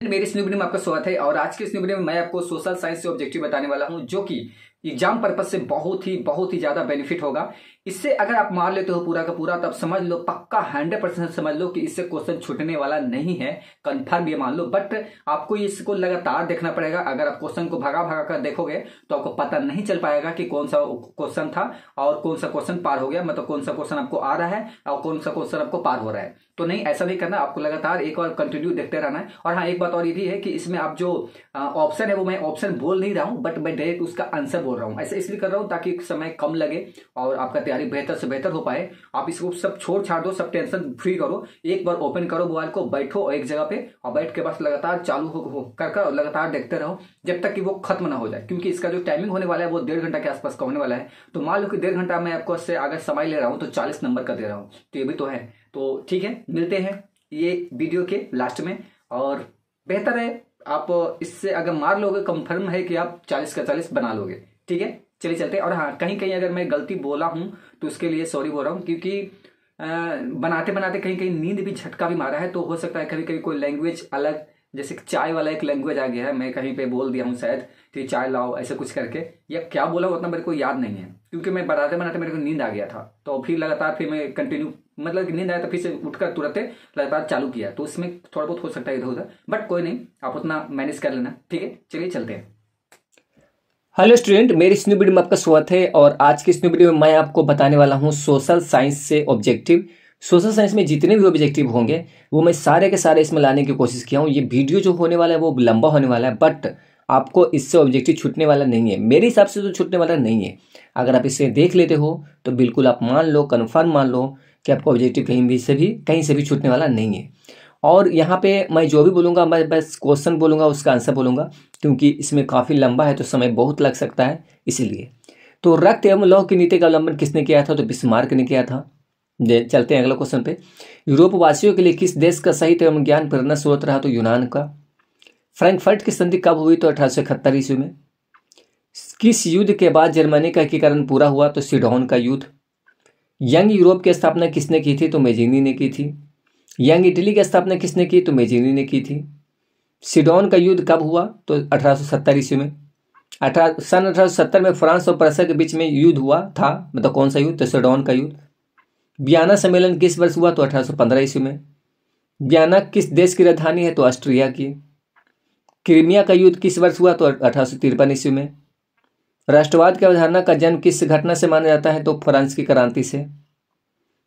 मेरी इस new video में आपका स्वागत है। और आज के इस न्यू वीडियो में मैं आपको सोशल साइंस से ऑब्जेक्टिव बताने वाला हूं, जो कि एग्जाम पर्पज से बहुत ही ज्यादा बेनिफिट होगा। इससे अगर आप मार लेते हो पूरा का पूरा, तब समझ लो पक्का 100% समझ लो कि इससे क्वेश्चन छूटने वाला नहीं है, कंफर्म ये मान लो। बट आपको इसको लगातार देखना पड़ेगा। अगर आप क्वेश्चन को भागा भागा कर देखोगे तो आपको पता नहीं चल पाएगा कि कौन सा क्वेश्चन था और कौन सा क्वेश्चन पार हो गया, मतलब कौन सा क्वेश्चन आपको आ रहा है और कौन सा क्वेश्चन आपको पार हो रहा है। तो नहीं, ऐसा नहीं करना, आपको लगातार एक और कंटिन्यू देखते रहना है। और हाँ, एक बात और ये भी है कि इसमें आप जो ऑप्शन है वो मैं ऑप्शन बोल नहीं रहा हूं, बट मैं डायरेक्ट उसका आंसर बोल रहा हूं। ऐसे इसलिए कर रहा हूं ताकि समय कम लगे और आपका तैयारी बेहतर से बेहतर हो पाए। आप इसको सब छोड़ छाड़ दो, सब टेंशन फ्री करो। एक बार ओपन करो मोबाइल को, बैठो एक जगह पे और बैठ के बस लगातार चालू हो कर लगातार देखते रहो जब तक कि वो खत्म ना हो जाए। क्योंकि इसका जो टाइमिंग होने वाला है वो 1.5 घंटा के आसपास का होने वाला है। तो मान लो कि 1.5 घंटा मैं आपको इससे अगर समय ले रहा हूं तो 40 नंबर का दे रहा हूं, तो ये भी तो है। तो ठीक है, मिलते हैं ये वीडियो के लास्ट में। और बेहतर है आप इससे अगर मार लोगे, कंफर्म है कि आप 40 का 40 बना लोगे। ठीक है, चलिए चलते हैं। और हाँ, कहीं कहीं अगर मैं गलती बोला हूं तो उसके लिए सॉरी बोल रहा हूं, क्योंकि बनाते बनाते कहीं कहीं नींद भी झटका भी मारा है। तो हो सकता है कभी कभी कोई लैंग्वेज अलग, जैसे चाय वाला एक लैंग्वेज आ गया है, मैं कहीं पे बोल दिया हूँ शायद, तो चाय लाओ ऐसे कुछ करके, या क्या बोला उतना मेरे को याद नहीं है, क्योंकि मैं बनाते बनाते मेरे को नींद आ गया था। तो फिर लगातार फिर मैं कंटिन्यू, मतलब कि नींद आया तो फिर से उठकर तुरंत लगातार चालू किया। तो उसमें थोड़ा बहुत हो सकता है इधर उधर, बट कोई नहीं, आप उतना मैनेज कर लेना। ठीक है, चलिए चलते हैं। हेलो स्टूडेंट, मेरी इस न्यू वीडियो में आपका स्वागत है। और आज की इस न्यू वीडियो में मैं आपको बताने वाला हूं सोशल साइंस से ऑब्जेक्टिव। सोशल साइंस में जितने भी ऑब्जेक्टिव होंगे वो मैं सारे के सारे इसमें लाने की कोशिश किया हूं। ये वीडियो जो होने वाला है वो लंबा होने वाला है, बट आपको इससे ऑब्जेक्टिव छूटने वाला नहीं है। मेरे हिसाब से तो छूटने वाला नहीं है। अगर आप इसे देख लेते हो तो बिल्कुल आप मान लो, कन्फर्म मान लो कि आपको ऑब्जेक्टिव कहीं से भी छूटने वाला नहीं है। और यहाँ पे मैं जो भी बोलूँगा मैं बस क्वेश्चन बोलूँगा, उसका आंसर बोलूँगा, क्योंकि इसमें काफ़ी लंबा है तो समय बहुत लग सकता है इसीलिए। तो रक्त एवं लौह की नीति का अवलंबन किसने किया था? तो बिस्मार्क ने किया था। चलते हैं अगले क्वेश्चन पे। यूरोप वासियों के लिए किस देश का साहित्य एवं ज्ञान प्रेरणा स्रोत रहा? तो यूनान का। फ्रैंकफर्ट की संधि कब हुई? तो 1871 ईस्वी में। किस युद्ध के बाद जर्मनी का एकीकरण पूरा हुआ? तो सीडोन का युद्ध। यंग यूरोप की स्थापना किसने की थी? तो मेजीनी ने की थी। यंग इटली की स्थापना किसने की? तो मेजीनी ने की थी। सीडोन का युद्ध कब हुआ? तो 1870 ईस्वी में। सन 1870 में फ्रांस और प्रसा के बीच में युद्ध हुआ था, मतलब कौन सा युद्ध? तो सीडोन का युद्ध। वियना सम्मेलन किस वर्ष हुआ? तो 1815 ईस्वी में। वियना किस देश की राजधानी है? तो ऑस्ट्रिया की। क्रीमिया का युद्ध किस वर्ष हुआ? तो 1853 ईस्वी में। राष्ट्रवाद की अवधारणा का जन्म किस घटना से माना जाता है? तो फ्रांस की क्रांति से।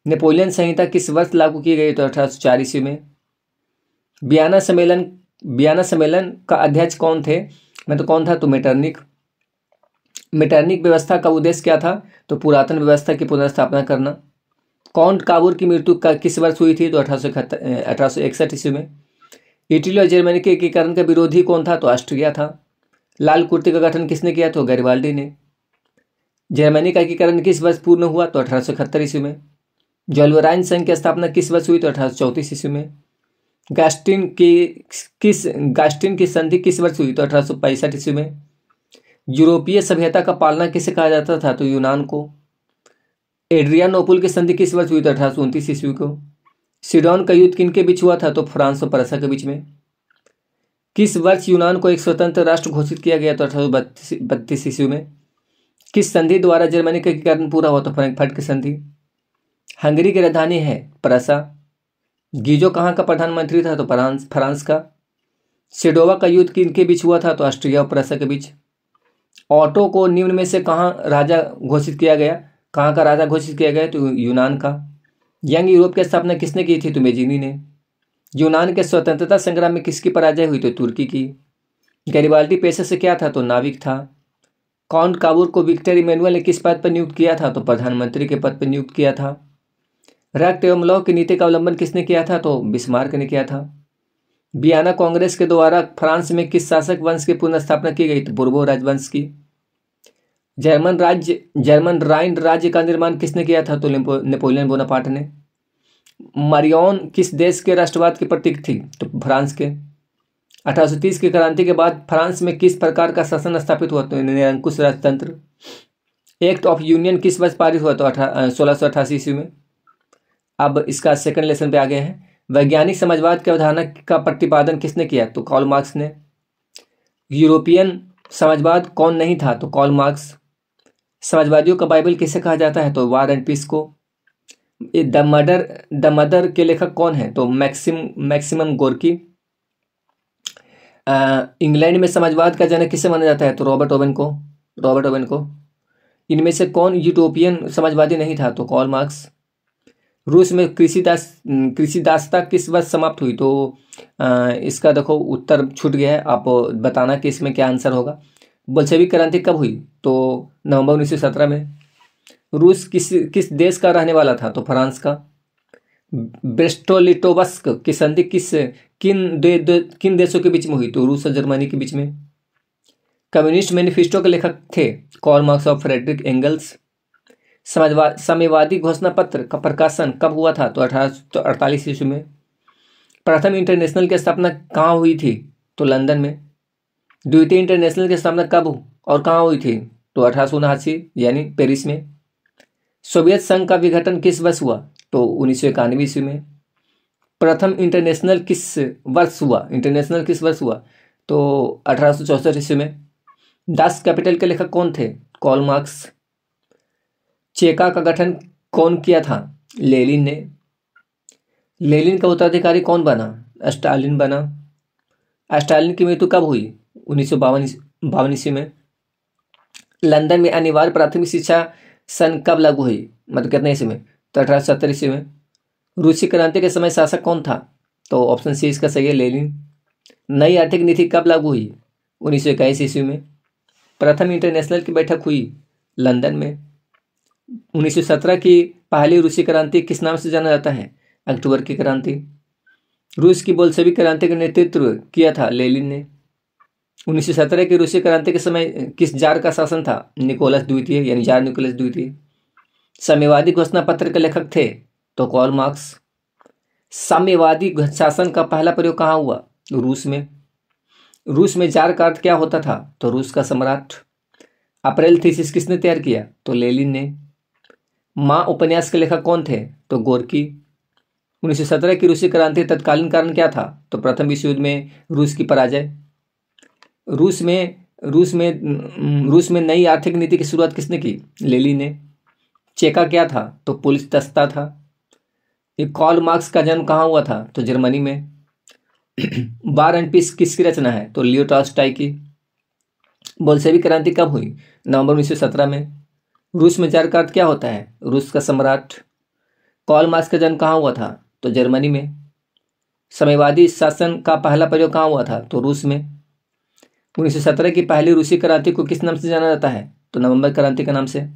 नेपोलियन संहिता किस वर्ष लागू की गई? तो 1804 ईस्वी में। वियना सम्मेलन का अध्यक्ष कौन थे? कौन था? तो मेटरनिक व्यवस्था का उद्देश्य क्या था? तो पुरातन व्यवस्था की पुनर्स्थापना करना। काउंट काबूर की मृत्यु का किस वर्ष हुई थी? तो 1861 ईस्वी में। इटली और जर्मनी के एकीकरण का विरोधी कौन था? तो ऑस्ट्रिया था। लाल कुर्ते का गठन किसने किया? तो गैरिबाल्डी ने। जर्मनी का एकीकरण किस वर्ष पूर्ण हुआ? तो 1871 ईस्वी में। जलवराइन संघ की स्थापना किस वर्ष हुई? तो 1834 ईस्वी में। गास्टिन की संधि किस वर्ष हुई? तो 1865 ईस्वी में। यूरोपीय सभ्यता का पालना किसे कहा जाता था? तो यूनान को। एड्रियानोपुल की संधि किस वर्ष हुई? तो 1829 ईस्वी को। सीडोन का युद्ध किनके बीच हुआ था? तो फ्रांस और प्रसा के बीच में। किस वर्ष यूनान को एक स्वतंत्र राष्ट्र घोषित किया गया? तो 1832 ईस्वी में। किस संधि द्वारा जर्मनी का एकीकरण पूरा हुआ? तो फ्रैंकफर्ट की संधि। हंगरी की राजधानी है प्रसा। गीजो कहाँ का प्रधानमंत्री था? तो फ्रांस का। सेडोवा का युद्ध किनके बीच हुआ था? तो ऑस्ट्रिया और प्रसा के बीच। ऑटो को निम्न में से कहाँ राजा घोषित किया गया? कहाँ का राजा घोषित किया गया? तो यूनान का। यंग यूरोप की स्थापना किसने की थी? तो मेजीनी ने। यूनान के स्वतंत्रता संग्राम में किसकी पराजय हुई? तो तुर्की की। गैरिबाल्डी पेशे से क्या था? तो नाविक था। काउंट काबूर को विक्टर इमैनुअल ने किस पद पर नियुक्त किया था? तो प्रधानमंत्री के पद पर नियुक्त किया था। रक्त एवं लौह की नीति का अवलंबन किसने किया था? तो बिस्मार्क ने किया था। वियना कांग्रेस के द्वारा फ्रांस में किस शासक वंश की पुनर्स्थापना की गई? तो बुर्बो राजवंश की। जर्मन राइन राज्य का निर्माण किसने किया था? तो नेपोलियन बोनापार्ट ने। मारियोन किस देश के राष्ट्रवाद की प्रतीक थी? तो फ्रांस के। 1830 की क्रांति के बाद फ्रांस में किस प्रकार का शासन स्थापित हुआ? तो निरंकुश राजतंत्र। एक्ट ऑफ यूनियन किस वर्ष पारित हुआ? तो 1688 ईस्वी में। अब इसका सेकंड लेसन पे आ गए हैं। वैज्ञानिक समाजवाद की अवधारणा का प्रतिपादन किसने किया? तो कार्ल मार्क्स ने। यूरोपियन समाजवाद कौन नहीं था? तो कार्ल मार्क्स। समाजवादियों का बाइबल किसे कहा जाता है? तो वार एंड पीस को। द मदर के लेखक कौन है? तो मैक्सिमम गोर्की। इंग्लैंड में समाजवाद का जनक किसे माना जाता है? तो रॉबर्ट ओवेन को। इनमें से कौन यूटोपियन समाजवादी नहीं था? तो कार्ल मार्क्स। रूस में कृषि दासता किस वर्ष समाप्त हुई? तो इसका देखो उत्तर छूट गया है, आप बताना कि इसमें क्या आंसर होगा। बोल्शेविक क्रांति कब हुई? तो नवंबर 1917 में। रूस किस देश का रहने वाला था? तो फ्रांस का। ब्रेस्टो-लिटोवस्क की संधि किन देशों के बीच में हुई? तो रूस और जर्मनी के बीच में। कम्युनिस्ट मैनिफेस्टो के लेखक थे? कार्ल मार्क्स और फ्रेडरिक एंगल्स। साम्यवादी घोषणा पत्र का प्रकाशन कब हुआ था? तो 1848 ईस्वी में। प्रथम इंटरनेशनल की स्थापना कहाँ हुई थी? तो लंदन में। द्वितीय इंटरनेशनल की स्थापना कब और कहाँ हुई थी? तो 1879 यानी पेरिस में। सोवियत संघ का विघटन किस वर्ष हुआ? तो 1991 ईस्वी में। प्रथम इंटरनेशनल किस वर्ष हुआ? तो 1864 ईस्वी में। दास कैपिटल के लेखक कौन थे? Karl Marx. चेका का गठन कौन किया था? लेनिन ने। लेनिन का उत्तराधिकारी कौन बना? स्टालिन बना। स्टालिन की मृत्यु कब हुई? 1952 ईस्वी में। लंदन में अनिवार्य प्राथमिक शिक्षा सन कब लागू हुई? मतलब कितने ईस्वी में? तो 1870 ईस्वी में। रूसी क्रांति के समय शासक कौन था? तो ऑप्शन सी इसका सही है, लेनिन। नई आर्थिक नीति कब लागू हुई? 1921 ईस्वी में। प्रथम इंटरनेशनल की बैठक हुई लंदन में। 1917 की पहली रूसी क्रांति किस नाम से जाना जाता है? अक्टूबर की क्रांति। रूस की बोल्शेविक क्रांति का नेतृत्व किया था लेनिन ने। 1917 की रूसी क्रांति के समय किस जार का शासन था? निकोलस द्वितीय यानी जार निकोलस द्वितीय। साम्यवादी घोषणा पत्र के लेखक थे? तो कार्ल मार्क्स। साम्यवादी शासन का पहला प्रयोग कहाँ हुआ? रूस में। रूस में जार का अर्थ क्या होता था? तो रूस का सम्राट। अप्रैल थीसिस किसने तैयार किया? तो लेनिन ने। माँ उपन्यास के लेखक कौन थे? तो गोर्की। 1917 की रूसी क्रांति तत्कालीन कारण क्या था? तो प्रथम विश्व युद्ध में रूस की पराजय। रूस में नई आर्थिक नीति की शुरुआत किसने की? लेनिन ने। चेका क्या था? तो पुलिस दस्ता था। ये कार्ल मार्क्स का जन्म कहाँ हुआ था? तो जर्मनी में। वार एंड पीस किसकी रचना है? तो लियो टॉल्स्टॉय की। बोल्शेविक क्रांति कब हुई? नवंबर 1917 में। रूस में जार का अर्थ क्या होता है? रूस का सम्राट। कार्ल मार्क्स का जन्म कहाँ हुआ था? तो जर्मनी में। साम्यवादी शासन का पहला प्रयोग कहाँ हुआ था? तो रूस में। 1917 की पहली रूसी क्रांति को किस नाम से जाना जाता है? तो नवंबर क्रांति के नाम से।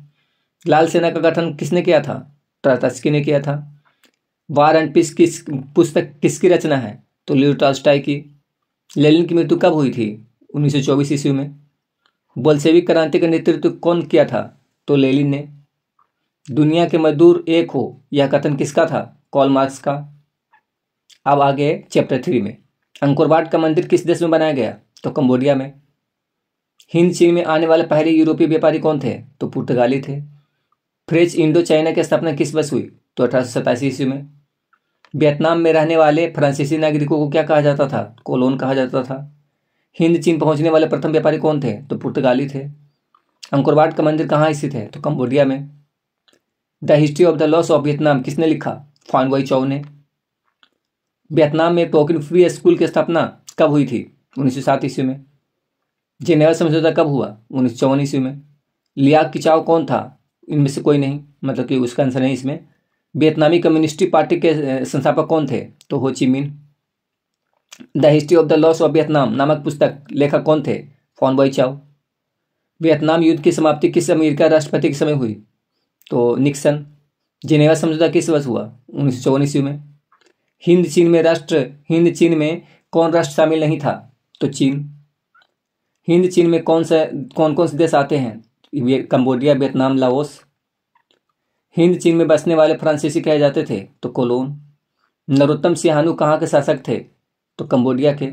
लाल सेना का गठन किसने किया था? ट्रॉत्स्की ने किया था। वार एंड पीस पुस्तक किसकी रचना है? तो लियो टॉल्स्टॉय की। लेनिन की मृत्यु कब हुई थी? 1924 ईस्वी में। बोल्शेविक क्रांति का नेतृत्व कौन किया था? तो लेनिन ने। दुनिया के मजदूर एक हो, यह कथन किसका था? कार्ल मार्क्स का। अब आगे चैप्टर 3 में। अंकोरवाट का मंदिर किस देश में बनाया गया? तो कंबोडिया में। हिंद चीन में आने वाले पहले यूरोपीय व्यापारी कौन थे? तो पुर्तगाली थे। फ्रेंच इंडो चाइना की स्थापना किस वर्ष हुई? तो 1887 ईस्वी में। वियतनाम में रहने वाले फ्रांसीसी नागरिकों को क्या कहा जाता था? कोलोन कहा जाता था। हिंद चीन पहुंचने वाले प्रथम व्यापारी कौन थे? तो पुर्तगाली थे। अंकोरवाट का मंदिर कहाँ स्थित है? तो कंबोडिया में। The history of the loss of Vietnam किसने लिखा? फान बोई चौ ने। वियतनाम में टोकिन फ्री स्कूल की स्थापना कब हुई थी? 1907 ईस्वी में। जेनेवा समझौता कब हुआ? 1954 ईस्वी में। लियाक किचाओ कौन था? इनमें से कोई नहीं, मतलब कि उसका आंसर नहीं इसमें। वियतनामी कम्युनिस्ट पार्टी के संस्थापक कौन थे? तो हो ची मिन। The history of the loss of Vietnam नामक पुस्तक लेखक कौन थे? फान बोई चाओ। वियतनाम युद्ध की समाप्ति किस अमेरिका राष्ट्रपति के समय हुई? तो निक्सन। जिनेवा समझौता किस वर्ष हुआ? 1954 ईस्वी में। हिंद चीन में कौन राष्ट्र शामिल नहीं था? तो चीन। हिंद चीन में कौन कौन से देश आते हैं? Cambodia, Vietnam, Laos. हिंद चीन में बसने वाले फ्रांसीसी कहे जाते थे? तो कोलोन। नरोत्तम सिंहानू कहाँ के शासक थे? तो कंबोडिया के।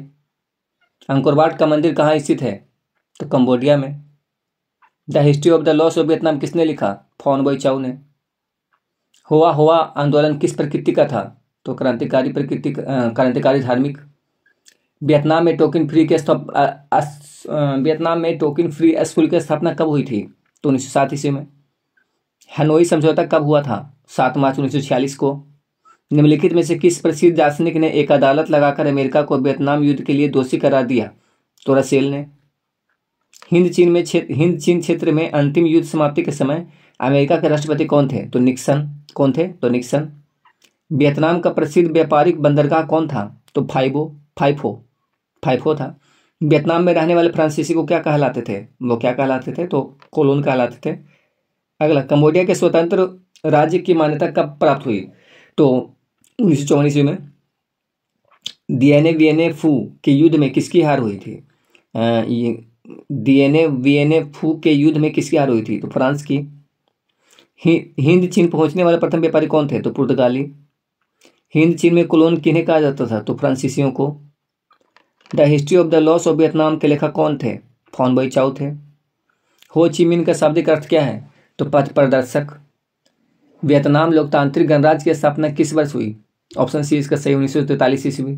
अंकोरवाट का मंदिर कहाँ स्थित है? तो कंबोडिया में। The history of the loss of Vietnam किसने लिखा? फान बोई चाओ ने। होआ होआ आंदोलन किस प्रकृति का था? तो क्रांतिकारी प्रकृति क्रांतिकारी धार्मिक। वियतनाम में टोकन फ्री स्कूल की स्थापना कब हुई थी? तो 1907 ईस्वी में। हनोई समझौता कब हुआ था? 7 मार्च 1946 को। निम्नलिखित में से किस प्रसिद्ध दार्शनिक ने एक अदालत लगाकर अमेरिका को वियतनाम युद्ध के लिए दोषी करार दिया? तो रसेल ने। हिंद चीन क्षेत्र में अंतिम युद्ध समाप्ति के समय अमेरिका के राष्ट्रपति कौन थे? तो निक्सन। कौन थे? तो निक्सन। वियतनाम का प्रसिद्ध व्यापारिक बंदरगाह कौन था? तो फाइफो था। वियतनाम में रहने वाले फ्रांसीसी को क्या कहलाते थे? वो क्या कहलाते थे? तो कोलोन कहलाते थे। अगला, कंबोडिया के स्वतंत्र राज्य की मान्यता कब प्राप्त हुई? तो 1954 ईस्वी में। दिएने फू के युद्ध में किसकी हार हुई थी? दिएने फू के युद्ध में किसकी हार हुई थी? तो फ्रांस की। हिंद चीन पहुंचने वाले प्रथम व्यापारी कौन थे? तो पुर्तगाली। हिंद चीन में कोलोन किन्हें कहा जाता था? तो फ्रांसीसियों को। The history of the loss of Vietnam के लेखक कौन थे? फॉन बाई चाउ थे। हो ची मिन का शाब्दिक अर्थ क्या है? तो पथ प्रदर्शक। वियतनाम लोकतांत्रिक गणराज्य की स्थापना किस वर्ष हुई? ऑप्शन सी इसका सही, 1943 ईस्वी।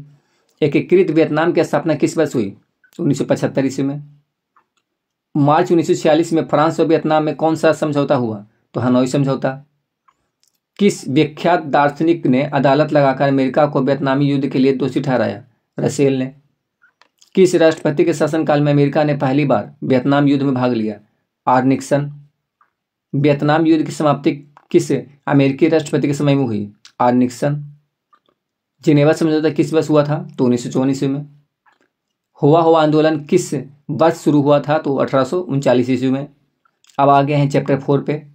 एकीकृत वियतनाम की स्थापना किस वर्ष हुई? 1975 ईस्वी में। मार्च 1946 में फ्रांस और वियतनाम में कौन सा समझौता हुआ? तो हनोई समझौता। किस विख्यात दार्शनिक ने अदालत लगाकर अमेरिका को वियतनामी युद्ध के लिए दोषी ठहराया? रसेल ने। किस राष्ट्रपति के शासनकाल में अमेरिका ने पहली बार वियतनाम युद्ध में भाग लिया? Are Nixon. वियतनाम युद्ध की समाप्ति किस अमेरिकी राष्ट्रपति के समय में हुई? Are Nixon. जिनेवा समझौता किस वर्ष हुआ था? तो 1954 ईस्वी में। हुआ आंदोलन किस वर्ष शुरू हुआ था? तो 1839 ईस्वी में। अब आगे हैं चैप्टर 4 पे।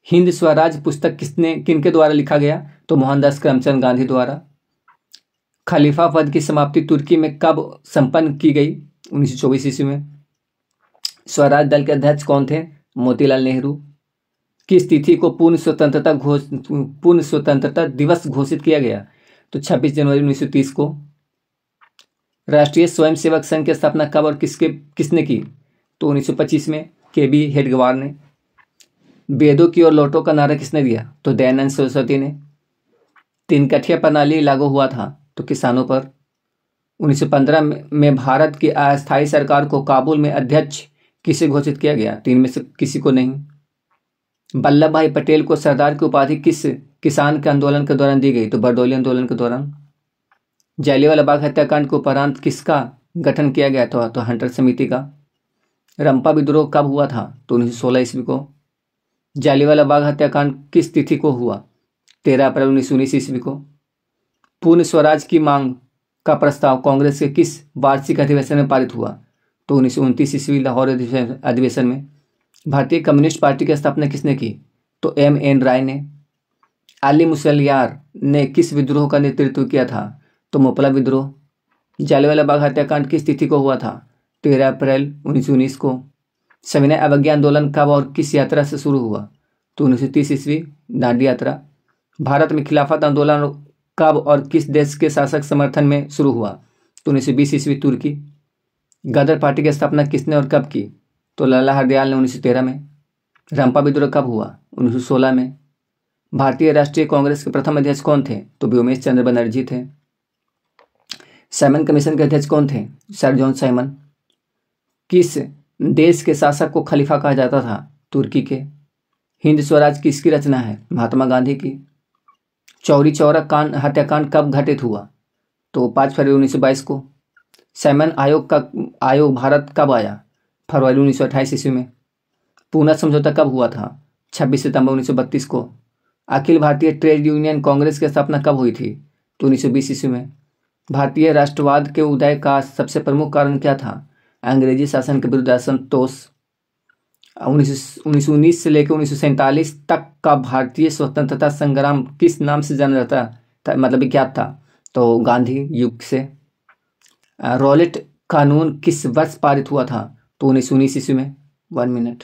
हिंद स्वराज पुस्तक किनके द्वारा लिखा गया? तो मोहनदास करमचंद गांधी द्वारा। खलीफा पद की समाप्ति तुर्की में कब संपन्न की गई? 1924 ईस्वी में। स्वराज दल के अध्यक्ष कौन थे? मोतीलाल नेहरू। किस तिथि को पूर्ण स्वतंत्रता दिवस घोषित किया गया? तो 26 जनवरी 1930 को। राष्ट्रीय स्वयंसेवक संघ की स्थापना कब और किसने की? तो 1925 में, केबी हेडगेवार ने। वेदों की ओर लौटो का नारा किसने दिया? तो दयानंद सरस्वती ने। तीन कठिया प्रणाली लागू हुआ था तो किसानों पर। 1915 में भारत की अस्थायी सरकार को काबुल में अध्यक्ष किसे घोषित किया गया? तीन में से किसी को नहीं। वल्लभ भाई पटेल को सरदार की उपाधि किस किसान के आंदोलन के दौरान दी गई? तो बरदौली आंदोलन के दौरान। जालियांवाला बाग हत्याकांड के उपरांत किसका गठन किया गया था? तो हंटर समिति का। रंपा विद्रोह कब हुआ था? तो 1916 ईस्वी को। जालियांवाला बाग हत्याकांड किस तिथि को हुआ? 13 अप्रैल 1919 ईस्वी को। पूर्ण स्वराज की मांग का प्रस्ताव कांग्रेस के किस वार्षिक अधिवेशन में पारित हुआ? तो 1929 ईस्वी लाहौर अधिवेशन में। भारतीय कम्युनिस्ट पार्टी की स्थापना किसने की? तो M.N. राय ने। अली मुसलियार ने किस विद्रोह का नेतृत्व किया था? तो मोपला विद्रोह। जालियांवाला बाग हत्याकांड किस तिथि को हुआ था? 13 अप्रैल 1919 को। सविनय अवज्ञा आंदोलन कब और किस यात्रा से शुरू हुआ? तो 1930 ईस्वी, दांडी यात्रा। भारत में खिलाफत आंदोलन कब और किस देश के शासक समर्थन में शुरू हुआ? तो 1920 ईस्वी, तुर्की। गदर पार्टी की स्थापना किसने और कब की? तो लाला हरदयाल ने 1913 में। रंपा विद्रोह कब हुआ? 1916 में। भारतीय राष्ट्रीय कांग्रेस के प्रथम अध्यक्ष कौन थे? तो व्योमेश चंद्र बनर्जी थे। साइमन कमीशन के अध्यक्ष कौन थे? Sir John Simon. किस देश के शासक को खलीफा कहा जाता था? तुर्की के। हिंद स्वराज किसकी रचना है? महात्मा गांधी की। चौरी चौरा हत्याकांड कब घटित हुआ? तो 5 फरवरी 1922 को। साइमन आयोग भारत कब आया? फरवरी 1928 ईस्वी में। पूना समझौता कब हुआ था? 26 सितंबर 1932 को। अखिल भारतीय ट्रेड यूनियन कांग्रेस की स्थापना कब हुई थी? तो 1920 ईस्वी में। भारतीय राष्ट्रवाद के उदय का सबसे प्रमुख कारण क्या था? अंग्रेजी शासन के विरुद्ध असंतोष। 1919 से लेकर 1947 तक का भारतीय स्वतंत्रता संग्राम किस नाम से जाना जाता था, मतलब विख्यात था? तो गांधी युग से। रॉलेट कानून किस वर्ष पारित हुआ था? तो 1919 ईस्वी में। 1 मिनट,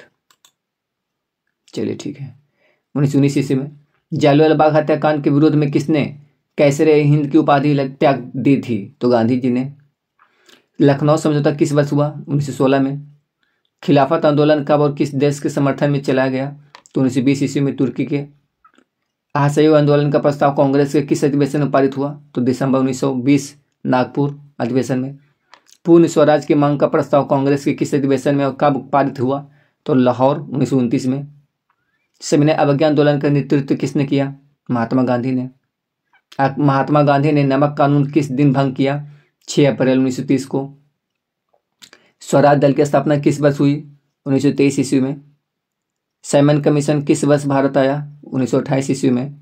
चलिए ठीक है, 1919 ईस्वी में। जालियांवाला बाग हत्याकांड के विरोध में किसने कैसरे हिंद की उपाधि त्याग दी थी? तो गांधी जी ने। लखनऊ समझौता किस वर्ष हुआ? 1916 में। खिलाफत आंदोलन कब और किस देश के समर्थन में चलाया गया? तो 1920 ईस्वी में, तुर्की के। असहयोग आंदोलन का प्रस्ताव कांग्रेस के किस अधिवेशन में पारित हुआ? तो दिसंबर 1920 नागपुर अधिवेशन में। पूर्ण स्वराज की मांग का प्रस्ताव कांग्रेस के किस अधिवेशन में और कब पारित हुआ? तो लाहौर 1929 में। सविनय अवज्ञा आंदोलन का नेतृत्व किसने किया? महात्मा गांधी ने। महात्मा गांधी ने नमक कानून किस दिन भंग किया? 6 अप्रैल 1930 को। स्वराज दल की स्थापना किस वर्ष हुई? 1923 ईस्वी में। साइमन कमीशन किस वर्ष भारत आया? 1928 ईस्वी में।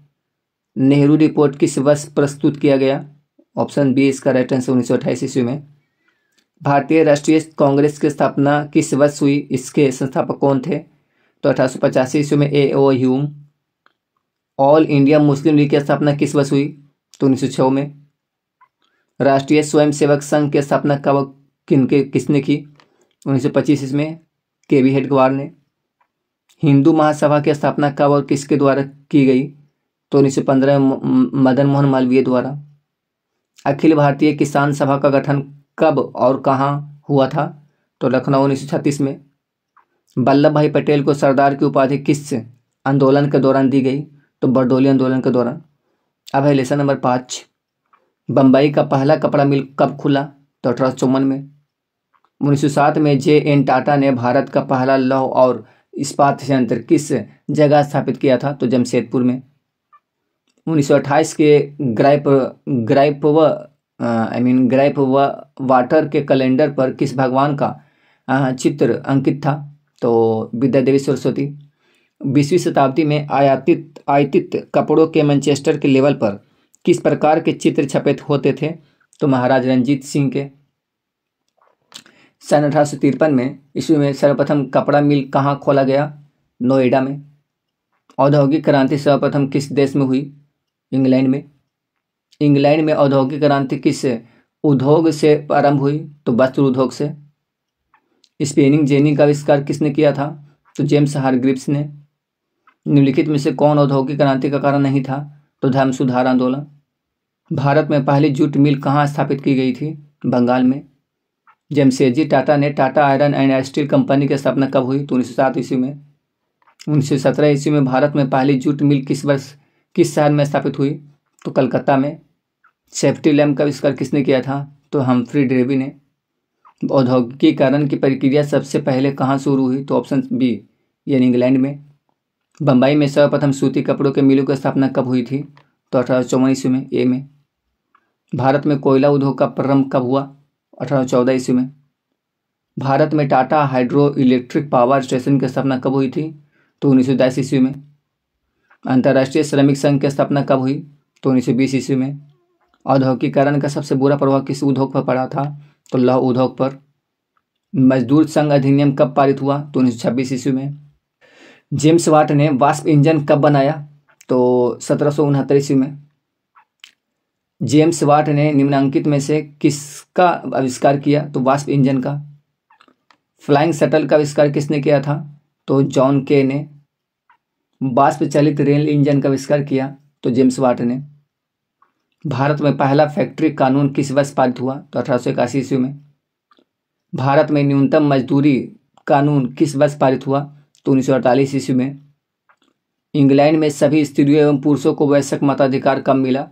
नेहरू रिपोर्ट किस वर्ष प्रस्तुत किया गया? ऑप्शन बी इसका राइट आंसर 1928 ईस्वी में। भारतीय राष्ट्रीय कांग्रेस की स्थापना किस वर्ष हुई? इसके संस्थापक कौन थे? तो 1885 ईस्वी में A.O. Hume. All India Muslim league की स्थापना किस वर्ष हुई? तो 1906 में। राष्ट्रीय स्वयंसेवक संघ की स्थापना कब किसने की? 1925 इसमें KB हेडगेवार ने। हिंदू महासभा की स्थापना कब और किसके द्वारा की गई? तो 1915 मदन मोहन मालवीय द्वारा। अखिल भारतीय किसान सभा का गठन कब और कहाँ हुआ था? तो लखनऊ 1936 में। वल्लभ भाई पटेल को सरदार की उपाधि किस आंदोलन के दौरान दी गई? तो बरदौली आंदोलन के दौरान। अब है लेसन नंबर 5। बम्बई का पहला कपड़ा मिल कब खुला? तो 1854 में। 1907 में J.N. टाटा ने भारत का पहला लौह और इस्पात संयंत्र किस जगह स्थापित किया था? तो जमशेदपुर में। 1928 के ग्राइप वाटर के कैलेंडर पर किस भगवान का चित्र अंकित था? तो विद्यादेवी सरस्वती। 20वीं शताब्दी में आयातित कपड़ों के मैनचेस्टर के लेवल पर किस प्रकार के चित्र छपे होते थे? तो महाराज रंजीत सिंह के। सन 1853 में ईस्वी में सर्वप्रथम कपड़ा मिल कहाँ खोला गया? नोएडा में। औद्योगिक क्रांति सर्वप्रथम किस देश में हुई? इंग्लैंड में। इंग्लैंड में औद्योगिक क्रांति किस उद्योग से प्रारंभ हुई? तो वस्त्र उद्योग से। स्पिनिंग जेनी का आविष्कार किसने किया था? तो जेम्स हारग्रीव्स ने। निम्नलिखित में से कौन औद्योगिक क्रांति का कारण नहीं था? तो धर्म सुधार आंदोलन। भारत में पहली जूट मिल कहाँ स्थापित की गई थी? बंगाल में। जमशेदजी टाटा ने Tata iron and steel company की स्थापना कब हुई? तो 1907 ईस्वी में। 1917 ईस्वी में भारत में पहली जूट मिल किस शहर में स्थापित हुई? तो कलकत्ता में। सेफ्टी लैम्प का आविष्कार किसने किया था? तो हम्फ्री डेवी ने। औद्योगिकीकरण की प्रक्रिया सबसे पहले कहाँ शुरू हुई? तो ऑप्शन बी यानी इंग्लैंड में। बम्बई में सर्वप्रथम सूती कपड़ों के मिलों की स्थापना कब हुई थी? तो 1854 ईस्वी में ए में। भारत में कोयला उद्योग का प्रारंभ कब हुआ? 1814 ईस्वी में। भारत में Tata hydro electric power station की स्थापना कब हुई थी? तो 1910 ईस्वी में। अंतर्राष्ट्रीय श्रमिक संघ की स्थापना कब हुई? तो 1920 ईस्वी में। औद्योगिकीकरण का सबसे बुरा प्रभाव किस उद्योग पर पड़ा था? तो लौह उद्योग पर। मजदूर संघ अधिनियम कब पारित हुआ? तो 1926 ईस्वी में। जेम्स वाट ने वाष्प इंजन कब बनाया? तो 1769 ईस्वी में। जेम्स वाट ने निम्नांकित में से किसका आविष्कार किया? तो वाष्प इंजन का। फ्लाइंग शटल का आविष्कार किसने किया था? तो जॉन के ने। वाष्प चालित रेल इंजन का आविष्कार किया? तो जेम्स वाट ने। भारत में पहला फैक्ट्री कानून किस वर्ष पारित हुआ? तो 1881 ईस्वी में। भारत में न्यूनतम मजदूरी कानून किस वर्ष पारित हुआ? तो 1948 ईस्वी में। इंग्लैंड में सभी स्त्रियों एवं पुरुषों को वयस्क मताधिकार कब मिला?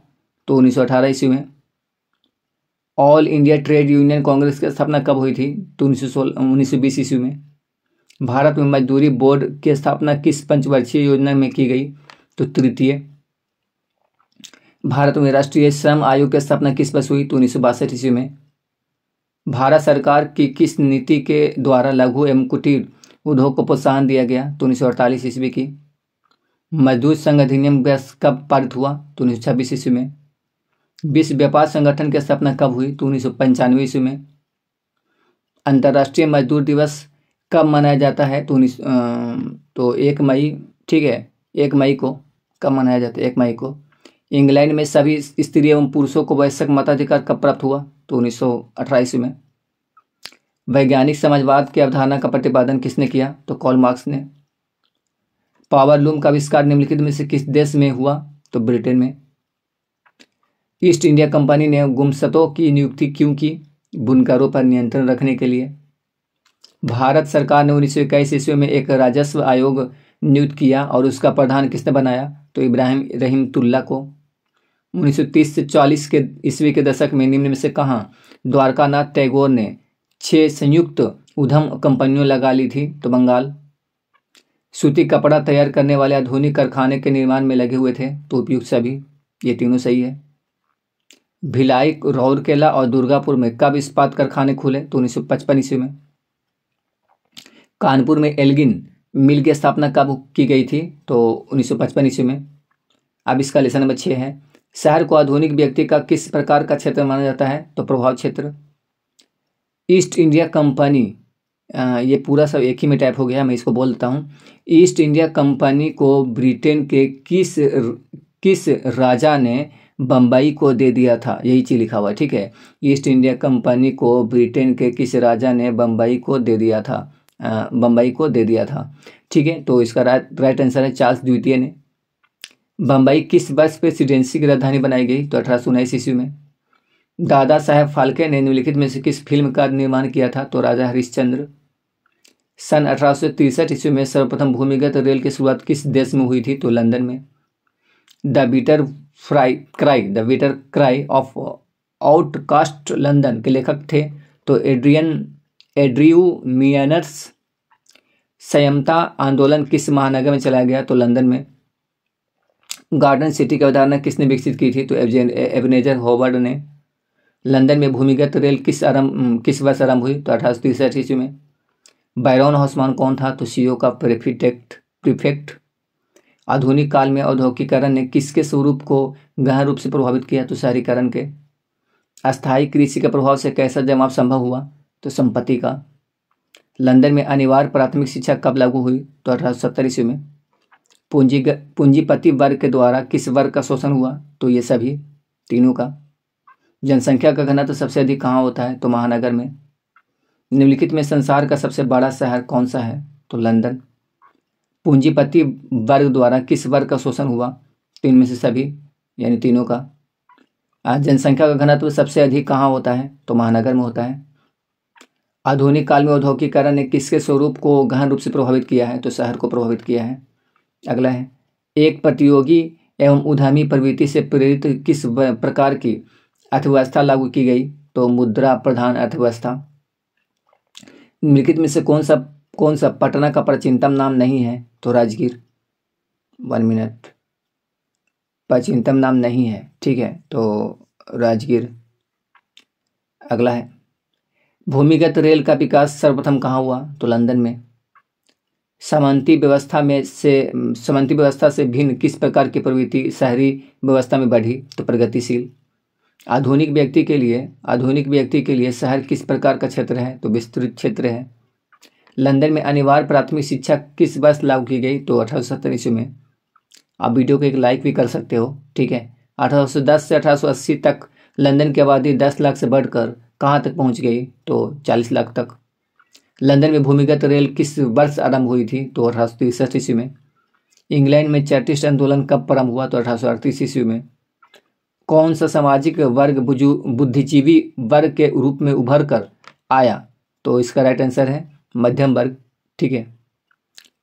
तो 1918 ईस्वी में। All India trade union Congress की स्थापना कब हुई थी? तो 1920 ईस्वी में। भारत में मजदूरी बोर्ड की स्थापना किस पंचवर्षीय योजना में की गई? तो तृतीय। भारत में राष्ट्रीय श्रम आयोग की स्थापना किस वर्ष हुई? तो 1962 ईस्वी में। भारत सरकार की किस नीति के द्वारा लघु एवं कुटीर उद्योग को प्रोत्साहन दिया गया? तो 1948 ईस्वी की। मजदूर संघ अधिनियम कब पारित हुआ? तो 1926 ईस्वी में। विश्व व्यापार संगठन की स्थापना कब हुई? तो 1995 ईस्वी में। अंतर्राष्ट्रीय मजदूर दिवस कब मनाया जाता है? तो 1 मई, ठीक है, 1 मई को। कब मनाया जाता है? 1 मई को। इंग्लैंड में सभी स्त्री एवं पुरुषों को वयस्क मताधिकार कब प्राप्त हुआ? तो 1918 ईस्वी में। वैज्ञानिक समाजवाद की अवधारणा का प्रतिपादन किसने किया? तो कार्ल मार्क्स ने। पावर लूम का आविष्कार निम्नलिखित में से किस देश में हुआ? तो ब्रिटेन में। ईस्ट इंडिया कंपनी ने गुमशतों की नियुक्ति क्यों की? बुनकरों पर नियंत्रण रखने के लिए। भारत सरकार ने 1921 ईस्वी में एक राजस्व आयोग नियुक्त किया और उसका प्रधान किसने बनाया? तो इब्राहिम रहीमतुल्ला को। 1930 से 40 के ईस्वी के दशक में निम्न में से कहाँ द्वारकानाथ टैगोर ने 6 संयुक्त उद्यम कंपनियों लगा ली थी? तो बंगाल। सूती कपड़ा तैयार करने वाले आधुनिक कारखाने के निर्माण में लगे हुए थे? तो उपयुक्त सभी, ये तीनों सही है। भिलाई, राउरकेला और दुर्गापुर में कब इस्पात कारखाने खुले? तो 1955 ईस्वी में। कानपुर में एल्गिन मिल की स्थापना कब की गई थी? तो 1955 ईस्वी में। अब इसका लेसन नंबर 6 है। शहर को आधुनिक व्यक्ति का किस प्रकार का क्षेत्र माना जाता है? तो प्रभाव क्षेत्र। ईस्ट इंडिया कंपनी, ये पूरा सब एक ही में टाइप हो गया, मैं इसको बोल देता हूँ। ईस्ट इंडिया कंपनी को ब्रिटेन के किस राजा ने बम्बई को दे दिया था? यही चीज लिखा हुआ है, ठीक है। ईस्ट इंडिया कंपनी को ब्रिटेन के किस राजा ने बम्बई को दे दिया था, ठीक है। तो इसका राइट आंसर है चार्ल्स द्वितीय ने। बम्बई किस वर्ष प्रेसिडेंसी की राजधानी बनाई गई? तो 1819 ईस्वी में। दादा साहेब फाल्के ने निम्नलिखित में से किस फिल्म का निर्माण किया था? तो राजा हरिश्चंद्र। सन 1863 ईस्वी में सर्वप्रथम भूमिगत रेल की शुरुआत किस देश में हुई थी? तो लंदन में। The bitter cry of outcast London के लेखक थे? तो एड्रियू मियनर्स। संयमता आंदोलन किस महानगर में चलाया गया? तो लंदन में। गार्डन सिटी की अवधारणा किसने विकसित की थी? तो एबनेजर होवर्ड ने। लंदन में भूमिगत रेल किस वर्ष आरंभ हुई? तो 1863 ईस्वी में। बैरोन हॉसमान कौन था? तो सीओ का प्रीफेक्ट। आधुनिक काल में औद्योगिकीकरण ने किसके स्वरूप को गहन रूप से प्रभावित किया? तो शहरीकरण के। अस्थायी कृषि के प्रभाव से कैसा जमाव संभव हुआ? तो संपत्ति का। लंदन में अनिवार्य प्राथमिक शिक्षा कब लागू हुई? तो 1870 ईस्वी में। पूंजीपति वर्ग के द्वारा किस वर्ग का शोषण हुआ? तो ये सभी तीनों का। जनसंख्या का घनत्व सबसे अधिक कहाँ होता है? तो महानगर में। निम्नलिखित में संसार का सबसे बड़ा शहर कौन सा है? तो लंदन। पूंजीपति वर्ग द्वारा किस वर्ग का शोषण हुआ? तो इनमें से सभी, यानी तीनों का। जनसंख्या का घनत्व सबसे अधिक कहाँ होता है? तो महानगर में होता है। आधुनिक काल में औद्योगिकीकरण ने किसके स्वरूप को गहन रूप से प्रभावित किया है? तो शहर को प्रभावित किया है। अगला है, एक प्रतियोगी एवं उद्यमी प्रवृत्ति से प्रेरित किस प्रकार की अर्थव्यवस्था लागू की गई? तो मुद्रा प्रधान अर्थव्यवस्था। निम्नलिखित में से कौन सा पटना का प्राचीनतम नाम नहीं है? तो राजगीर। 1 मिनट, प्राचीनतम नाम नहीं है, ठीक है, तो राजगीर। अगला है, भूमिगत रेल का विकास सर्वप्रथम कहाँ हुआ? तो लंदन में। सामंती व्यवस्था से भिन्न किस प्रकार की प्रवृत्ति शहरी व्यवस्था में बढ़ी? तो प्रगतिशील। आधुनिक व्यक्ति के लिए शहर किस प्रकार का क्षेत्र है? तो विस्तृत क्षेत्र है। लंदन में अनिवार्य प्राथमिक शिक्षा किस वर्ष लागू की गई? तो 1870 ईस्वी में। आप वीडियो को एक लाइक भी कर सकते हो, ठीक है। 1810 से 1880 तक लंदन की आबादी 10 लाख से बढ़कर कहाँ तक पहुँच गई? तो 40 लाख तक। लंदन में भूमिगत रेल किस वर्ष आरंभ हुई थी? तो 1863 ईस्वी में। इंग्लैंड में चार्टिस्ट आंदोलन कब प्रारंभ हुआ? तो 1838 ईस्वी में। कौन सा सामाजिक वर्ग बुद्धिजीवी वर्ग के रूप में उभर कर आया? तो इसका राइट आंसर है मध्यम वर्ग, ठीक है।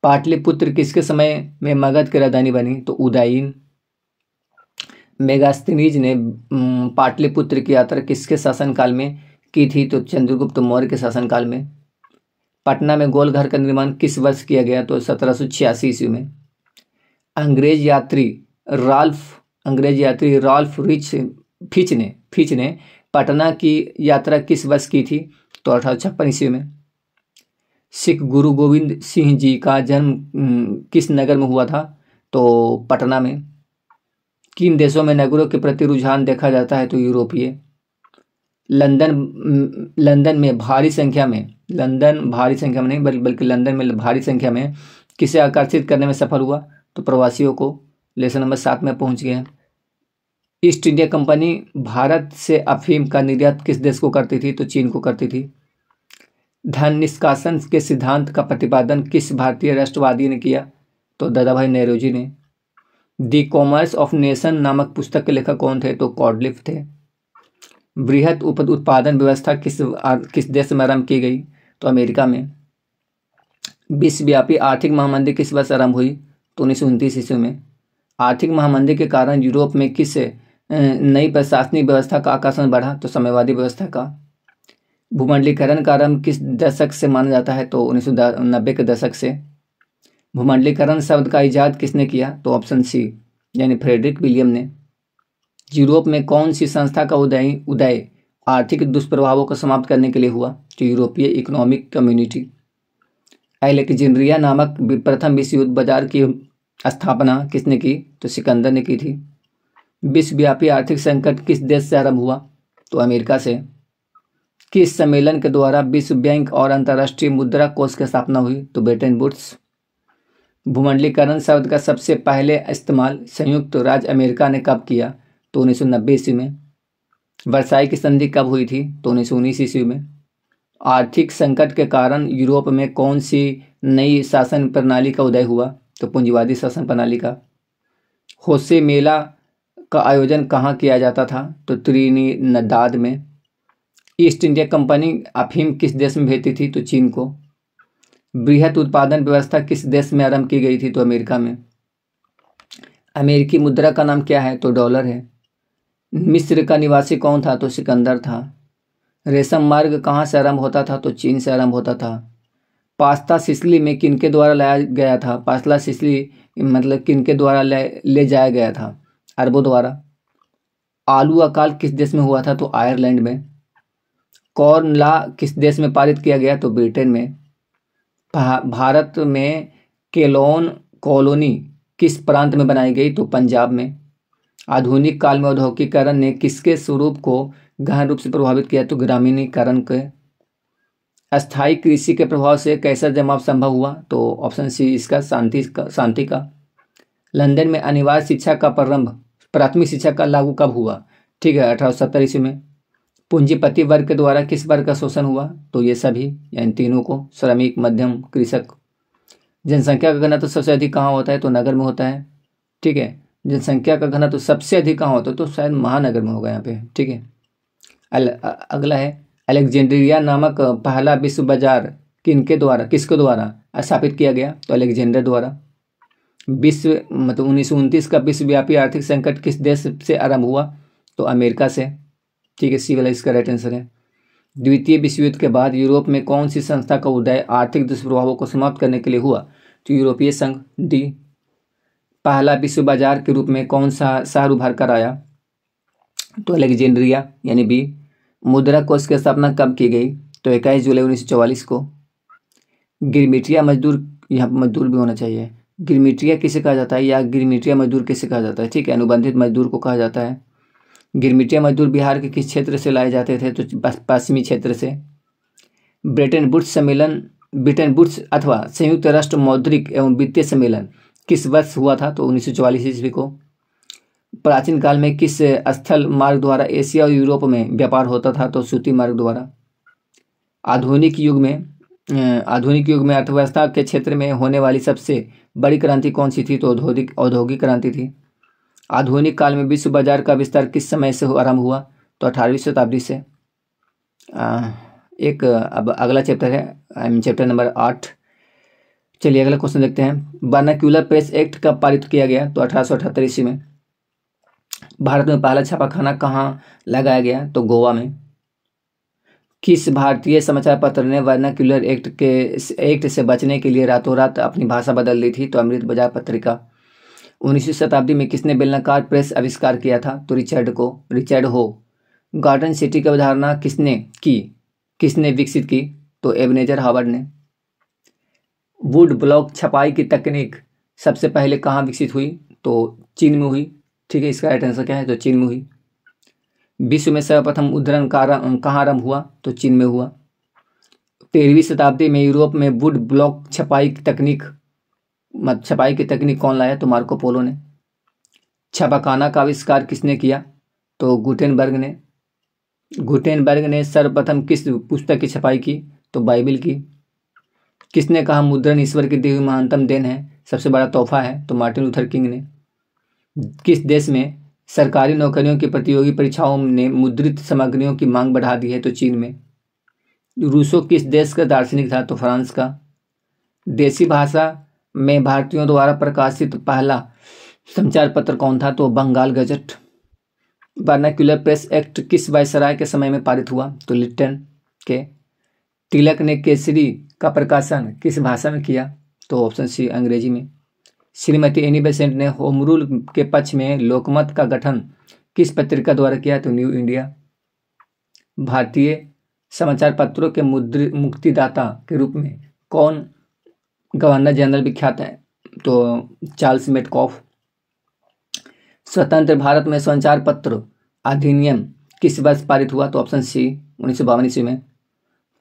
पाटलिपुत्र किसके समय में मगध की राजधानी बनी? तो उदयीन। मेगास्थनीज ने पाटलिपुत्र की यात्रा किसके शासनकाल में की थी? तो चंद्रगुप्त मौर्य के शासनकाल में। पटना में गोलघर का निर्माण किस वर्ष किया गया? तो 1786 ईस्वी में। अंग्रेज यात्री राल्फ फिच ने पटना की यात्रा किस वर्ष की थी? तो 1856 ईस्वी में। सिख गुरु गोविंद सिंह जी का जन्म किस नगर में हुआ था? तो पटना में। किन देशों में नगरों के प्रति रुझान देखा जाता है? तो यूरोपीय। लंदन में भारी संख्या में किसे आकर्षित करने में सफल हुआ? तो प्रवासियों को। लेसन नंबर 7 में पहुंच गए हैं। ईस्ट इंडिया कंपनी भारत से अफीम का निर्यात किस देश को करती थी? तो चीन को करती थी। धन निष्कासन के सिद्धांत का प्रतिपादन किस भारतीय राष्ट्रवादी ने किया? तो दादाभाई नौरोजी ने। द कॉमर्स ऑफ नेशन नामक पुस्तक के लेखक कौन थे? तो कॉडलिफ थे। बृहत उत्पादन व्यवस्था किस देश में आरंभ की गई? तो अमेरिका में। विश्वव्यापी आर्थिक महामंदी किस वर्ष आरंभ हुई? तो 1929 ईस्वी में। आर्थिक महामंदी के कारण यूरोप में किस नई प्रशासनिक व्यवस्था का आकर्षण बढ़ा? तो साम्यवादी व्यवस्था का। भूमंडलीकरण का आरंभ किस दशक से माना जाता है? तो 1990 के दशक से। भूमंडलीकरण शब्द का इजाद किसने किया? तो ऑप्शन सी यानी फ्रेडरिक विलियम ने। यूरोप में कौन सी संस्था का उदय आर्थिक दुष्प्रभावों को समाप्त करने के लिए हुआ? तो यूरोपीय इकोनॉमिक कम्युनिटी। अलेक्जेंड्रिया नामक प्रथम विश्व युद्ध बाजार की स्थापना किसने की? तो सिकंदर ने की थी। विश्वव्यापी आर्थिक संकट किस देश से आरंभ हुआ? तो अमेरिका से। किस सम्मेलन के द्वारा विश्व बैंक और अंतर्राष्ट्रीय मुद्रा कोष की स्थापना हुई? तो ब्रेटन वुड्स। भूमंडलीकरण शब्द का सबसे पहले इस्तेमाल संयुक्त राज्य अमेरिका ने कब किया? तो 1990 ईस्वी में। वर्साई की संधि कब हुई थी? तो 1919 ईस्वी में। आर्थिक संकट के कारण यूरोप में कौन सी नई शासन प्रणाली का उदय हुआ? तो पूंजीवादी शासन प्रणाली का। होसे मेला का आयोजन कहाँ किया जाता था? तो त्रिनिदाद में। ईस्ट इंडिया कंपनी अफीम किस देश में भेजती थी? तो चीन को। बृहत उत्पादन व्यवस्था किस देश में आरंभ की गई थी? तो अमेरिका में। अमेरिकी मुद्रा का नाम क्या है? तो डॉलर है। मिस्र का निवासी कौन था? तो सिकंदर था। रेशम मार्ग कहाँ से आरंभ होता था? तो चीन से आरंभ होता था। पास्ता सिसिली में किनके द्वारा लाया गया था? पास्ता सिसिली मतलब किनके द्वारा ले जाया गया था? अरबों द्वारा। आलू अकाल किस देश में हुआ था? तो आयरलैंड में। कॉर्न लॉ किस देश में पारित किया गया? तो ब्रिटेन में। भारत में केलोन कॉलोनी किस प्रांत में बनाई गई? तो पंजाब में। आधुनिक काल में औद्योगिकीकरण ने किसके स्वरूप को गहन रूप से प्रभावित किया? तो ग्रामीणीकरण के। अस्थायी कृषि के प्रभाव से कैसा जमाव संभव हुआ? तो ऑप्शन सी इसका शांति का। लंदन में अनिवार्य शिक्षा का प्रारंभ प्राथमिक शिक्षा का लागू कब हुआ? ठीक है, 1870 ईस्वी में। पूंजीपति वर्ग के द्वारा किस वर्ग का शोषण हुआ? तो ये सभी यानी तीनों को, श्रमिक, मध्यम, कृषक। जनसंख्या का घनत्व सबसे अधिक कहाँ होता है? तो नगर में होता है। ठीक है, जनसंख्या का घनत्व सबसे अधिक कहाँ होता है? तो शायद महानगर में होगा यहाँ पे। ठीक है, अगला है अलेक्जेंड्रिया नामक पहला विश्व बाजार किसके द्वारा स्थापित किया गया? तो अलेक्जेंडर द्वारा। विश्व 1929 का विश्वव्यापी आर्थिक संकट किस देश से आरंभ हुआ? तो अमेरिका से। ठीक है, सी वाला इसका राइट आंसर है। द्वितीय विश्व युद्ध के बाद यूरोप में कौन सी संस्था का उदय आर्थिक दुष्प्रभावों को समाप्त करने के लिए हुआ? तो यूरोपीय संघ। डी। पहला विश्व बाजार के रूप में कौन सा शहर उभर कर आया? तो अलेक्जेंड्रिया यानी बी। मुद्रा कोष की स्थापना कब की गई? तो 21 जुलाई 1944 को। गिरमिटिया मजदूर, यहाँ मजदूर भी होना चाहिए। गिरमिटिया किसे कहा जाता है या गिरमिटिया मजदूर किसे कहा जाता है? ठीक है, अनुबंधित मजदूर को कहा जाता है। गिरमिटिया मजदूर बिहार के किस क्षेत्र से लाए जाते थे? तो पश्चिमी क्षेत्र से। ब्रेटन वुड्स अथवा संयुक्त राष्ट्र मौद्रिक एवं वित्तीय सम्मेलन किस वर्ष हुआ था? तो 1944 ईस्वी को। प्राचीन काल में किस स्थल मार्ग द्वारा एशिया और यूरोप में व्यापार होता था? तो सूती मार्ग द्वारा। आधुनिक युग में अर्थव्यवस्था के क्षेत्र में होने वाली सबसे बड़ी क्रांति कौन सी थी? तो औद्योगिक क्रांति थी। आधुनिक काल में विश्व बाजार का विस्तार किस समय से आरंभ हुआ? तो 18वीं शताब्दी से। अब अगला चैप्टर है चैप्टर नंबर 8। चलिए अगला क्वेश्चन देखते हैं। वर्नाक्यूलर प्रेस एक्ट कब पारित किया गया? तो 1878 ईस्वी में। भारत में पहला छापाखाना कहाँ लगाया गया? तो गोवा में। किस भारतीय समाचार पत्र ने वर्नाक्यूलर एक्ट से बचने के लिए रातों रात अपनी भाषा बदल दी थी? तो अमृत बाजार पत्रिका। 19वीं शताब्दी में किसने बेलनाकार प्रेस आविष्कार किया था? तो रिचर्ड हो। गार्डन सिटी की अवधारणा किसने विकसित की? तो एबनेजर हावर्ड ने। वुड ब्लॉक छपाई की तकनीक सबसे पहले कहाँ विकसित हुई? तो चीन में हुई। ठीक है, इसका राइट आंसर क्या है? तो चीन में हुई। विश्व में सर्वप्रथम मुद्रण कहाँ आरंभ हुआ? तो चीन में हुआ। 13वीं शताब्दी में यूरोप में वुड ब्लॉक छपाई की तकनीक कौन लाया? तो मार्को पोलो ने। छापाखाना का आविष्कार किसने किया? तो गुटेनबर्ग ने सर्वप्रथम किस पुस्तक की छपाई की? तो बाइबिल की। किसने कहा मुद्रण ईश्वर की दी हुई महानतम देन है, सबसे बड़ा तोहफा है? तो मार्टिन लूथर किंग ने। किस देश में सरकारी नौकरियों की प्रतियोगी परीक्षाओं ने मुद्रित सामग्रियों की मांग बढ़ा दी है? तो चीन में। रूसो किस देश का दार्शनिक था? तो फ्रांस का। देसी भाषा में भारतीयों द्वारा प्रकाशित पहला समाचार पत्र कौन था? तो Bengal gazette. Vernacular press act किस वायसराय के समय में पारित हुआ? तो लिट्टन के। तिलक ने केसरी का प्रकाशन किस भाषा में किया? तो ऑप्शन सी अंग्रेजी में। श्रीमती एनी बेसेंट ने होम रूल के पक्ष में लोकमत का गठन किस पत्रिका द्वारा किया? तो न्यू इंडिया। भारतीय समाचार पत्रों के मुक्तिदाता के रूप में कौन गवर्नर जनरल विख्यात है? तो चार्ल्स मेटकॉफ। स्वतंत्र भारत में संचार पत्र अधिनियम किस वर्ष पारित हुआ? तो ऑप्शन सी 1952 ईस्वी में।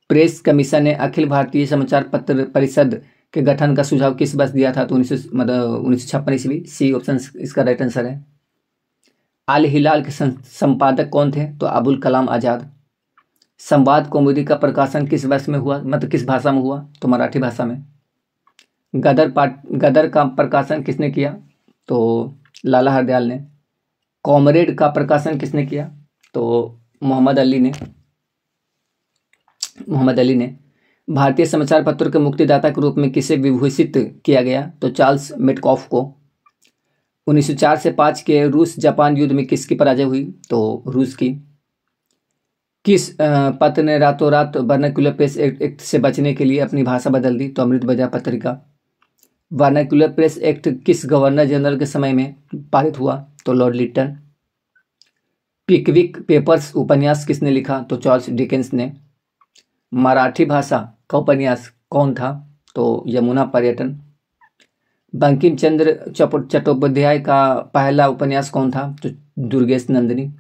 प्रेस कमीशन ने अखिल भारतीय समाचार पत्र परिषद के गठन का सुझाव किस वर्ष दिया था? तो 1956 ईस्वी। सी ऑप्शन इसका राइट आंसर है। अल हिलाल के संपादक कौन थे? तो अबुल कलाम आजाद। संवाद कौमुदी का प्रकाशन किस वर्ष में हुआ, मतलब किस भाषा में हुआ? तो मराठी भाषा में। गदर का प्रकाशन किसने किया? तो लाला हरदयाल ने। कॉमरेड का प्रकाशन किसने किया? तो मोहम्मद अली ने। भारतीय समाचार पत्रों के मुक्तिदाता के रूप में किसे विभूषित किया गया? तो चार्ल्स मेटकॉफ को। 1904 से 5 के रूस जापान युद्ध में किसकी पराजय हुई? तो रूस की। किस पत्र ने रातों रात वर्नाक्यूलर प्रेस एक्ट से बचने के लिए अपनी भाषा बदल दी? तो अमृत बाजार पत्रिका। वर्नाक्यूलर प्रेस एक्ट किस गवर्नर जनरल के समय में पारित हुआ? तो लॉर्ड लिट्टन। पिकविक पेपर्स उपन्यास किसने लिखा? तो चार्ल्स डिकेंस ने। मराठी भाषा का उपन्यास कौन था? तो यमुना पर्यटन। बंकिम चंद्र चट्टोपाध्याय का पहला उपन्यास कौन था? तो दुर्गेश नंदिनी।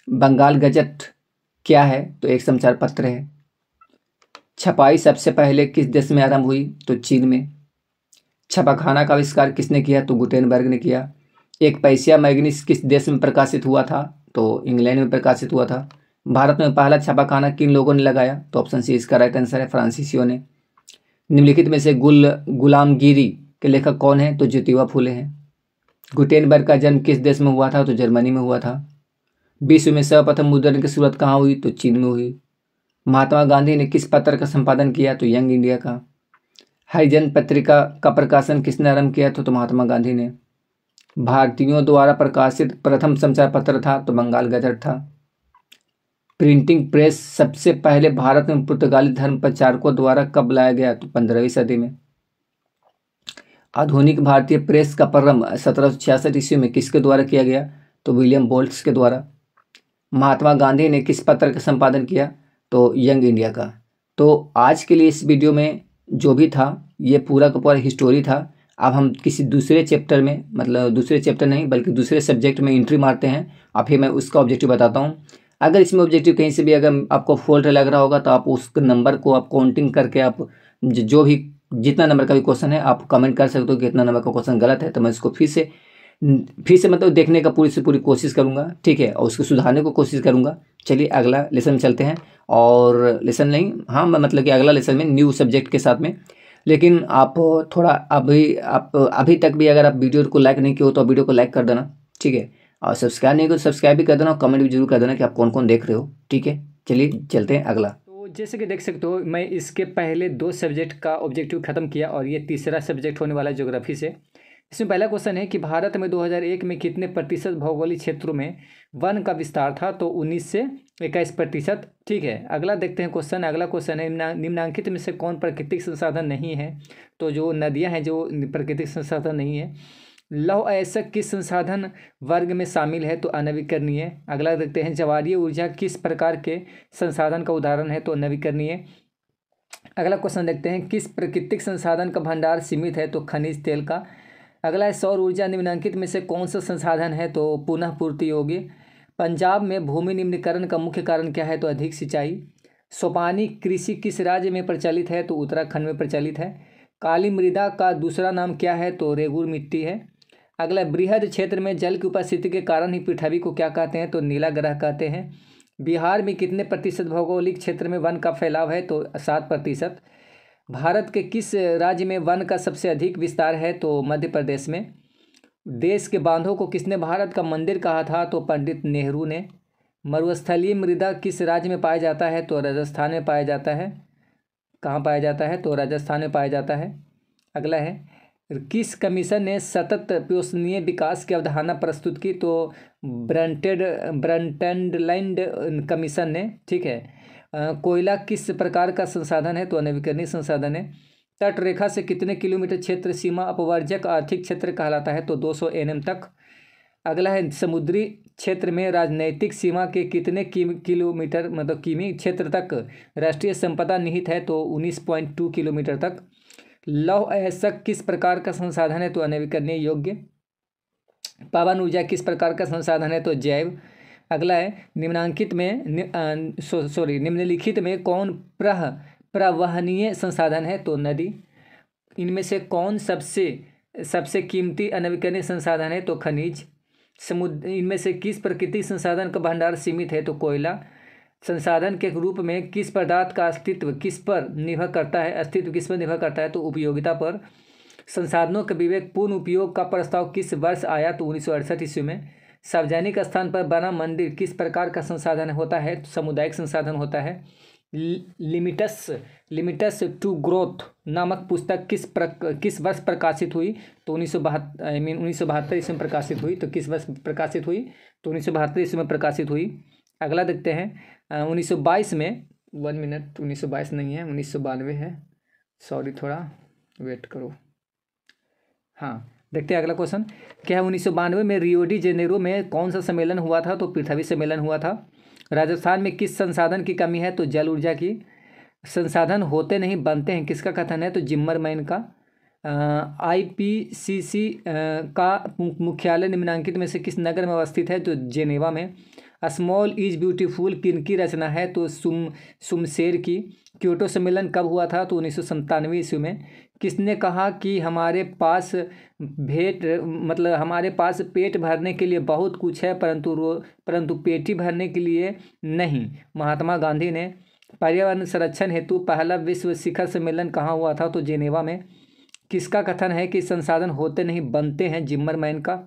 बंगाल गजट क्या है? तो एक समाचार पत्र है। छपाई सबसे पहले किस देश में आरंभ हुई? तो चीन में। छपाखाना का आविष्कार किसने किया? तो गुटेनबर्ग ने किया। एक पैसिया मैगनीस किस देश में प्रकाशित हुआ था? तो इंग्लैंड में प्रकाशित हुआ था। भारत में पहला छापाखाना किन लोगों ने लगाया? तो ऑप्शन सी इसका राइट आंसर है, फ्रांसीसियों ने। निम्नलिखित में से गुलामगिरी के लेखक कौन है? तो ज्योतिबा फूले हैं। गुटेनबर्ग का जन्म किस देश में हुआ था? तो जर्मनी में हुआ था। विश्व में सर्वप्रथम मुद्रण की शुरुआत कहाँ हुई? तो चीन में हुई। महात्मा गांधी ने किस पत्र का संपादन किया? तो यंग इंडिया का। हरिजन पत्रिका का प्रकाशन किसने आरंभ किया था? तो महात्मा गांधी ने। भारतीयों द्वारा प्रकाशित प्रथम समाचार पत्र था? तो बंगाल गजट था। प्रिंटिंग प्रेस सबसे पहले भारत में पुर्तगाली धर्म प्रचारकों द्वारा कब लाया गया? तो 15वीं सदी में। आधुनिक भारतीय प्रेस का प्रारंभ 1766 ईस्वी में किसके द्वारा किया गया? तो विलियम बोल्ट्स के द्वारा। महात्मा गांधी ने किस पत्र का संपादन किया? तो यंग इंडिया का। तो आज के लिए इस वीडियो में जो भी था ये पूरा का पूरा हिस्टोरी था। अब हम किसी दूसरे चैप्टर में, मतलब दूसरे चैप्टर नहीं बल्कि दूसरे सब्जेक्ट में एंट्री मारते हैं और फिर मैं उसका ऑब्जेक्टिव बताता हूँ। अगर इसमें ऑब्जेक्टिव कहीं से भी अगर आपको फॉल्ट लग रहा होगा तो आप उस नंबर को आप काउंटिंग करके आप जो भी जितना नंबर का भी क्वेश्चन है आप कमेंट कर सकते हो कि कितना नंबर का क्वेश्चन गलत है, तो मैं इसको फिर से मतलब देखने का पूरी से पूरी कोशिश करूंगा, ठीक है, और उसको सुधारने को कोशिश करूंगा। चलिए अगला लेसन में चलते हैं। और लेसन नहीं, हाँ मतलब कि अगला लेसन में न्यू सब्जेक्ट के साथ में। लेकिन आप थोड़ा अभी तक भी अगर आप वीडियो को लाइक नहीं किया हो तो वीडियो को लाइक कर देना, ठीक है, और सब्सक्राइब नहीं किया तो सब्सक्राइब भी कर देना और कमेंट भी जरूर कर देना कि आप कौन कौन देख रहे हो, ठीक है। चलिए चलते हैं अगला। तो जैसे कि देख सकते हो मैं इसके पहले 2 सब्जेक्ट का ऑब्जेक्टिव खत्म किया और ये तीसरा सब्जेक्ट होने वाला है ज्योग्राफी से। इसमें पहला क्वेश्चन है कि भारत में 2001 में कितने प्रतिशत भौगोलिक क्षेत्रों में वन का विस्तार था? तो 19 से 21%, ठीक है। अगला देखते हैं क्वेश्चन। अगला क्वेश्चन है निम्नलिखित में से कौन प्राकृतिक संसाधन नहीं है? तो जो नदियां हैं जो प्राकृतिक संसाधन नहीं है। लौह अयस्क किस संसाधन वर्ग में शामिल है? तो अनवीकरणीय। अगला देखते हैं ज्वारीय ऊर्जा किस प्रकार के संसाधन का उदाहरण है? तो नवीकरणीय। अगला क्वेश्चन देखते हैं किस प्राकृतिक संसाधन का भंडार सीमित है? तो खनिज तेल का। अगला है सौर ऊर्जा निम्नलिखित में से कौन सा संसाधन है? तो पुनः पूर्ति योग्य। पंजाब में भूमि निम्नीकरण का मुख्य कारण क्या है? तो अधिक सिंचाई। सोपानी कृषि किस राज्य में प्रचलित है? तो उत्तराखंड में प्रचलित है। काली मृदा का दूसरा नाम क्या है? तो रेगुर मिट्टी है। अगला बृहद क्षेत्र में जल की उपस्थिति के कारण ही पृथ्वी को क्या कहते हैं? तो नीला ग्रह कहते हैं। बिहार में कितने प्रतिशत भौगोलिक क्षेत्र में वन का फैलाव है? तो 7%। भारत के किस राज्य में वन का सबसे अधिक विस्तार है? तो मध्य प्रदेश में। देश के बांधों को किसने भारत का मंदिर कहा था? तो पंडित नेहरू ने। मरुस्थलीय मृदा किस राज्य में पाया जाता है? तो राजस्थान में पाया जाता है। कहाँ पाया जाता है? तो राजस्थान में पाया जाता है। अगला है किस कमीशन ने सतत पोषणीय विकास की अवधारणा प्रस्तुत की? तो ब्रंटलैंड कमीशन ने। ठीक है। कोयला किस प्रकार का संसाधन है? तो नवीकरणीय संसाधन है। तट रेखा से कितने किलोमीटर क्षेत्र सीमा अपवर्जक आर्थिक क्षेत्र कहलाता है? तो 200 NM तक। अगला है समुद्री क्षेत्र में राजनैतिक सीमा के कितने किलोमीटर मतलब किमी क्षेत्र तक राष्ट्रीय संपदा निहित है? तो 19.2 किलोमीटर तक। लौह अयस्क किस प्रकार का संसाधन है? तो अनवीकरणीय योग्य। पवन ऊर्जा किस प्रकार का संसाधन है? तो जैव। अगला है निम्नलिखित में कौन प्रवहनीय संसाधन है? तो नदी। इनमें से कौन सबसे कीमती अनवीकरणीय संसाधन है? तो खनिज। समुद्र। इनमें से किस प्राकृतिक संसाधन का भंडार सीमित है? तो कोयला। संसाधन के रूप में किस पदार्थ का अस्तित्व किस पर निर्भर करता है? अस्तित्व किस पर निर्भर करता है? तो उपयोगिता पर। संसाधनों के विवेकपूर्ण उपयोग का प्रस्ताव किस वर्ष आया? तो 1968 ईस्वी में। सार्वजनिक स्थान पर बना मंदिर किस प्रकार का संसाधन होता है? तो सामुदायिक संसाधन होता है। लिमिटस टू ग्रोथ नामक पुस्तक किस वर्ष प्रकाशित हुई? तो 1972 ईस्वी में प्रकाशित हुई। तो किस वर्ष प्रकाशित हुई? तो 1972 ईस्वी में प्रकाशित हुई। अगला देखते हैं 1922 में 1 मिनट 1922 नहीं है 1992 है, सॉरी थोड़ा वेट करो। हाँ देखते हैं अगला क्वेश्चन क्या है। 1992 में रियो डी जेनेरो में कौन सा सम्मेलन हुआ था? तो पृथ्वी सम्मेलन हुआ था। राजस्थान में किस संसाधन की कमी है? तो जल ऊर्जा की। संसाधन होते नहीं बनते हैं किसका कथन है? तो जिम्मरमैन का। IPCC का मुख्यालय निम्नलिखित में से किस नगर में अवस्थित है? तो जेनेवा में। स्मॉल इज ब्यूटीफुल किनकी रचना है? तो सुमशेर की। क्योटो सम्मेलन कब हुआ था? तो 1997 ईस्वी में। किसने कहा कि हमारे पास पेट भरने के लिए बहुत कुछ है परंतु पेटी भरने के लिए नहीं? महात्मा गांधी ने। पर्यावरण संरक्षण हेतु पहला विश्व शिखर सम्मेलन कहाँ हुआ था? तो जेनेवा में। किसका कथन है कि संसाधन होते नहीं बनते हैं? जिम्मरमैन का।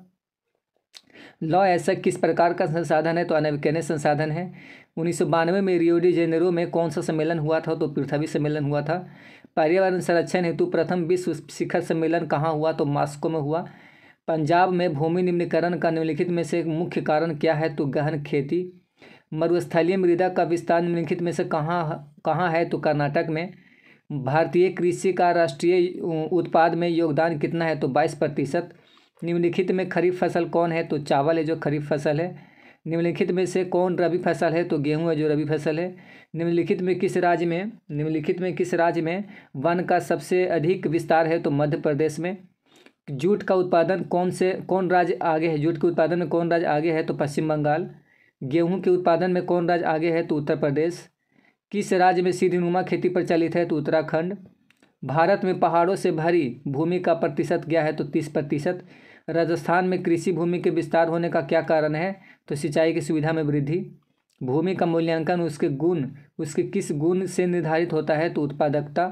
लौह अयस्क किस प्रकार का संसाधन है? तो अनवीकरणीय संसाधन है। 1992 में रियो डी जेनेरो में कौन सा सम्मेलन हुआ था? तो पृथ्वी सम्मेलन हुआ था। पर्यावरण संरक्षण हेतु प्रथम विश्व शिखर सम्मेलन कहाँ हुआ? तो मॉस्को में हुआ। पंजाब में भूमि निम्नीकरण का निम्नलिखित में से मुख्य कारण क्या है? तो गहन खेती। मरुस्थलीय मृदा का विस्तार निम्नलिखित में से कहाँ है? तो कर्नाटक में। भारतीय कृषि का राष्ट्रीय उत्पाद में योगदान कितना है? तो 22%। निम्नलिखित में खरीफ फसल कौन है? तो चावल है जो खरीफ फसल है। निम्नलिखित में से कौन रबी फसल है? तो गेहूं है जो रबी फसल है। निम्नलिखित में किस राज्य में वन का सबसे अधिक विस्तार है? तो मध्य प्रदेश में। जूट का उत्पादन कौन राज्य आगे है? जूट के उत्पादन में कौन राज्य आगे है? तो पश्चिम बंगाल। गेहूं के उत्पादन में कौन राज्य आगे है? तो उत्तर प्रदेश। किस राज्य में सीढ़ीनुमा खेती प्रचलित है? तो उत्तराखंड। भारत में पहाड़ों से भरी भूमि का प्रतिशत क्या है? तो 30%। राजस्थान में कृषि भूमि के विस्तार होने का क्या कारण है? तो सिंचाई की सुविधा में वृद्धि। भूमि का मूल्यांकन उसके किस गुण से निर्धारित होता है? तो उत्पादकता।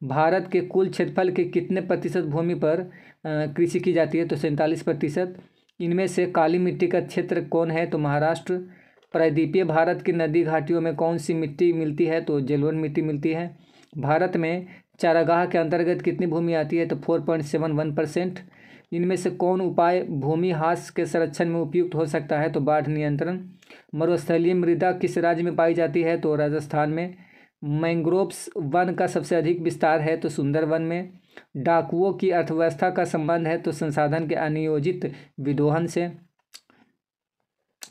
भारत के कुल क्षेत्रफल के कितने प्रतिशत भूमि पर कृषि की जाती है? तो 47%। इनमें से काली मिट्टी का क्षेत्र कौन है? तो महाराष्ट्र। प्रायद्वीपीय भारत की नदी घाटियों में कौन सी मिट्टी मिलती है? तो जलोढ़ मिट्टी मिलती है। भारत में चारागाह के अंतर्गत कितनी भूमि आती है? तो 4.71%। इनमें से कौन उपाय भूमि ह्रास के संरक्षण में उपयुक्त हो सकता है? तो बाढ़ नियंत्रण। मरुस्थलीय मृदा किस राज्य में पाई जाती है? तो राजस्थान में। मैंग्रोव्स वन का सबसे अधिक विस्तार है? तो सुंदरवन में। डाकुओं की अर्थव्यवस्था का संबंध है? तो संसाधन के अनियोजित विदोहन से।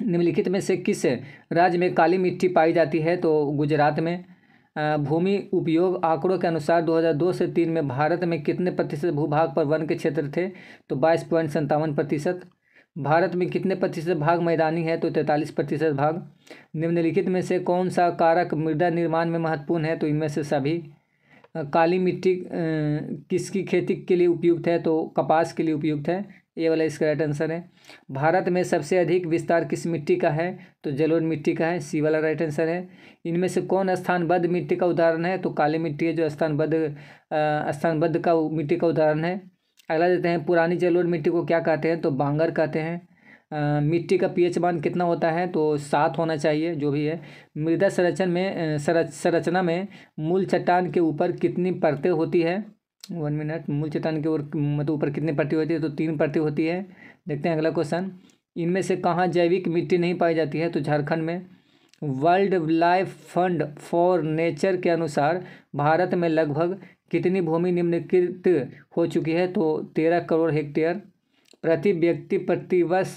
निम्नलिखित में से किस राज्य में काली मिट्टी पाई जाती है? तो गुजरात में। भूमि उपयोग आंकड़ों के अनुसार 2002 से 3 में भारत में कितने प्रतिशत भूभाग पर वन के क्षेत्र थे? तो 22.57%। भारत में कितने प्रतिशत भाग मैदानी है? तो 43% भाग। निम्नलिखित में से कौन सा कारक मृदा निर्माण में महत्वपूर्ण है? तो इनमें से सभी। काली मिट्टी किसकी खेती के लिए उपयुक्त है? तो कपास के लिए उपयुक्त है। ये वाला इसका राइट आंसर है। भारत में सबसे अधिक विस्तार किस मिट्टी का है? तो जलोढ़ मिट्टी का है। सी वाला राइट आंसर है। इनमें से कौन स्थानबद्ध मिट्टी का उदाहरण है? तो काली मिट्टी है जो स्थानबद्ध का मिट्टी का उदाहरण है। अगला देते हैं पुरानी जलोढ़ मिट्टी को क्या कहते हैं? तो बांगर कहते हैं। मिट्टी का pH मान कितना होता है? तो 7 होना चाहिए जो भी है। मृदा संरचना में मूल चट्टान के ऊपर कितनी परतें होती है? 1 मिनट। मूल चट्टान के मतलब ऊपर कितनी परतें होती है? तो 3 परतें होती है। देखते हैं अगला क्वेश्चन। इनमें से कहाँ जैविक मिट्टी नहीं पाई जाती है? तो झारखंड में। World life fund for nature के अनुसार भारत में लगभग कितनी भूमि निम्नलिखित हो चुकी है? तो 13 करोड़ हेक्टेयर। प्रति व्यक्ति प्रति वर्ष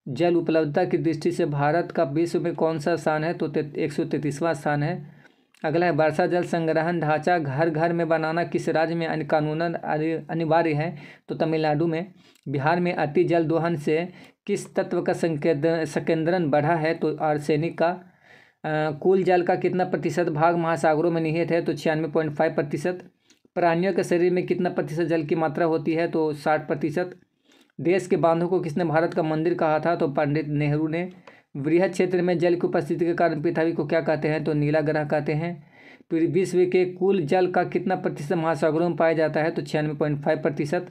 जल उपलब्धता की दृष्टि से भारत का विश्व में कौन सा स्थान है? तो 133वां स्थान है। अगला है वर्षा जल संग्रहण ढांचा घर घर में बनाना किस राज्य में कानूनन अनिवार्य है? तो तमिलनाडु में। बिहार में अति जल दोहन से किस तत्व का संकेंद्रण बढ़ा है? तो आर्सेनिक का। कुल जल का कितना प्रतिशत भाग महासागरों में निहित है? तो 96.5%। प्राणियों के शरीर में कितना प्रतिशत जल की मात्रा होती है? तो 60%। देश के बांधों को किसने भारत का मंदिर कहा था? तो पंडित नेहरू ने। वृहद क्षेत्र में जल की उपस्थिति के कारण पृथ्वी को क्या कहते हैं? तो नीला ग्रह कहते हैं। फिर विश्व के कुल जल का कितना प्रतिशत महासागरों में पाया जाता है? तो 96.5%।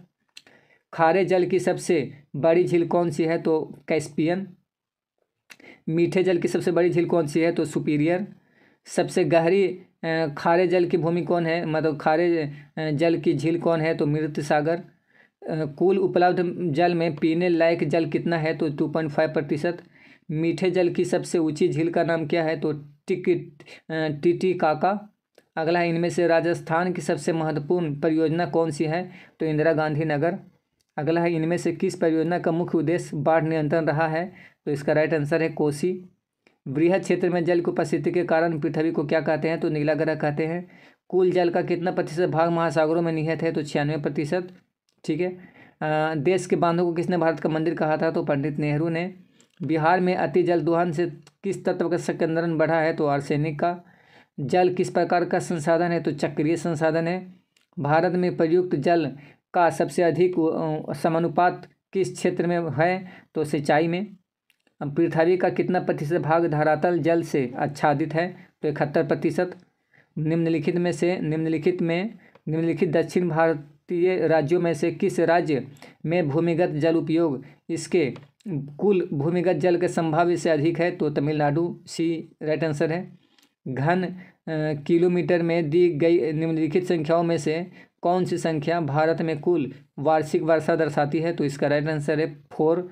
खारे जल की सबसे बड़ी झील कौन सी है? तो कैस्पियन। मीठे जल की सबसे बड़ी झील कौन सी है? तो सुपीरियर। सबसे गहरी खारे जल की भूमि कौन है? मतलब खारे जल की झील कौन है? तो मृत सागर। कुल उपलब्ध जल में पीने लायक जल कितना है? तो 2.5%। मीठे जल की सबसे ऊंची झील का नाम क्या है? तो टिटिकाका। अगला है इनमें से राजस्थान की सबसे महत्वपूर्ण परियोजना कौन सी है? तो इंदिरा गांधी नगर। अगला है इनमें से किस परियोजना का मुख्य उद्देश्य बाढ़ नियंत्रण रहा है? तो इसका राइट आंसर है कोसी। वृहद क्षेत्र में जल की उपस्थिति के कारण पृथ्वी को क्या कहते हैं? तो नीला ग्रह कहते हैं। कुल जल का कितना प्रतिशत भाग महासागरों में निहित है? तो 96%। ठीक है। देश के बांधों को किसने भारत का मंदिर कहा था? तो पंडित नेहरू ने। बिहार में अति जल दोहन से किस तत्व का संकेंद्रण बढ़ा है? तो आर्सेनिक का। जल किस प्रकार का संसाधन है? तो चक्रीय संसाधन है। भारत में प्रयुक्त जल का सबसे अधिक समानुपात किस क्षेत्र में है? तो सिंचाई में। पृथ्वी का कितना प्रतिशत भाग धरातल जल से आच्छादित है? तो 71%। निम्नलिखित दक्षिण भारतीय राज्यों में से किस राज्य में भूमिगत जल उपयोग इसके कुल भूमिगत जल के संभाव्य से अधिक है? तो तमिलनाडु। सी राइट आंसर है। घन किलोमीटर में दी गई निम्नलिखित संख्याओं में से कौन सी संख्या भारत में कुल वार्षिक वर्षा दर्शाती है? तो इसका राइट आंसर है 4।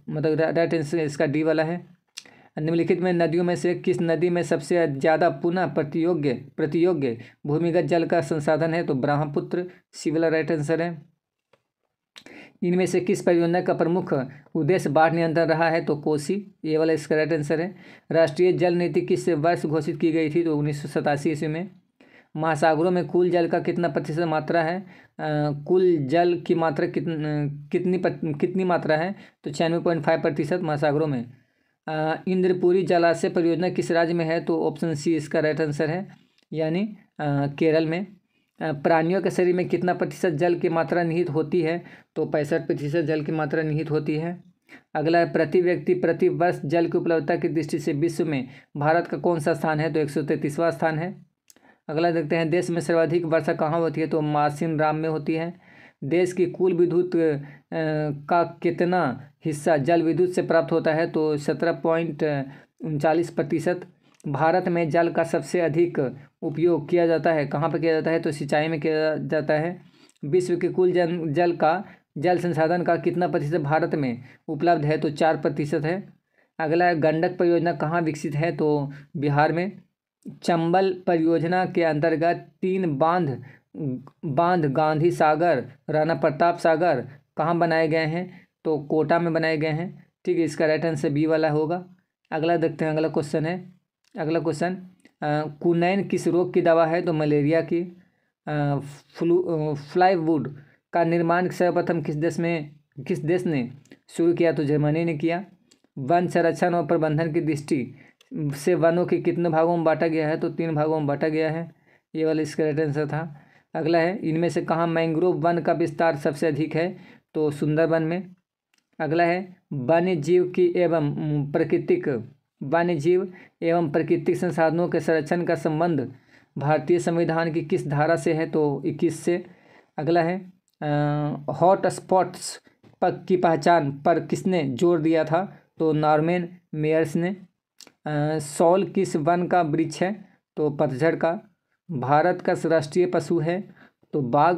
मतलब राइट आंसर इसका डी वाला है। निम्नलिखित में नदियों में से किस नदी में सबसे ज़्यादा पुनः प्रतियोग्य भूमिगत जल का संसाधन है? तो ब्रह्मपुत्र। सी वाला राइट आंसर है। इनमें से किस परियोजना का प्रमुख उद्देश्य बाढ़ नियंत्रण रहा है? तो कोसी। ये वाला इसका राइट आंसर है। राष्ट्रीय जल नीति किस वर्ष घोषित की गई थी? तो 1987 ईस्वी में। महासागरों में कुल जल का कितना प्रतिशत मात्रा है? कुल जल की मात्रा कितनी मात्रा है? तो 96.5% महासागरों में। इंद्रपुरी जलाशय परियोजना किस राज्य में है? तो ऑप्शन सी इसका राइट आंसर है, यानी केरल में। प्राणियों के शरीर में कितना प्रतिशत जल की मात्रा निहित होती है? तो 65% जल की मात्रा निहित होती है। अगला है प्रति व्यक्ति प्रति वर्ष जल की उपलब्धता की दृष्टि से विश्व में भारत का कौन सा स्थान है? तो 133वां स्थान है। अगला देखते हैं देश में सर्वाधिक वर्षा कहाँ होती है? तो मासिन राम में होती है। देश की कुल विद्युत का कितना हिस्सा जल विद्युत से प्राप्त होता है? तो 17.39%। भारत में जल का सबसे अधिक उपयोग किया जाता है कहाँ पर किया जाता है? तो सिंचाई में किया जाता है। विश्व के कुल जल संसाधन का कितना प्रतिशत भारत में उपलब्ध है? तो 4% है। अगला है गंडक परियोजना कहाँ विकसित है? तो बिहार में। चंबल परियोजना के अंतर्गत 3 बांध गांधी सागर, राणा प्रताप सागर कहाँ बनाए गए हैं? तो कोटा में बनाए गए हैं। ठीक है, इसका राइट आंसर बी वाला होगा। अगला देखते हैं, अगला क्वेश्चन कुनैन किस रोग की दवा है? तो मलेरिया की। फ्लाईवुड का निर्माण सर्वप्रथम किस देश ने शुरू किया? तो जर्मनी ने किया। वन संरक्षण और प्रबंधन की दृष्टि से वनों के कितने भागों में बांटा गया है? तो 3 भागों में बांटा गया है। ये वाला इसका राइट आंसर था। अगला है इनमें से कहाँ मैंग्रोव वन का विस्तार सबसे अधिक है? तो सुंदरबन में। अगला है वन्य जीव एवं प्राकृतिक संसाधनों के संरक्षण का संबंध भारतीय संविधान की किस धारा से है? तो 21 से। अगला है हॉट स्पॉट्स की पहचान पर किसने जोर दिया था? तो नॉर्मन मेयर्स ने। सॉल किस वन का वृक्ष है? तो पतझड़ का। भारत का राष्ट्रीय पशु है तो बाघ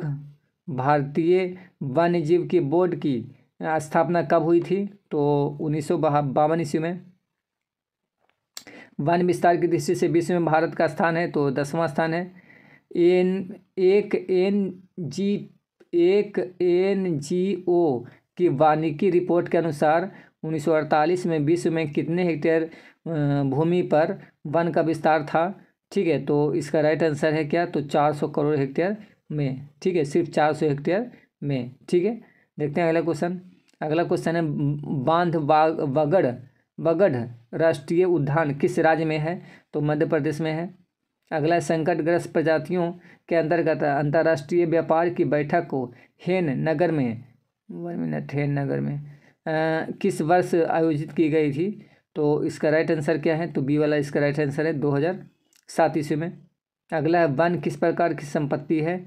भारतीय वन्यजीव की बोर्ड की स्थापना कब हुई थी? तो 1952 ईस्वी में। वन विस्तार की दृष्टि से विश्व में भारत का स्थान है तो 10वां स्थान है। एक NGO की वानिकी रिपोर्ट के अनुसार 1948 में विश्व में कितने हेक्टेयर भूमि पर वन का विस्तार था? ठीक है, तो इसका राइट आंसर है क्या? तो 400 करोड़ हेक्टेयर में। ठीक है, सिर्फ 400 हेक्टेयर में। ठीक है, देखते हैं अगला क्वेश्चन। अगला क्वेश्चन है बांध बगड़ राष्ट्रीय उद्यान किस राज्य में है? तो मध्य प्रदेश में है। अगला संकटग्रस्त प्रजातियों के अंतर्गत अंतर्राष्ट्रीय व्यापार की बैठक को हेन नगर में किस वर्ष आयोजित की गई थी? तो इसका राइट आंसर क्या है? तो बी वाला इसका राइट आंसर है 2007 ईस्वी में। अगला है वन किस प्रकार की संपत्ति है?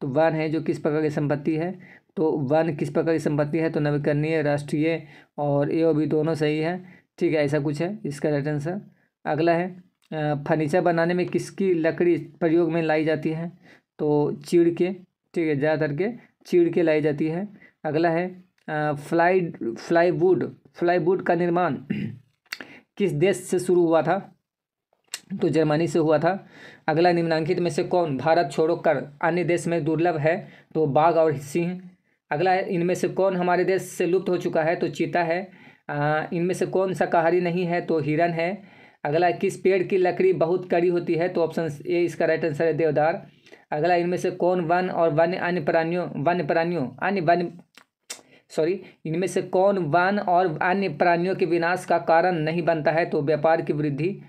तो वन है जो किस प्रकार की संपत्ति है? तो वन किस प्रकार की संपत्ति है? तो नवीकरणीय, राष्ट्रीय और ए और बी दोनों सही है। ठीक है, ऐसा कुछ है इसका राइट आंसर। अगला है फर्नीचर बनाने में किसकी लकड़ी प्रयोग में लाई जाती है? तो चीड़ के। ठीक है, ज़्यादातर के चीड़ के लाई जाती है। अगला है फ्लाईवुड का निर्माण किस देश से शुरू हुआ था? तो जर्मनी से हुआ था। अगला निम्नलिखित में से कौन भारत छोड़कर अन्य देश में दुर्लभ है? तो बाघ और सिंह। अगला है इनमें से कौन हमारे देश से लुप्त हो चुका है? तो चीता है। इनमें से कौन शाकाहारी नहीं है? तो हिरन है। अगला किस पेड़ की लकड़ी बहुत कड़ी होती है? तो ऑप्शन ए इसका राइट आंसर है देवदार। अगला इनमें से कौन वन और इनमें से कौन वन और अन्य प्राणियों के विनाश का कारण नहीं बनता है? तो व्यापार की वृद्धि।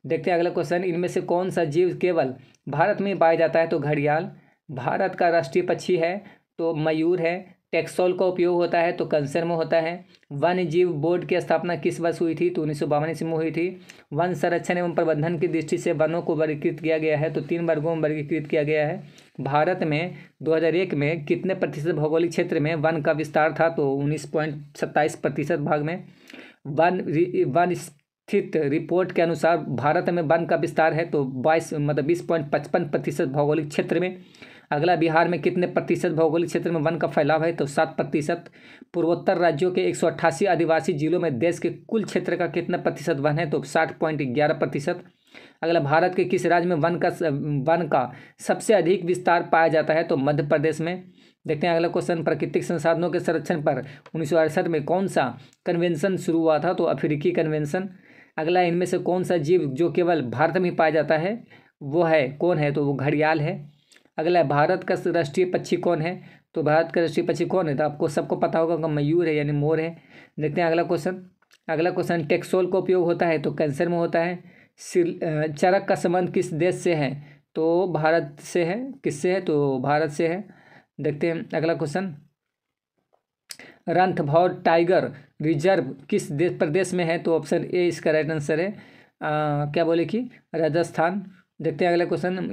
देखते हैं अगला क्वेश्चन। इनमें से कौन सा जीव केवल भारत में पाया जाता है? तो घड़ियाल। भारत का राष्ट्रीय पक्षी है तो मयूर है। टेक्सोल का उपयोग होता है तो कैंसर में होता है। वन्य जीव बोर्ड की स्थापना किस वर्ष हुई थी? तो 1952 ईस्वी में हुई थी। वन संरक्षण एवं प्रबंधन की दृष्टि से वनों को वर्गीकृत किया गया है तो 3 वर्गों में वर्गीकृत किया गया है। भारत में 2001 में कितने प्रतिशत भौगोलिक क्षेत्र में वन का विस्तार था? तो 19.27% भाग में। वन स्थित रिपोर्ट के अनुसार भारत में वन का विस्तार है तो 20.55% भौगोलिक क्षेत्र में। अगला बिहार में कितने प्रतिशत भौगोलिक क्षेत्र में वन का फैलाव है? तो 7%। पूर्वोत्तर राज्यों के 188 आदिवासी जिलों में देश के कुल क्षेत्र का कितना प्रतिशत वन है? तो 60.11%। अगला भारत के किस राज्य में वन का सबसे अधिक विस्तार पाया जाता है? तो मध्य प्रदेश में। देखते हैं अगला क्वेश्चन। प्राकृतिक संसाधनों के संरक्षण पर 1968 में कौन सा कन्वेंशन शुरू हुआ था? तो अफ्रीकी कन्वेंशन। अगला इनमें से कौन सा जीव जो केवल भारत में पाया जाता है वो है कौन है? तो वो घड़ियाल है। अगला भारत का राष्ट्रीय पक्षी कौन है? तो भारत का राष्ट्रीय पक्षी कौन है? तो आपको सबको पता होगा कि मयूर है यानी मोर है। देखते हैं अगला क्वेश्चन। टेक्सोल का उपयोग होता है तो कैंसर में होता है। चरक का संबंध किस देश से है? तो भारत से है। किससे है? तो भारत से है। देखते हैं अगला क्वेश्चन। रणथंभौर टाइगर रिजर्व किस प्रदेश में है? तो ऑप्शन ए इसका राइट आंसर है क्या बोले कि राजस्थान। देखते हैं अगला क्वेश्चन।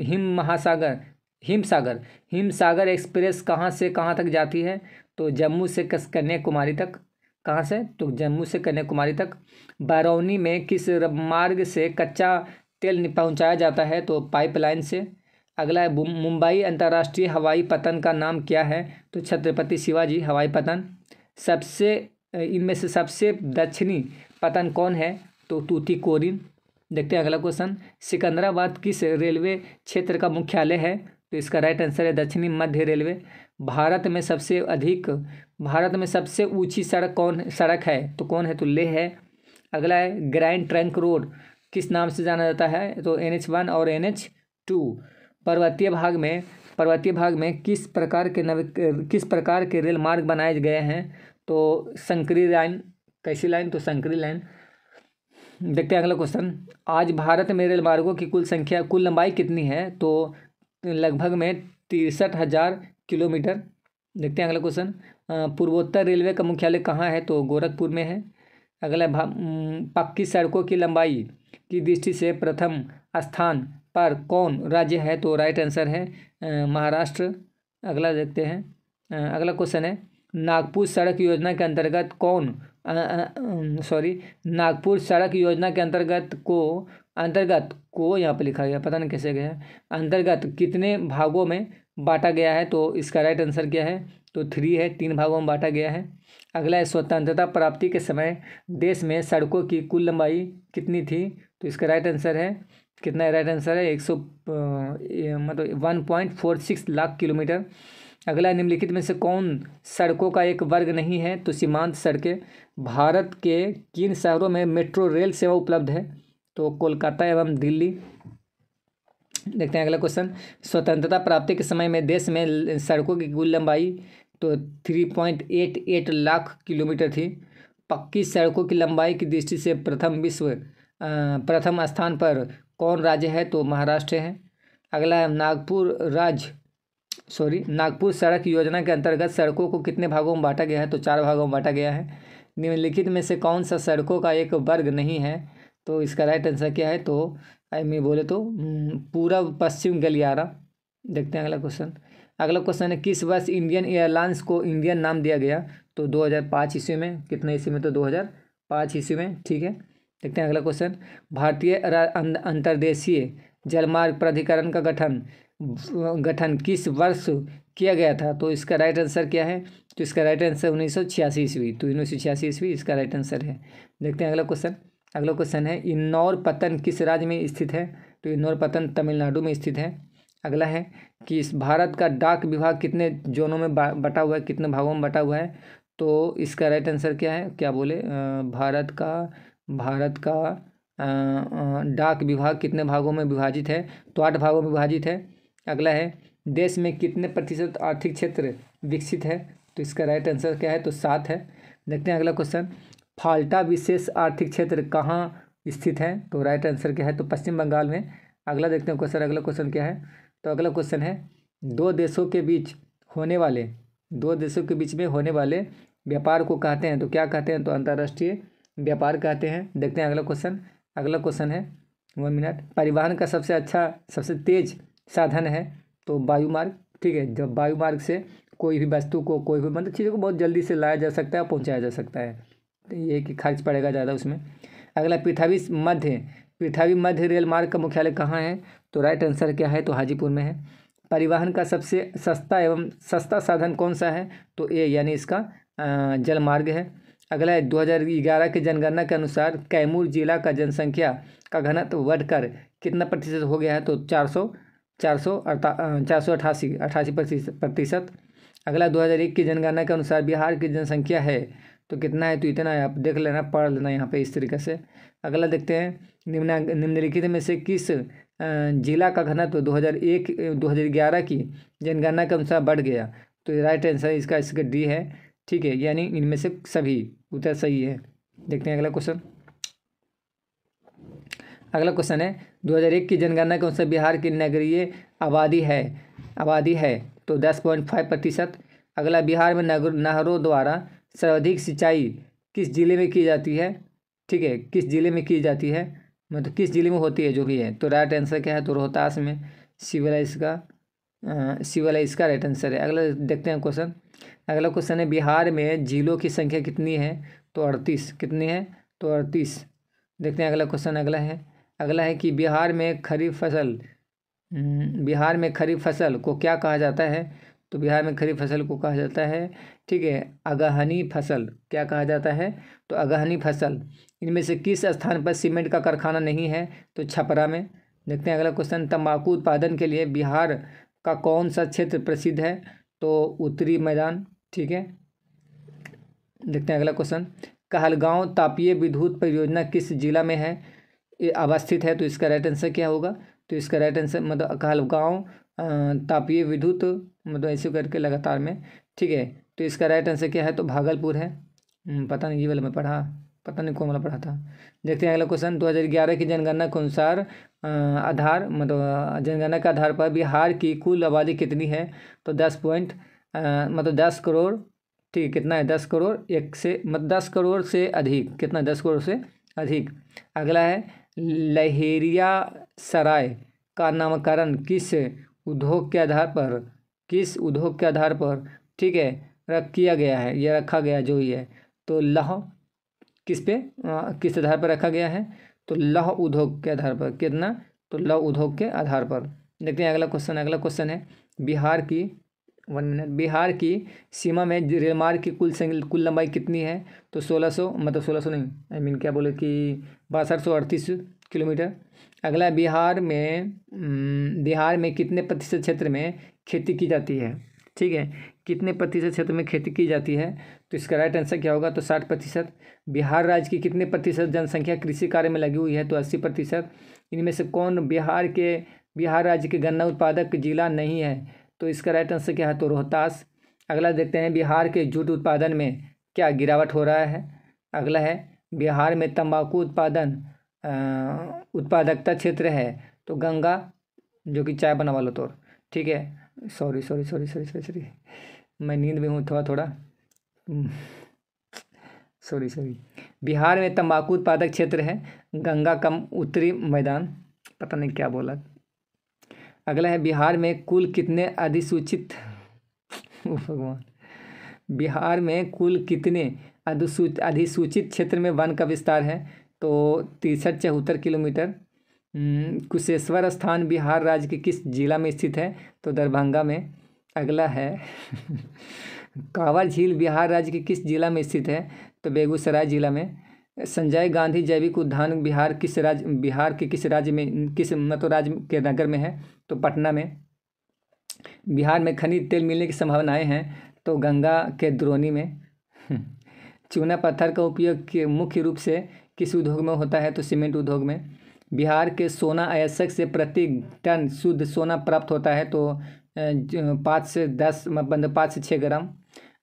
हिमसागर एक्सप्रेस कहाँ से कहाँ तक जाती है? तो जम्मू से कन्याकुमारी तक। कहाँ से? तो जम्मू से कन्याकुमारी तक। बरौनी में किस मार्ग से कच्चा तेल पहुँचाया जाता है? तो पाइपलाइन से। अगला है मुंबई अंतर्राष्ट्रीय हवाई पतन का नाम क्या है? तो छत्रपति शिवाजी हवाई पतन। इनमें से सबसे दक्षिणी पतन कौन है? तो तूतीकोरिन। देखते हैं अगला क्वेश्चन। सिकंदराबाद किस रेलवे क्षेत्र का मुख्यालय है? तो इसका राइट आंसर है दक्षिणी मध्य रेलवे। भारत में सबसे ऊंची सड़क है तो कौन है? तो लेह है। अगला है ग्रैंड ट्रंक रोड किस नाम से जाना जाता है? तो NH1 और NH2। पर्वतीय भाग में किस प्रकार के रेल मार्ग बनाए गए हैं? तो संकरी लाइन। कैसी लाइन? तो संकरी लाइन। देखते हैं अगला क्वेश्चन। आज भारत में रेल मार्गों की कुल लंबाई कितनी है? तो लगभग में 63,000 किलोमीटर। देखते हैं अगला क्वेश्चन। पूर्वोत्तर रेलवे का मुख्यालय कहाँ है? तो गोरखपुर में है। अगला पक्की सड़कों की लंबाई की दृष्टि से प्रथम स्थान पर कौन राज्य है? तो राइट आंसर है महाराष्ट्र। अगला देखते हैं। अगला क्वेश्चन है नागपुर सड़क योजना के अंतर्गत नागपुर सड़क योजना के अंतर्गत को यहाँ पे लिखा गया, पता नहीं कैसे गया है। अंतर्गत कितने भागों में बांटा गया है, तो इसका राइट आंसर क्या है? तो 3 है, 3 भागों में बांटा गया है। अगला है स्वतंत्रता प्राप्ति के समय देश में सड़कों की कुल लंबाई कितनी थी? तो इसका राइट आंसर है कितना? राइट आंसर है 1.46 लाख किलोमीटर। अगला, निम्नलिखित में से कौन सड़कों का एक वर्ग नहीं है? तो सीमांत सड़कें। भारत के किन शहरों में मेट्रो रेल सेवा उपलब्ध है? तो कोलकाता एवं दिल्ली। देखते हैं अगला क्वेश्चन। स्वतंत्रता प्राप्ति के समय में देश में सड़कों की कुल लंबाई तो 3.88 लाख किलोमीटर थी। पक्की सड़कों की लंबाई की दृष्टि से प्रथम स्थान पर कौन राज्य है? तो महाराष्ट्र है। अगला है नागपुर सड़क योजना के अंतर्गत सड़कों को कितने भागों में बांटा गया है? तो 4 भागों में बांटा गया है। निम्नलिखित में से कौन सा सड़कों का एक वर्ग नहीं है? तो इसका राइट आंसर क्या है? तो मैं बोले तो पूर्व पश्चिम गलियारा। देखते हैं अगला क्वेश्चन। अगला क्वेश्चन है, किस वर्ष इंडियन एयरलाइंस को इंडियन नाम दिया गया? तो 2005 ईस्वी में। कितने ईस्वी में? तो 2005 ईस्वी में। ठीक है, देखते हैं अगला क्वेश्चन। भारतीय अंतर्देशीय जलमार्ग प्राधिकरण का गठन किस वर्ष किया गया था? तो इसका राइट आंसर क्या है? तो इसका राइट आंसर 1986 ईस्वी। तो 1986 ईस्वी इसका राइट आंसर है। देखते हैं अगला क्वेश्चन। अगला क्वेश्चन है, इंदौर पत्तन किस राज्य में स्थित है? तो इंदौर पत्तन तमिलनाडु में स्थित है। अगला है कि इस भारत का डाक विभाग कितने जोनों में बटा हुआ है, कितने भागों में बटा हुआ है? तो इसका राइट आंसर क्या है? क्या बोले? भारत का डाक विभाग कितने भागों में विभाजित है? तो 8 भागों में विभाजित है। अगला है, देश में कितने प्रतिशत आर्थिक क्षेत्र विकसित है? तो इसका राइट आंसर क्या है? तो 7 है। देखते हैं अगला क्वेश्चन। फाल्टा विशेष आर्थिक क्षेत्र कहाँ स्थित है? तो राइट आंसर क्या है? तो पश्चिम बंगाल में। अगला देखते हैं क्वेश्चन। अगला क्वेश्चन क्या है? तो अगला क्वेश्चन है, दो देशों के बीच में होने वाले व्यापार को कहते हैं तो क्या कहते हैं? तो अंतर्राष्ट्रीय व्यापार कहते हैं। देखते हैं अगला क्वेश्चन। अगला क्वेश्चन है 1 मिनट। परिवहन का सबसे तेज साधन है? तो वायुमार्ग। ठीक है, जब वायुमार्ग से कोई भी वस्तु को, कोई भी मतलब चीज़ों को बहुत जल्दी से लाया जा सकता है, पहुंचाया जा सकता है। तो ये कि खर्च पड़ेगा ज़्यादा उसमें। अगला, पृथ्वी मध्य रेल मार्ग का मुख्यालय कहाँ है? तो राइट आंसर क्या है? तो हाजीपुर में है। परिवहन का सबसे सस्ता साधन कौन सा है? तो ए यानी इसका जल मार्ग है। अगला है, 2011 की जनगणना के अनुसार कैमूर जिला का जनसंख्या का घनत्व बढ़कर कितना प्रतिशत हो गया है? तो 488%। अगला, 2001 की जनगणना के अनुसार बिहार की जनसंख्या है तो कितना है? तो इतना है, आप देख लेना, पढ़ लेना यहाँ पे इस तरीके से। अगला देखते हैं, निम्नलिखित में से किस जिला का घनत्व 2011 की जनगणना के अनुसार बढ़ गया? तो राइट आंसर इसका डी है। ठीक है, यानी इनमें से सभी उत्तर सही है। देखते हैं अगला क्वेश्चन। अगला क्वेश्चन है, 2001 की जनगणना के अनुसार बिहार की नगरीय आबादी है तो 10.5%। अगला, बिहार में नहरों द्वारा सर्वाधिक सिंचाई किस जिले में की जाती है? ठीक है, किस जिले में की जाती है, मतलब किस जिले में होती है, जो भी है। तो राइट आंसर क्या है? तो रोहतास में। शिवला इसका राइट आंसर है। अगला देखते हैं क्वेश्चन। अगला क्वेश्चन है, बिहार में झीलों की संख्या कितनी है? तो 38। कितनी है? तो 38। देखते हैं अगला क्वेश्चन। अगला है कि बिहार में खरीफ फसल को क्या कहा जाता है? तो बिहार में खरीफ फसल को कहा जाता है, ठीक है, अगहनी फसल। क्या कहा जाता है? तो अगहनी फसल। इनमें से किस स्थान पर सीमेंट का कारखाना नहीं है? तो छपरा में। देखते हैं अगला क्वेश्चन। तंबाकू उत्पादन के लिए बिहार का कौन सा क्षेत्र प्रसिद्ध है? तो उत्तरी मैदान। ठीक है, देखते हैं अगला क्वेश्चन। कहलगांव तापीय विद्युत परियोजना किस जिला में है अवस्थित है? तो इसका राइट आंसर क्या होगा? तो इसका राइट आंसर मतलब कहलगांव तापीय विद्युत, मतलब ऐसे करके लगातार में। ठीक है, तो इसका राइट आंसर क्या है? तो भागलपुर है। पता नहीं, ये वाला मैं पढ़ा, पता नहीं कौन वाला पढ़ा था। देखते हैं अगला क्वेश्चन। 2011 की जनगणना के अनुसार जनगणना के आधार पर बिहार की कुल आबादी कितनी है? तो 10 करोड़। ठीक है, कितना है? 10 करोड़ से अधिक। कितना? 10 करोड़ से अधिक। अगला है, लहेरिया सराय का नामकरण किस उद्योग के आधार पर ठीक है रखा गया जो ही है? तो किस आधार पर रखा गया है? तो लौह उद्योग के आधार पर। कितना? तो लौह उद्योग के आधार पर। देखते हैं अगला क्वेश्चन है, बिहार की 1 मिनट, बिहार की सीमा में रेल मार्ग की कुल लंबाई कितनी है? तो 1600, मतलब 1600 नहीं, आई मीन क्या बोले कि 6238 किलोमीटर। अगला, बिहार में कितने प्रतिशत क्षेत्र में खेती की जाती है? ठीक है, कितने प्रतिशत क्षेत्र में खेती की जाती है? तो इसका राइट आंसर क्या होगा? तो 60%। बिहार राज्य की कितने प्रतिशत जनसंख्या कृषि कार्य में लगी हुई है? तो 80%। इनमें से कौन बिहार राज्य के गन्ना उत्पादक जिला नहीं है? तो इसका राइट आंसर क्या है? तो रोहतास। अगला देखते हैं, बिहार के जूट उत्पादन में क्या गिरावट हो रहा है? अगला है, बिहार में तंबाकू उत्पादकता क्षेत्र है तो गंगा, जो कि चाय बना वाला तो, ठीक है। सॉरी, मैं नींद में हूँ थोड़ा। सॉरी। बिहार में तंबाकू उत्पादक क्षेत्र है गंगा का उत्तरी मैदान, पता नहीं क्या बोला। अगला है, बिहार में कुल कितने अधिसूचित भगवान, बिहार में कुल कितने अधिसूचित क्षेत्र में वन का विस्तार है? तो 63-74 किलोमीटर। कुशेश्वर स्थान बिहार राज्य के किस जिला में स्थित है? तो दरभंगा में। अगला है कांवर झील बिहार राज्य के किस जिला में स्थित है? तो बेगूसराय जिला में। संजय गांधी जैविक उद्यान बिहार के किस राज्य में, किस मतलब राज्य के नगर में है? तो पटना में। बिहार में खनिज तेल मिलने की संभावनाएं हैं? तो गंगा के द्रोणी में। चूना पत्थर का उपयोग मुख्य रूप से किस उद्योग में होता है? तो सीमेंट उद्योग में। बिहार के सोना अयस्क से प्रति टन शुद्ध सोना प्राप्त होता है? तो 5 से 10 मतलब 5 से 6 ग्राम।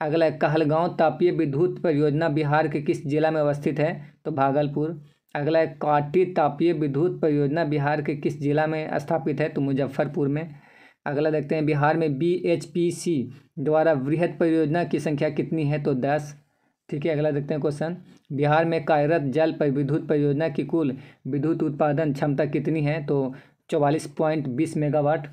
अगला है, कहलगांव तापीय विद्युत परियोजना बिहार के किस जिला में अवस्थित है? तो भागलपुर। अगला है, काटी तापीय विद्युत परियोजना बिहार के किस जिला में स्थापित है? तो मुजफ्फरपुर में। अगला देखते हैं, बिहार में BHPC द्वारा वृहद परियोजना की संख्या कितनी है? तो 10। ठीक है, अगला देखते हैं क्वेश्चन, बिहार में कार्यरत जल विद्युत परियोजना की कुल विद्युत उत्पादन क्षमता कितनी है? तो 44.20 मेगावाट।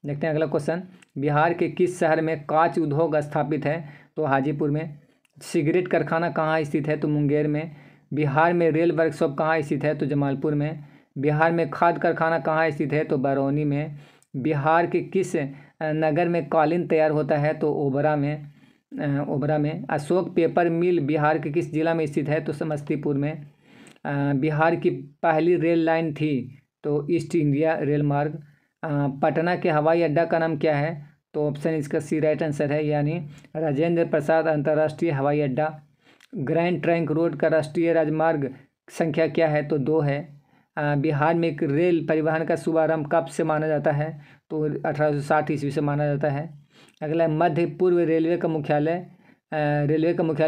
देखते हैं अगला क्वेश्चन, बिहार के किस शहर में कांच उद्योग स्थापित है? तो हाजीपुर में। सिगरेट कारखाना कहाँ स्थित है? तो मुंगेर में। बिहार में रेल वर्कशॉप कहाँ स्थित है? तो जमालपुर में। बिहार में खाद कारखाना कहाँ स्थित है? तो बरौनी में। बिहार के किस नगर में कालीन तैयार होता है? तो ओबरा में। अशोक पेपर मिल बिहार के किस जिला में स्थित है? तो समस्तीपुर में। बिहार की पहली रेल लाइन थी? तो ईस्ट इंडिया रेल मार्ग। पटना के हवाई अड्डा का नाम क्या है? तो ऑप्शन इसका सी राइट आंसर है, यानी राजेंद्र प्रसाद अंतर्राष्ट्रीय हवाई अड्डा। ग्रैंड ट्रंक रोड का राष्ट्रीय राजमार्ग संख्या क्या है? तो 2 है। बिहार में एक रेल परिवहन का शुभारंभ कब से माना जाता है? तो 1860 ईस्वी से माना जाता है। अगला, मध्य पूर्व रेलवे का मुख्यालय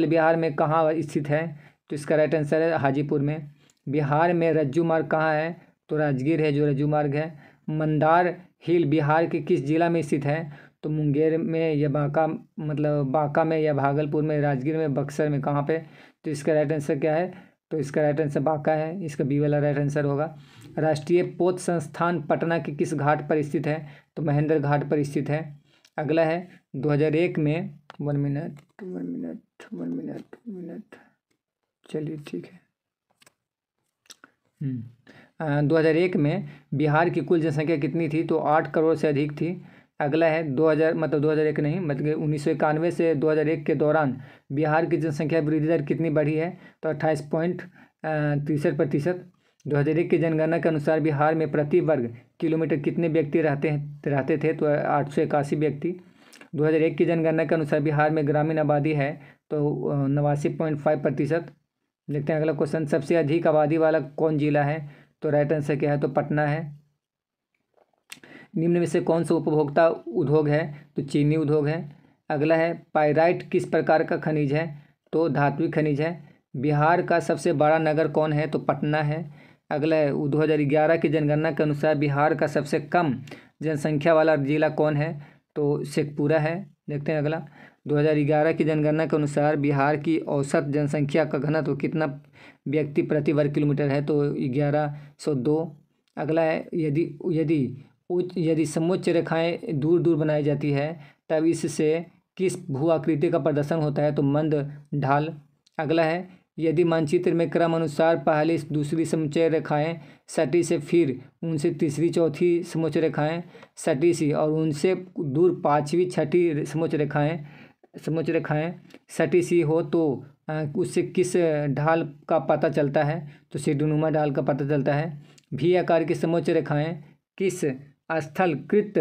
बिहार में कहाँ स्थित है? तो इसका राइट आंसर है हाजीपुर में। बिहार में रज्जू मार्ग कहाँ है? तो राजगीर है जो रज्जू मार्ग है। मंदार हिल बिहार के किस जिला में स्थित है? तो मुंगेर में या बांका में या भागलपुर में, राजगीर में, बक्सर में, कहाँ पे? तो इसका राइट आंसर क्या है? तो इसका राइट आंसर बांका है, इसका बी वाला राइट आंसर होगा। राष्ट्रीय पोत संस्थान पटना के किस घाट पर स्थित है? तो महेंद्र घाट पर स्थित है। अगला है, 2001 में 1 मिनट, चलिए ठीक है। 2001 में बिहार की कुल जनसंख्या कितनी थी? तो 8 करोड़ से अधिक थी। अगला है 2001 नहीं, मतलब 1991 से 2001 के दौरान बिहार की जनसंख्या वृद्धि दर कितनी बढ़ी है? तो 28.63%। 2001 की जनगणना के अनुसार बिहार में प्रति वर्ग किलोमीटर कितने व्यक्ति रहते थे? तो 881 व्यक्ति। 2001 की जनगणना के अनुसार बिहार में ग्रामीण आबादी है तो 89.5%। देखते हैं अगला क्वेश्चन, सबसे अधिक आबादी वाला कौन जिला है? तो राइट आंसर क्या है? तो पटना है। निम्न में से कौन सा उपभोक्ता उद्योग है? तो चीनी उद्योग है। अगला है, पाइराइट किस प्रकार का खनिज है? तो धात्विक खनिज है। बिहार का सबसे बड़ा नगर कौन है? तो पटना है। अगला है, 2011 की जनगणना के अनुसार बिहार का सबसे कम जनसंख्या वाला जिला कौन है? तो शेखपुरा है। देखते हैं अगला, 2011 की जनगणना के अनुसार बिहार की औसत जनसंख्या का घनत्व कितना व्यक्ति प्रति वर्ग किलोमीटर है? तो 1102। अगला है, यदि समोच्च रेखाएं दूर दूर बनाई जाती है तब इससे किस भू आकृति का प्रदर्शन होता है? तो मंद ढाल। अगला है, यदि मानचित्र में क्रम अनुसार पहली दूसरी समुच्चय रेखाएं सटी से, फिर उनसे तीसरी चौथी समुच्चय रेखाएं सटी सी और उनसे दूर पांचवी छठी समुच्चय रेखाएं सटी सी हो तो उससे किस ढाल का पता चलता है? तो सीढ़ीनुमा ढाल का पता चलता है। भी आकार की समुच्चय रेखाएं किस स्थलकृत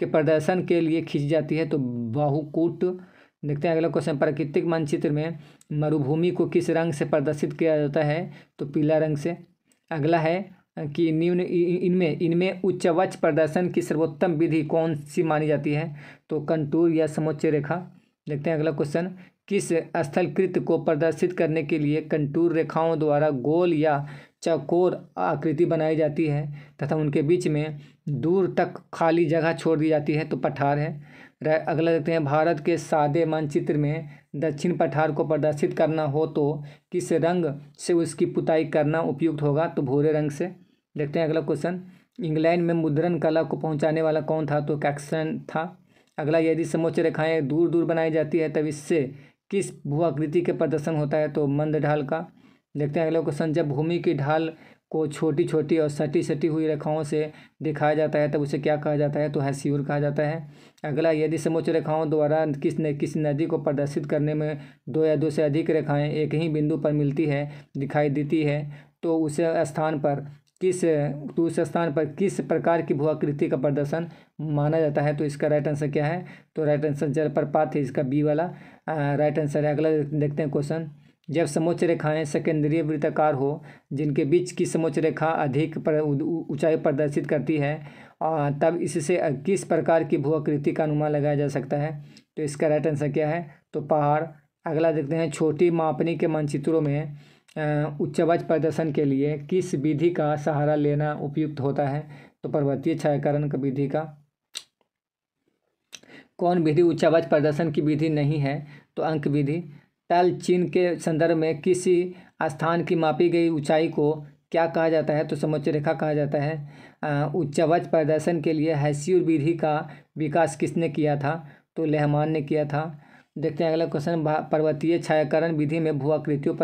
के प्रदर्शन के लिए खींची जाती है? तो बाहुकूट। देखते हैं अगला क्वेश्चन, प्राकृतिक मानचित्र में मरुभूमि को किस रंग से प्रदर्शित किया जाता है? तो पीला रंग से। अगला है कि इनमें उच्चवक्ष प्रदर्शन की सर्वोत्तम विधि कौन सी मानी जाती है? तो कंटूर या समुच्चय रेखा। देखते हैं अगला क्वेश्चन, किस स्थलकृत को प्रदर्शित करने के लिए कंटूर रेखाओं द्वारा गोल या चौकोर आकृति बनाई जाती है तथा उनके बीच में दूर तक खाली जगह छोड़ दी जाती है? तो पठार है। अगला देखते हैं, भारत के सादे मानचित्र में दक्षिण पठार को प्रदर्शित करना हो तो किस रंग से उसकी पुताई करना उपयुक्त होगा? तो भूरे रंग से। देखते हैं अगला क्वेश्चन, इंग्लैंड में मुद्रण कला को पहुंचाने वाला कौन था? तो कैक्सन था। अगला, यदि समुच्चय रेखाएं दूर दूर बनाई जाती है तब इससे किस भूआकृति के प्रदर्शन होता है? तो मंद ढाल का। देखते हैं अगला क्वेश्चन, जब भूमि की ढाल को छोटी छोटी और सटी हुई रेखाओं से दिखाया जाता है तब उसे क्या कहा जाता है? तो हैस्यूर कहा जाता है। अगला, यदि समुच्चय रेखाओं द्वारा किसी नदी को प्रदर्शित करने में दो या दो से अधिक रेखाएं एक ही बिंदु पर दिखाई देती है तो उस स्थान पर किस प्रकार की भूआकृति का प्रदर्शन माना जाता है? तो इसका राइट आंसर क्या है? तो राइट आंसर जलप्रपात है, इसका बी वाला राइट आंसर है। अगला देखते हैं क्वेश्चन, जब समुच्चय रेखाएं सेकेंद्रीय वृत्ताकार हो जिनके बीच की समुच्चय रेखा अधिक ऊंचाई प्रदर्शित करती है तब इससे किस प्रकार की भूआकृति का अनुमान लगाया जा सकता है? तो इसका राइट आंसर क्या है? तो पहाड़। अगला देखते हैं, छोटी मापनी के मानचित्रों में उच्चवक्ष प्रदर्शन के लिए किस विधि का सहारा लेना उपयुक्त होता है? तो पर्वतीय छायांकन का विधि का। कौन विधि उच्चवक्ष प्रदर्शन की विधि नहीं है? तो अंक विधि। तल चिन्ह के संदर्भ में किसी स्थान की मापी गई ऊंचाई को क्या कहा जाता है? तो समुच्चय रेखा कहा जाता है। उच्चवक्ष प्रदर्शन के लिए हैस्यूर विधि का विकास किसने किया था? तो लेहमान ने किया था। देखते हैं अगला क्वेश्चन, पर्वतीय छायांकन विधि में भूआकृतियों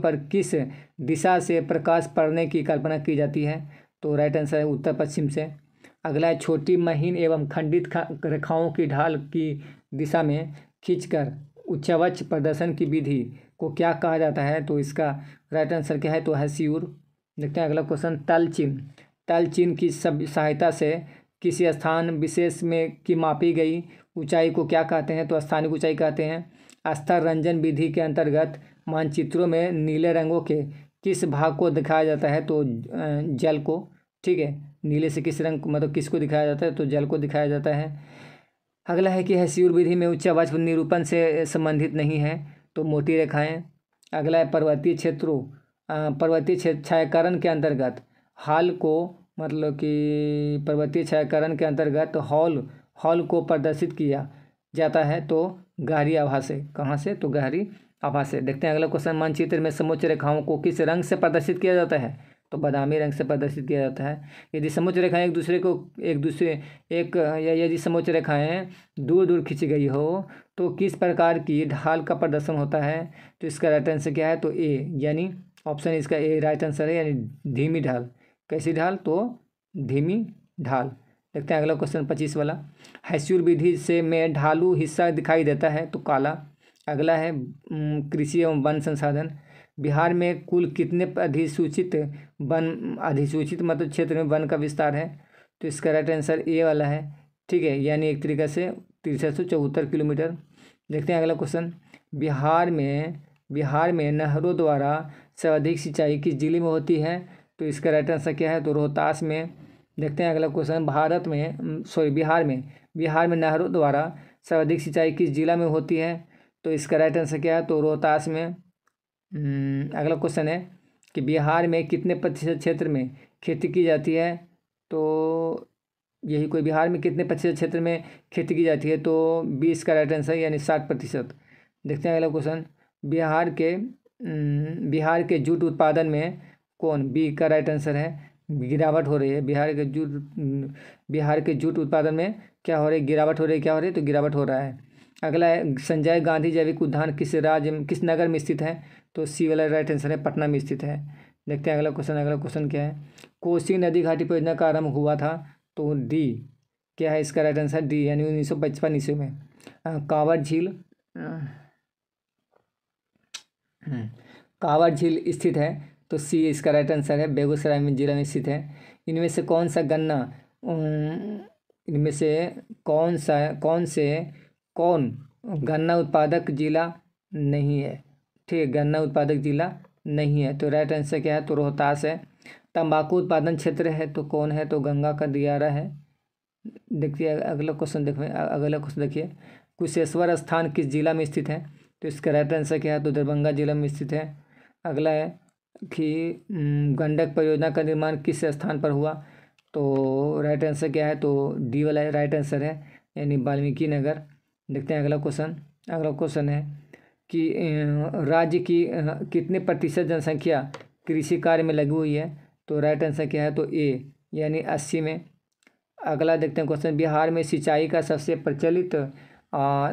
पर किस दिशा से प्रकाश पड़ने की कल्पना की जाती है? तो राइट आंसर है उत्तर पश्चिम से। अगला है, छोटी महीन एवं खंडित रेखाओं की ढाल की दिशा में खींचकर उच्चवक्ष प्रदर्शन की विधि को क्या कहा जाता है? तो इसका राइट आंसर क्या है? तो हैस्यूर। देखते हैं अगला क्वेश्चन, तल चिन्ह की सहायता से किसी स्थान विशेष में की मापी गई ऊंचाई को क्या कहते हैं? तो स्थानिक ऊंचाई कहते हैं। स्तर रंजन विधि के अंतर्गत मानचित्रों में नीले रंगों के किस भाग को दिखाया जाता है? तो जल को। ठीक है, नीले से किस रंग मतलब किसको दिखाया जाता है? तो जल को दिखाया जाता है। अगला है कि हैस्यूर विधि में उच्चवक्ष निरूपण से संबंधित नहीं है, तो मोटी रेखाएं। अगला है, पर्वतीय छायांकन के अंतर्गत हॉल को मतलब कि पर्वतीय छायांकन के अंतर्गत हॉल को प्रदर्शित किया जाता है तो गहरी आभा से। कहाँ से? तो गहरी आभा से। देखते हैं अगला क्वेश्चन, मानचित्र में समुच्चय रेखाओं को किस रंग से प्रदर्शित किया जाता है? तो बादामी रंग से प्रदर्शित किया जाता है। यदि समुच्चय रेखाएं यदि समुच्चय रेखाएं दूर दूर खींची गई हो तो किस प्रकार की ढाल का प्रदर्शन होता है? तो इसका राइट आंसर क्या है? तो ए, यानी ऑप्शन इसका ए राइट आंसर है, यानी धीमी ढाल। कैसी ढाल? तो धीमी ढाल। देखते हैं अगला क्वेश्चन 25 वाला, हैस्यूर विधि से में ढालू हिस्सा दिखाई देता है तो काला। अगला है, कृषि एवं वन संसाधन, बिहार में कुल कितने अधिसूचित मतलब क्षेत्र में वन का विस्तार है? तो इसका राइट आंसर ए वाला है। ठीक है, यानी एक तरीके से 6374 किलोमीटर। देखते हैं अगला क्वेश्चन, बिहार में नहरों द्वारा सर्वाधिक सिंचाई किस जिले में होती है? तो इसका राइट आंसर क्या है? तो रोहतास में। देखते हैं अगला क्वेश्चन, बिहार में नहरों द्वारा सर्वाधिक सिंचाई किस जिला में होती है? तो इसका राइट आंसर क्या है? तो रोहतास में। अगला क्वेश्चन है कि बिहार में कितने प्रतिशत क्षेत्र में खेती की जाती है? तो यही कोई बिहार में कितने प्रतिशत क्षेत्र में खेती की जाती है? तो 20 का राइट आंसर, यानी 60%। देखते हैं अगला क्वेश्चन, बिहार के जूट उत्पादन में कौन? बी का राइट आंसर है, गिरावट हो रही है। बिहार के जूट उत्पादन में क्या हो रही है? गिरावट हो रही है। क्या हो रही है? तो गिरावट हो रहा है। अगला है संजय गांधी जैविक उद्यान किस राज्य में, किस नगर में स्थित है? तो सी वाला राइट आंसर है, पटना में स्थित है। देखते हैं अगला क्वेश्चन। अगला क्वेश्चन क्या है? कोसी नदी घाटी परियोजना का आरंभ हुआ था? तो डी क्या है इसका राइट आंसर? डी यानी 1955 ईस्वी में। कांवड़ झील कांवड़ झील स्थित है? तो सी इसका राइट आंसर है, बेगूसराय में जिला में स्थित है। इनमें से कौन सा गन्ना इनमें से कौन गन्ना उत्पादक जिला नहीं है? ठीक है, गन्ना उत्पादक जिला नहीं है, तो राइट आंसर क्या है? तो रोहतास है। तंबाकू उत्पादन क्षेत्र है तो कौन है? तो गंगा का दियारा है। देखिए अगला क्वेश्चन देखिए, कुशेश्वर स्थान किस जिला में स्थित है? तो इसका राइट आंसर क्या है? तो दरभंगा जिला में स्थित है। अगला है कि गंडक परियोजना का निर्माण किस स्थान पर हुआ? तो राइट आंसर क्या है? तो डी वाला राइट आंसर है, यानी वाल्मीकि नगर। देखते हैं अगला क्वेश्चन है कि राज्य की कितने प्रतिशत जनसंख्या कृषि कार्य में लगी हुई है? तो राइट आंसर क्या है? तो ए यानी 80 में। अगला देखते हैं क्वेश्चन, बिहार में सिंचाई का सबसे प्रचलित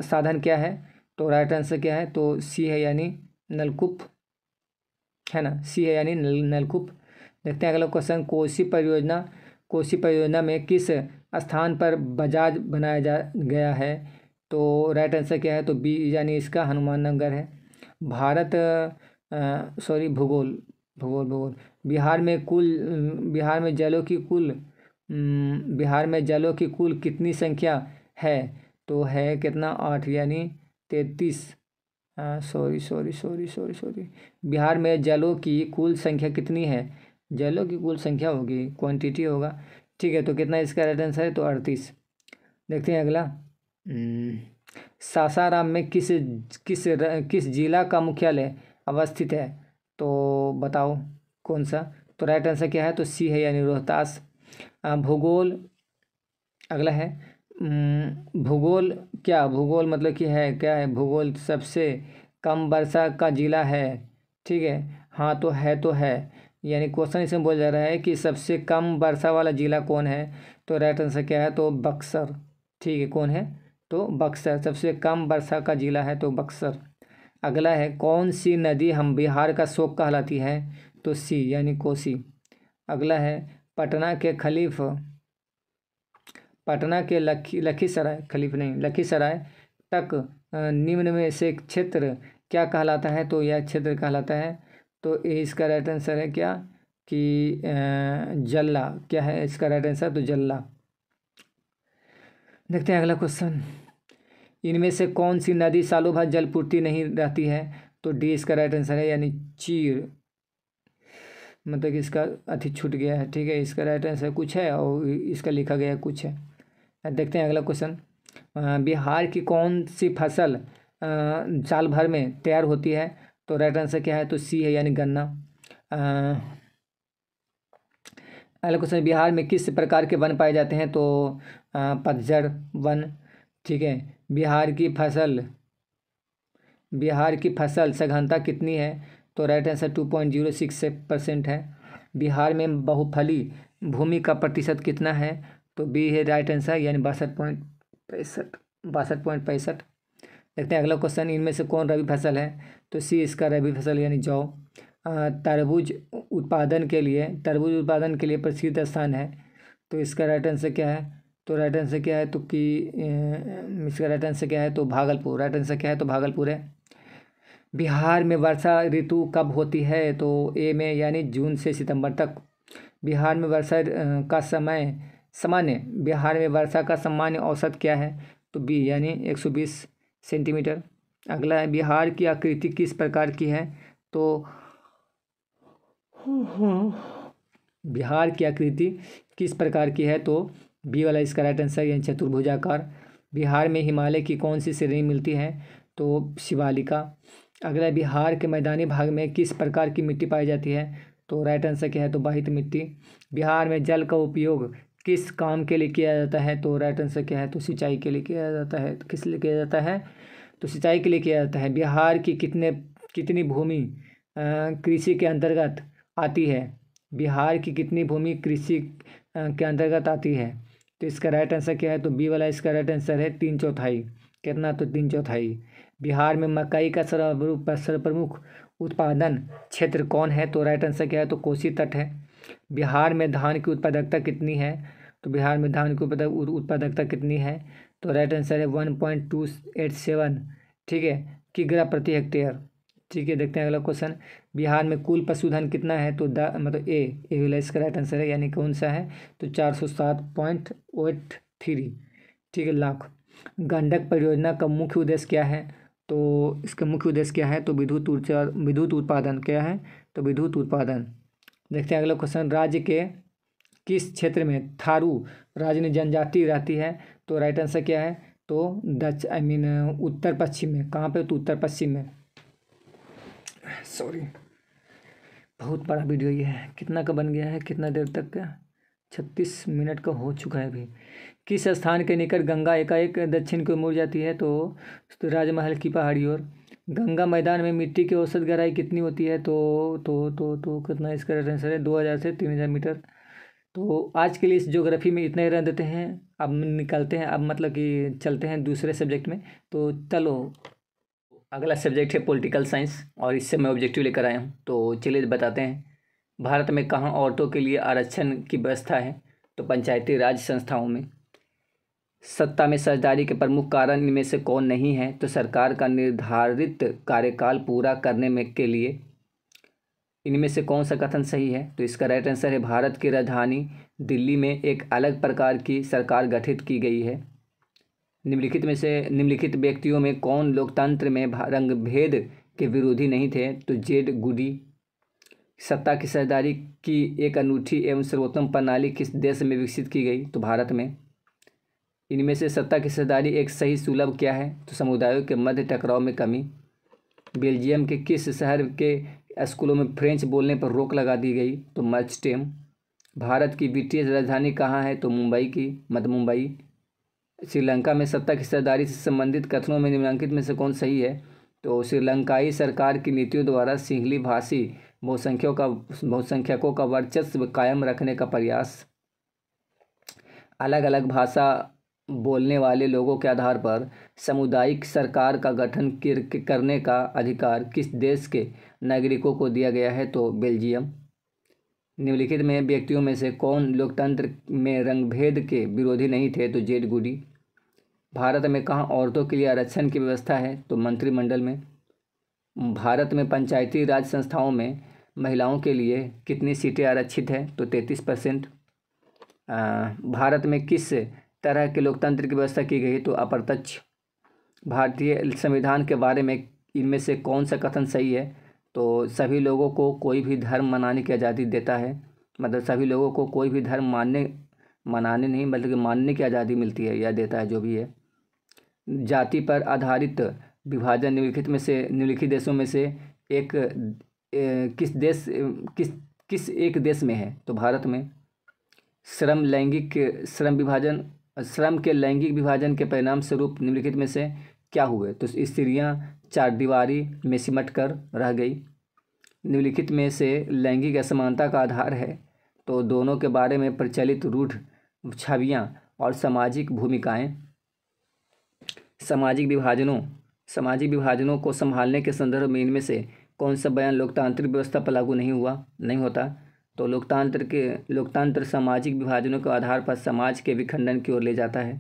साधन क्या है? तो राइट आंसर क्या है? तो सी है, यानी नलकूप है ना, सी है यानी नलकूप। देखते हैं अगला क्वेश्चन, कोसी परियोजना में किस स्थान पर बजाज बनाया गया है? तो राइट आंसर क्या है? तो बी यानी इसका हनुमान नगर है। भूगोल बिहार में जलों की कुल कितनी संख्या है? तो है कितना? 8 यानी 33। सॉरी बिहार में जलों की कुल संख्या कितनी है? जलों की कुल संख्या होगी, क्वांटिटी होगा। ठीक है, तो कितना इसका राइट आंसर है? तो 38। देखते हैं अगला, सासाराम में किस जिला का मुख्यालय अवस्थित है? तो बताओ कौन सा? तो राइट आंसर क्या है? तो सी है, यानी रोहतास। भूगोल अगला है, भूगोल मतलब कि है क्या है? भूगोल सबसे कम वर्षा का जिला है। ठीक है, हाँ तो है, यानी क्वेश्चन इसमें बोला जा रहा है कि सबसे कम वर्षा वाला जिला कौन है? तो राइट आंसर क्या है? तो बक्सर। ठीक है, कौन है? तो बक्सर सबसे कम वर्षा का जिला है, तो बक्सर। अगला है, कौन सी नदी हम बिहार का शोक कहलाती है? तो सी यानी कोसी। अगला है, लखीसराय तक निम्न में से क्षेत्र क्या कहलाता है? तो यह क्षेत्र कहलाता है, तो ये इसका राइट आंसर है क्या कि जल्ला। क्या है इसका राइट आंसर? तो जल्ला। देखते हैं अगला क्वेश्चन, इनमें से कौन सी नदी सालों भर जलपूर्ति नहीं रहती है? तो डी इसका राइट आंसर है, यानी चीर, मतलब कि इसका अति छूट गया है। ठीक है, इसका राइट आंसर कुछ है और इसका लिखा गया कुछ है। देखते हैं अगला क्वेश्चन, बिहार की कौन सी फसल साल भर में तैयार होती है? तो राइट आंसर क्या है? तो सी है, यानी गन्ना। अगला क्वेश्चन, बिहार में किस प्रकार के वन पाए जाते हैं? तो पतझड़ वन। ठीक है, बिहार की फसल सघनता कितनी है? तो राइट आंसर 2.06% है। बिहार में बहुफली भूमि का प्रतिशत कितना है? तो बी है राइट आंसर, यानी 62.65। देखते हैं अगला क्वेश्चन, इनमें से कौन रबी फसल है? तो सी इसका रबी फसल, यानी जौ। तरबूज उत्पादन के लिए प्रसिद्ध स्थान है, तो इसका राइट आंसर क्या है? तो राइट आंसर क्या है? तो कि इसका राइट आंसर क्या है? तो भागलपुर। राइट आंसर क्या है? तो भागलपुर है। बिहार में वर्षा ऋतु कब होती है? तो ए में, यानी जून से सितंबर तक। बिहार में वर्षा का सामान्य औसत क्या है? तो बी यानी 120 सेंटीमीटर। अगला है, बिहार की आकृति किस प्रकार की है? तो बिहार की आकृति किस प्रकार की है? तो बी वाला इसका राइट आंसर, यानी चतुर्भुजाकार। बिहार में हिमालय की कौन सी श्रेणी मिलती है? तो शिवालिका। अगला, बिहार के मैदानी भाग में किस प्रकार की मिट्टी पाई जाती है? तो राइट आंसर क्या है? तो वाहित मिट्टी। बिहार में जल का उपयोग किस काम के लिए किया जाता है? तो राइट आंसर क्या है? तो सिंचाई के लिए किया जाता है। तो किस लिए किया जाता है? तो सिंचाई के लिए किया जाता है। बिहार की कितनी भूमि कृषि के अंतर्गत आती है? बिहार की कितनी भूमि कृषि के अंतर्गत आती है? तो इसका राइट आंसर क्या है? तो बी वाला इसका राइट आंसर है 3/4। कितना? तो 3/4। बिहार में मकई का सर्वप्रमुख उत्पादन क्षेत्र कौन है? तो राइट आंसर क्या है? तो कोसी तट है। बिहार में धान की उत्पादकता कितनी है? तो बिहार में धान की उत्पादकता कितनी है? तो राइट आंसर है 1.287, ठीक है, किग्रा प्रति हेक्टेयर। ठीक है, देखते हैं अगला क्वेश्चन। बिहार में कुल पशुधन कितना है? तो मतलब ए वाला इसका राइट आंसर है, यानी कौन सा है? तो 407.83, ठीक है, लाख। गंडक परियोजना का मुख्य उद्देश्य क्या है? तो इसका मुख्य उद्देश्य क्या है? तो विद्युत उत्पादन। क्या है? तो विद्युत उत्पादन। देखते हैं अगला क्वेश्चन। राज्य के किस क्षेत्र में थारू राजनीय जनजाति रहती है? तो राइट आंसर क्या है? तो उत्तर पश्चिम में। कहाँ पे? तो उत्तर पश्चिम में। सॉरी, बहुत बड़ा वीडियो ये है। कितना का बन गया है? कितना देर तक का? 36 मिनट का हो चुका है अभी। किस स्थान के निकट गंगा एकाएक दक्षिण की ओर मुड़ जाती है? तो राजमहल की पहाड़ी ओर। गंगा मैदान में मिट्टी की औसत गहराई कितनी होती है? तो कितना इसका आंसर है? 2000 से 3000 मीटर। तो आज के लिए इस ज्योग्राफी में इतना ही रह देते हैं। अब निकलते हैं, अब मतलब कि चलते हैं दूसरे सब्जेक्ट में। तो चलो, अगला सब्जेक्ट है पॉलिटिकल साइंस, और इससे मैं ऑब्जेक्टिव लेकर आया हूँ। तो चलिए बताते हैं। भारत में कहाँ औरतों के लिए आरक्षण की व्यवस्था है? तो पंचायती राज संस्थाओं में। सत्ता में साझेदारी के प्रमुख कारण इनमें से कौन नहीं है? तो सरकार का निर्धारित कार्यकाल पूरा करने में के लिए इनमें से कौन सा कथन सही है? तो इसका राइट आंसर है भारत की राजधानी दिल्ली में एक अलग प्रकार की सरकार गठित की गई है। निम्नलिखित व्यक्तियों में कौन लोकतंत्र में रंगभेद के विरोधी नहीं थे? तो जेड गुडी। सत्ता की साझेदारी की एक अनूठी एवं सर्वोत्तम प्रणाली किस देश में विकसित की गई? तो भारत में। इनमें से सत्ता की साझेदारी एक सही सुलभ क्या है? तो समुदायों के मध्य टकराव में कमी। बेल्जियम के किस शहर के स्कूलों में फ्रेंच बोलने पर रोक लगा दी गई? तो मर्चटेम। भारत की वित्तीय राजधानी कहाँ है? तो मुंबई। श्रीलंका में सत्ता की साझेदारी से संबंधित कथनों में निम्नलिखित में से कौन सही है? तो श्रीलंकाई सरकार की नीतियों द्वारा सिंहली भाषी बहुसंख्यकों का वर्चस्व कायम रखने का प्रयास। अलग अलग भाषा बोलने वाले लोगों के आधार पर सामुदायिक सरकार का गठन करने का अधिकार किस देश के नागरिकों को दिया गया है? तो बेल्जियम। निम्नलिखित में व्यक्तियों में से कौन लोकतंत्र में रंगभेद के विरोधी नहीं थे? तो जेड गुडी। भारत में कहाँ औरतों के लिए आरक्षण की व्यवस्था है? तो मंत्रिमंडल में। भारत में पंचायती राज संस्थाओं में महिलाओं के लिए कितनी सीटें आरक्षित है? तो 33%। भारत में किस तरह के लोकतंत्र की व्यवस्था की गई? तो अप्रत्यक्ष। भारतीय संविधान के बारे में इनमें से कौन सा कथन सही है? तो सभी लोगों को कोई भी धर्म मनाने की आज़ादी देता है। मतलब सभी लोगों को कोई भी धर्म मनाने नहीं, बल्कि मानने की आज़ादी मिलती है या देता है, जो भी है। जाति पर आधारित विभाजन निम्नलिखित देशों में से एक किस एक देश में है? तो भारत में। श्रम के लैंगिक विभाजन के परिणाम स्वरूप निम्नलिखित में से क्या हुए? तो स्त्रियां चारदीवारी में सिमट कर रह गई। निम्नलिखित में से लैंगिक असमानता का आधार है? तो दोनों के बारे में प्रचलित रूढ़ छवियां और सामाजिक भूमिकाएं। सामाजिक विभाजनों को संभालने के संदर्भ में इनमें से कौन सा बयान लोकतांत्रिक व्यवस्था पर लागू नहीं होता? तो लोकतंत्र सामाजिक विभाजनों के आधार पर समाज के विखंडन की ओर ले जाता है।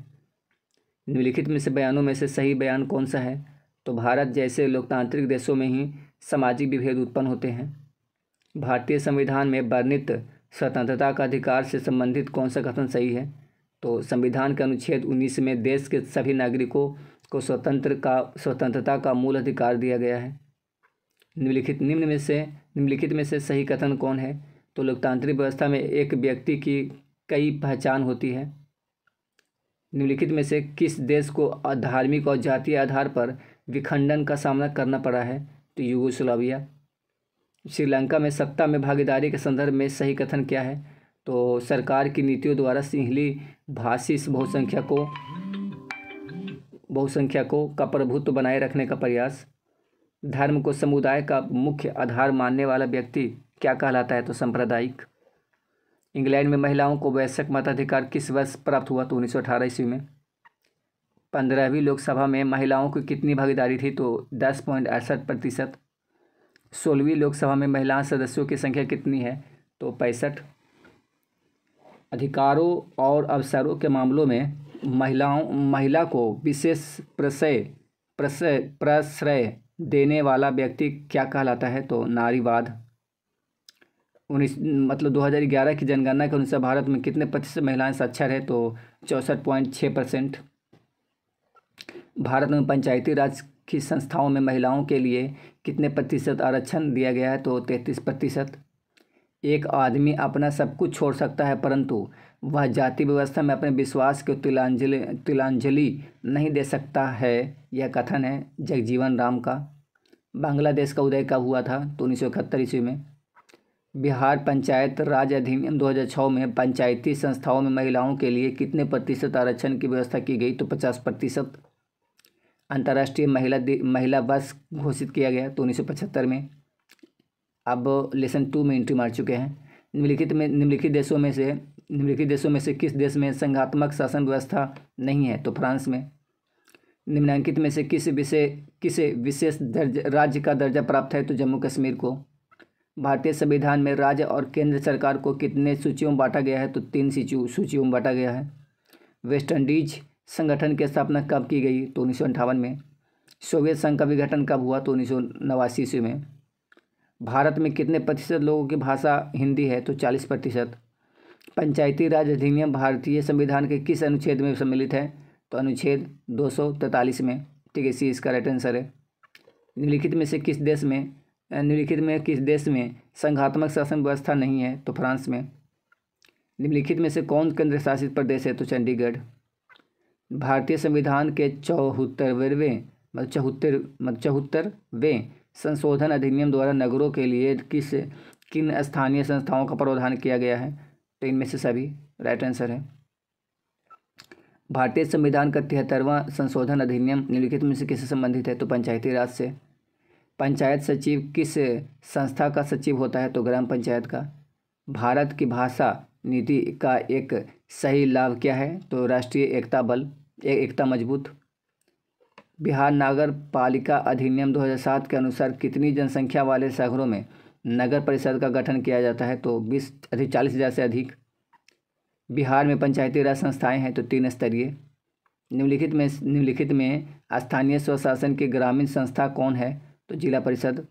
निम्नलिखित में से बयानों में से सही बयान कौन सा है? तो भारत जैसे लोकतांत्रिक देशों में ही सामाजिक विभेद उत्पन्न होते हैं। भारतीय संविधान में वर्णित स्वतंत्रता का अधिकार से संबंधित कौन सा कथन सही है? तो संविधान के अनुच्छेद 19 में देश के सभी नागरिकों को स्वतंत्रता का मूल अधिकार दिया गया है। निम्नलिखित में से सही कथन कौन है? तो लोकतांत्रिक व्यवस्था में एक व्यक्ति की कई पहचान होती है। निम्नलिखित में से किस देश को धार्मिक और जातीय आधार पर विखंडन का सामना करना पड़ा है? तो यूगोस्लाविया। श्रीलंका में सत्ता में भागीदारी के संदर्भ में सही कथन क्या है? तो सरकार की नीतियों द्वारा सिंहली भाषी बहुसंख्यकों का प्रभुत्व बनाए रखने का प्रयास। धर्म को समुदाय का मुख्य आधार मानने वाला व्यक्ति क्या कहलाता है? तो सांप्रदायिक। इंग्लैंड में महिलाओं को वयस्क मताधिकार किस वर्ष प्राप्त हुआ? तो 1918 ईस्वी में। 15वीं लोकसभा में महिलाओं की कितनी भागीदारी थी? तो 10.68%। 16वीं लोकसभा में महिला सदस्यों की संख्या कितनी है? तो 65। अधिकारों और अवसरों के मामलों में महिला को विशेष प्रश्रय देने वाला व्यक्ति क्या कहलाता है? तो नारीवाद। 2011 की जनगणना के अनुसार भारत में कितने प्रतिशत महिलाएं साक्षर है? तो 64.6%। भारत में पंचायती राज की संस्थाओं में महिलाओं के लिए कितने प्रतिशत आरक्षण दिया गया है? तो 33%। एक आदमी अपना सब कुछ छोड़ सकता है परंतु वह जाति व्यवस्था में अपने विश्वास को तिलांजलि नहीं दे सकता है, यह कथन है जगजीवन राम का। बांग्लादेश का उदय कब हुआ था? तो 1971 ईस्वी में। बिहार पंचायत राज अधिनियम 2006 में पंचायती संस्थाओं में महिलाओं के लिए कितने प्रतिशत आरक्षण की व्यवस्था की गई? तो 50%। अंतर्राष्ट्रीय महिला वर्ष घोषित किया गया तो 1975 में। अब लेसन 2 में एंट्री मार चुके हैं। निम्नलिखित देशों में से किस देश में संघात्मक शासन व्यवस्था नहीं है? तो फ्रांस में। निम्नलिखित में से किसे विशेष राज्य का दर्जा प्राप्त है? तो जम्मू कश्मीर को। भारतीय संविधान में राज्य और केंद्र सरकार को कितने सूचियों में बांटा गया है? तो 3 सूचियों में बांटा गया है। वेस्ट इंडीज संगठन की स्थापना कब की गई? तो 1958 में। सोवियत संघ का विघटन कब हुआ? तो 1989 ईस्वी में। भारत में कितने प्रतिशत लोगों की भाषा हिंदी है? तो 40%। पंचायती राज अधिनियम भारतीय संविधान के किस अनुच्छेद में सम्मिलित है? तो अनुच्छेद 243 में। ठीक है, सी इसका राइट आंसर है। निम्नलिखित में किस देश में संघात्मक शासन व्यवस्था नहीं है? तो फ्रांस में। निम्नलिखित में से कौन केंद्र शासित प्रदेश है? तो चंडीगढ़। भारतीय संविधान के 74वें संशोधन अधिनियम द्वारा नगरों के लिए किन स्थानीय संस्थाओं का प्रावधान किया गया है? तो इनमें से सभी राइट आंसर है। भारतीय संविधान का 73वां संशोधन अधिनियम निम्नलिखित में से किससे संबंधित है? तो पंचायती राज से। पंचायत सचिव किस संस्था का सचिव होता है? तो ग्राम पंचायत का। भारत की भाषा नीति का एक सही लाभ क्या है? तो राष्ट्रीय एकता मजबूत। बिहार नगर पालिका अधिनियम 2007 के अनुसार कितनी जनसंख्या वाले शहरों में नगर परिषद का गठन किया जाता है? तो 40,000 से अधिक। बिहार में पंचायती राज संस्थाएं हैं तो 3 स्तरीय। निम्नलिखित में स्थानीय स्वशासन की ग्रामीण संस्था कौन है? तो जिला परिषद।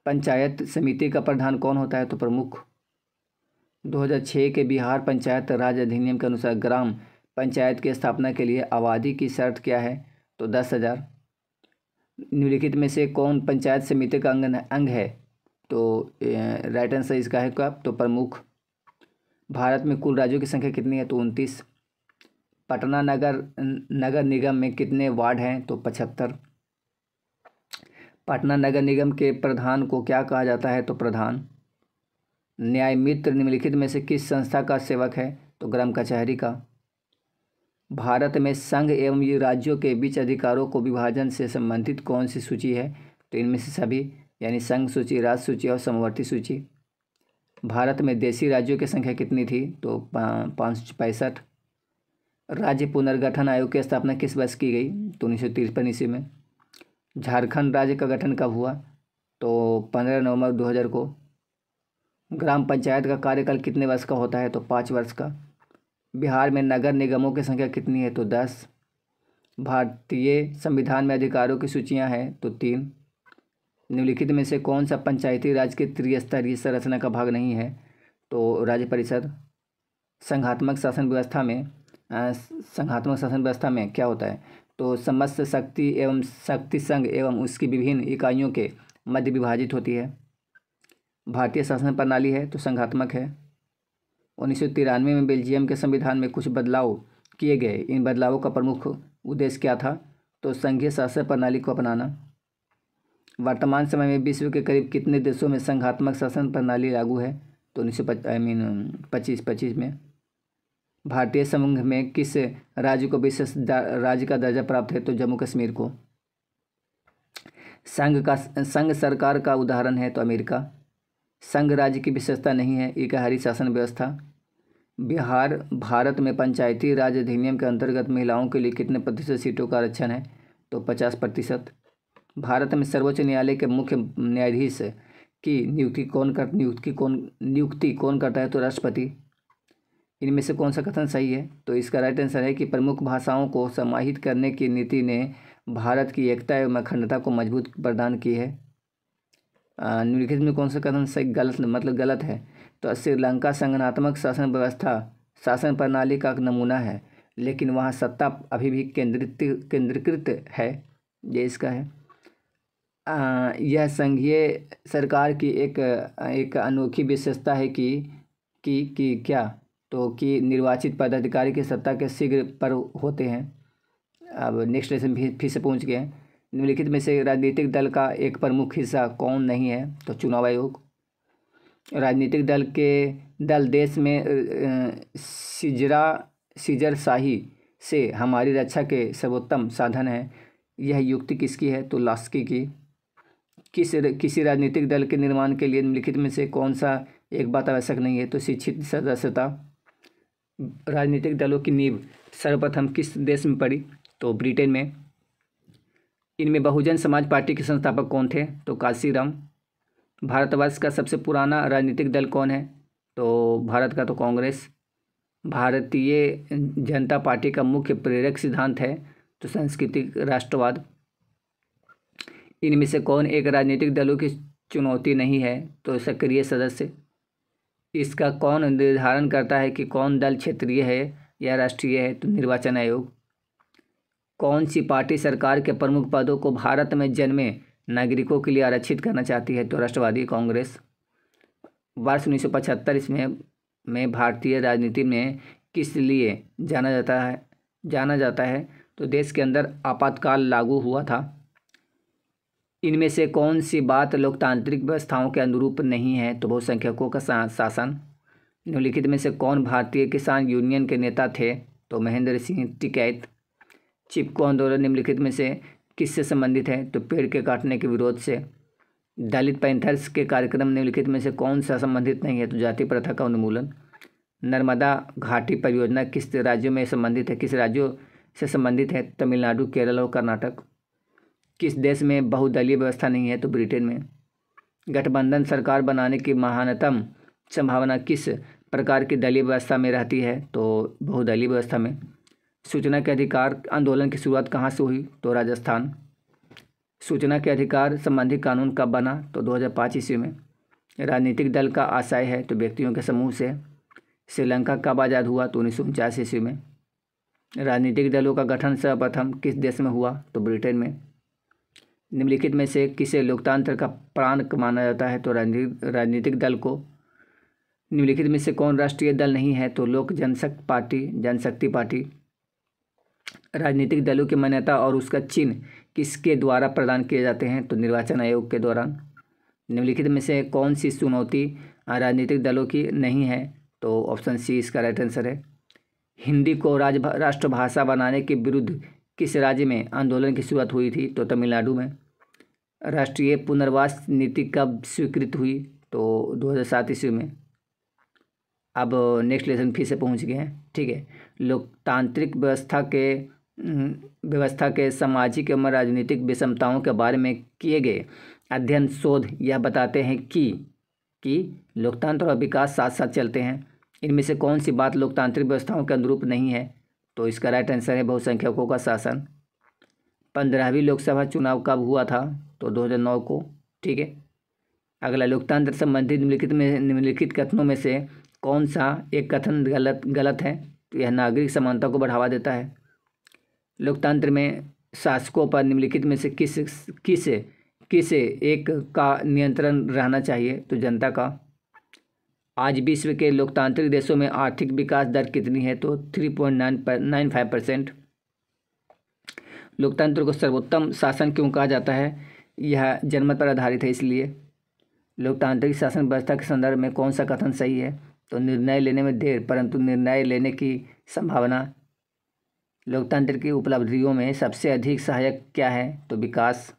पंचायत समिति का प्रधान कौन होता है? तो प्रमुख। 2006 के बिहार पंचायत राज अधिनियम के अनुसार ग्राम पंचायत की स्थापना के लिए आबादी की शर्त क्या है? तो 10,000। निम्नलिखित में से कौन पंचायत समिति का अंग है? तो राइट आंसर इसका है क्या? तो प्रमुख। भारत में कुल राज्यों की संख्या कितनी है? तो 29। पटना नगर निगम में कितने वार्ड हैं? तो 75। पटना नगर निगम के प्रधान को क्या कहा जाता है? तो प्रधान। न्याय मित्र निम्नलिखित में से किस संस्था का सेवक है? तो ग्राम कचहरी का। भारत में संघ एवं राज्यों के बीच अधिकारों को विभाजन से संबंधित कौन सी सूची है? तो इनमें से सभी, यानी संघ सूची, राज्य सूची और समवर्ती सूची। भारत में देशी राज्यों की संख्या कितनी थी? तो 565। राज्य पुनर्गठन आयोग की स्थापना किस वर्ष की गई? तो 1953 ईस्वी में। झारखंड राज्य का गठन कब हुआ? तो 15 नवंबर 2000 को। ग्राम पंचायत का कार्यकाल कितने वर्ष का होता है? तो 5 वर्ष का। बिहार में नगर निगमों की संख्या कितनी है? तो 10। भारतीय संविधान में अधिकारों की सूचियां हैं तो 3। निम्नलिखित में से कौन सा पंचायती राज के त्रिस्तरीय संरचना का भाग नहीं है? तो राज्य परिषद। संघात्मक शासन व्यवस्था में क्या होता है? तो समस्त शक्ति एवं शक्ति संघ एवं उसकी विभिन्न इकाइयों के मध्य विभाजित होती है। भारतीय शासन प्रणाली है तो संघात्मक है। 1993 में बेल्जियम के संविधान में कुछ बदलाव किए गए। इन बदलावों का प्रमुख उद्देश्य क्या था? तो संघीय शासन प्रणाली को अपनाना। वर्तमान समय में विश्व के करीब कितने देशों में संघात्मक शासन प्रणाली लागू है? तो 1925 में। भारतीय संघ में किस राज्य को विशेष राज्य का दर्जा प्राप्त है? तो जम्मू कश्मीर को। संघ सरकार का उदाहरण है तो अमेरिका। संघ राज्य की विशेषता नहीं है, एकाधारी शासन व्यवस्था। बिहार भारत में पंचायती राज अधिनियम के अंतर्गत महिलाओं के लिए कितने प्रतिशत सीटों का आरक्षण है? तो 50%। भारत में सर्वोच्च न्यायालय के मुख्य न्यायाधीश की नियुक्ति कौन करता है? तो राष्ट्रपति। इनमें से कौन सा कथन सही है? तो इसका राइट आंसर है कि प्रमुख भाषाओं को समाहित करने की नीति ने भारत की एकता एवं अखंडता को मजबूत प्रदान की है। निम्नलिखित में कौन सा कथन सही गलत है? तो श्रीलंका संगठनात्मक शासन प्रणाली का नमूना है, लेकिन वहाँ सत्ता अभी भी केंद्रीकृत है, ये इसका है। यह संघीय सरकार की एक अनोखी विशेषता है कि क्या? तो कि निर्वाचित पदाधिकारी की सत्ता के शीघ्र पर होते हैं। अब नेक्स्ट लेसन फिर से पहुँच गए हैं। निम्नलिखित में से राजनीतिक दल का एक प्रमुख हिस्सा कौन नहीं है? तो चुनाव आयोग। राजनीतिक दल देश में सीजरशाही से हमारी रक्षा के सर्वोत्तम साधन है, यह युक्ति किसकी है? तो लास्की की। किसी राजनीतिक दल के निर्माण के लिए निम्नलिखित में से कौन सा एक बात आवश्यक नहीं है? तो शिक्षित सदस्यता। राजनीतिक दलों की नींव सर्वप्रथम किस देश में पड़ी? तो ब्रिटेन में। इनमें बहुजन समाज पार्टी के संस्थापक कौन थे? तो कांशीराम। भारतवर्ष का सबसे पुराना राजनीतिक दल कौन है? तो भारत का तो कांग्रेस। भारतीय जनता पार्टी का मुख्य प्रेरक सिद्धांत है तो सांस्कृतिक राष्ट्रवाद। इनमें से कौन एक राजनीतिक दलों की चुनौती नहीं है? तो सक्रिय सदस्य। इसका कौन निर्धारण करता है कि कौन दल क्षेत्रीय है या राष्ट्रीय है? तो निर्वाचन आयोग। कौन सी पार्टी सरकार के प्रमुख पदों को भारत में जन्मे नागरिकों के लिए आरक्षित करना चाहती है? तो राष्ट्रवादी कांग्रेस। वर्ष 1975 में भारतीय राजनीति में किस लिए जाना जाता है? तो देश के अंदर आपातकाल लागू हुआ था। इनमें से कौन सी बात लोकतांत्रिक व्यवस्थाओं के अनुरूप नहीं है? तो बहुसंख्यकों का शासन। निम्नलिखित में से कौन भारतीय किसान यूनियन के नेता थे? तो महेंद्र सिंह टिकैत। चिपको आंदोलन निम्नलिखित में से किससे संबंधित है? तो पेड़ के काटने के विरोध से। दलित पैंथर्स के कार्यक्रम निम्नलिखित में से कौन सा संबंधित नहीं है? तो जाति प्रथा का उन्मूलन। नर्मदा घाटी परियोजना किस राज्यों में संबंधित है? किस राज्यों से संबंधित है? तमिलनाडु, केरल और कर्नाटक। किस देश में बहुदलीय व्यवस्था नहीं है? तो ब्रिटेन में। गठबंधन सरकार बनाने की महानतम संभावना किस प्रकार की दलीय व्यवस्था में रहती है? तो बहुदलीय व्यवस्था में। सूचना के अधिकार आंदोलन की शुरुआत कहाँ से हुई? तो राजस्थान। सूचना के अधिकार संबंधी कानून कब बना? तो 2005 ईस्वी में। राजनीतिक दल का आशय है तो व्यक्तियों के समूह से। श्रीलंका कब आज़ाद हुआ? तो 1949 ईस्वी में। राजनीतिक दलों का गठन सर्वप्रथम किस देश में हुआ? तो ब्रिटेन में। निम्नलिखित में से किसे लोकतंत्र का प्राण माना जाता है? तो राजनीतिक दल को। निम्नलिखित में से कौन राष्ट्रीय दल नहीं है? तो लोक जनशक्ति पार्टी। राजनीतिक दलों की मान्यता और उसका चिन्ह किसके द्वारा प्रदान किए जाते हैं? तो निर्वाचन आयोग के दौरान। निम्नलिखित में से कौन सी चुनौती राजनीतिक दलों की नहीं है? तो ऑप्शन सी इसका राइट आंसर है। हिंदी को राष्ट्रभाषा बनाने के विरुद्ध किस राज्य में आंदोलन की शुरुआत हुई थी? तो तमिलनाडु में। राष्ट्रीय पुनर्वास नीति कब स्वीकृत हुई? तो 2007 ईस्वी में। अब नेक्स्ट लेसन फिर से पहुंच गए हैं, ठीक है। लोकतांत्रिक व्यवस्था के सामाजिक एवं राजनीतिक विषमताओं के बारे में किए गए अध्ययन शोध यह बताते हैं कि लोकतंत्र और विकास साथ साथ चलते हैं। इनमें से कौन सी बात लोकतांत्रिक व्यवस्थाओं के अनुरूप नहीं है? तो इसका राइट आंसर है बहुसंख्यकों का शासन। 15वीं लोकसभा चुनाव कब हुआ था? तो 2009 को, ठीक है। अगला, लोकतंत्र संबंधित निम्नलिखित कथनों में से कौन सा एक कथन गलत है? तो यह नागरिक समानता को बढ़ावा देता है। लोकतंत्र में शासकों पर निम्नलिखित में से किसे एक का नियंत्रण रहना चाहिए? तो जनता का। आज विश्व के लोकतांत्रिक देशों में आर्थिक विकास दर कितनी है? तो 3.95%। लोकतंत्र को सर्वोत्तम शासन क्यों कहा जाता है? यह जनमत पर आधारित है इसलिए। लोकतांत्रिक शासन व्यवस्था के संदर्भ में कौन सा कथन सही है? तो निर्णय लेने में देर परंतु निर्णय लेने की संभावना। लोकतंत्र की उपलब्धियों में सबसे अधिक सहायक क्या है? तो विकास।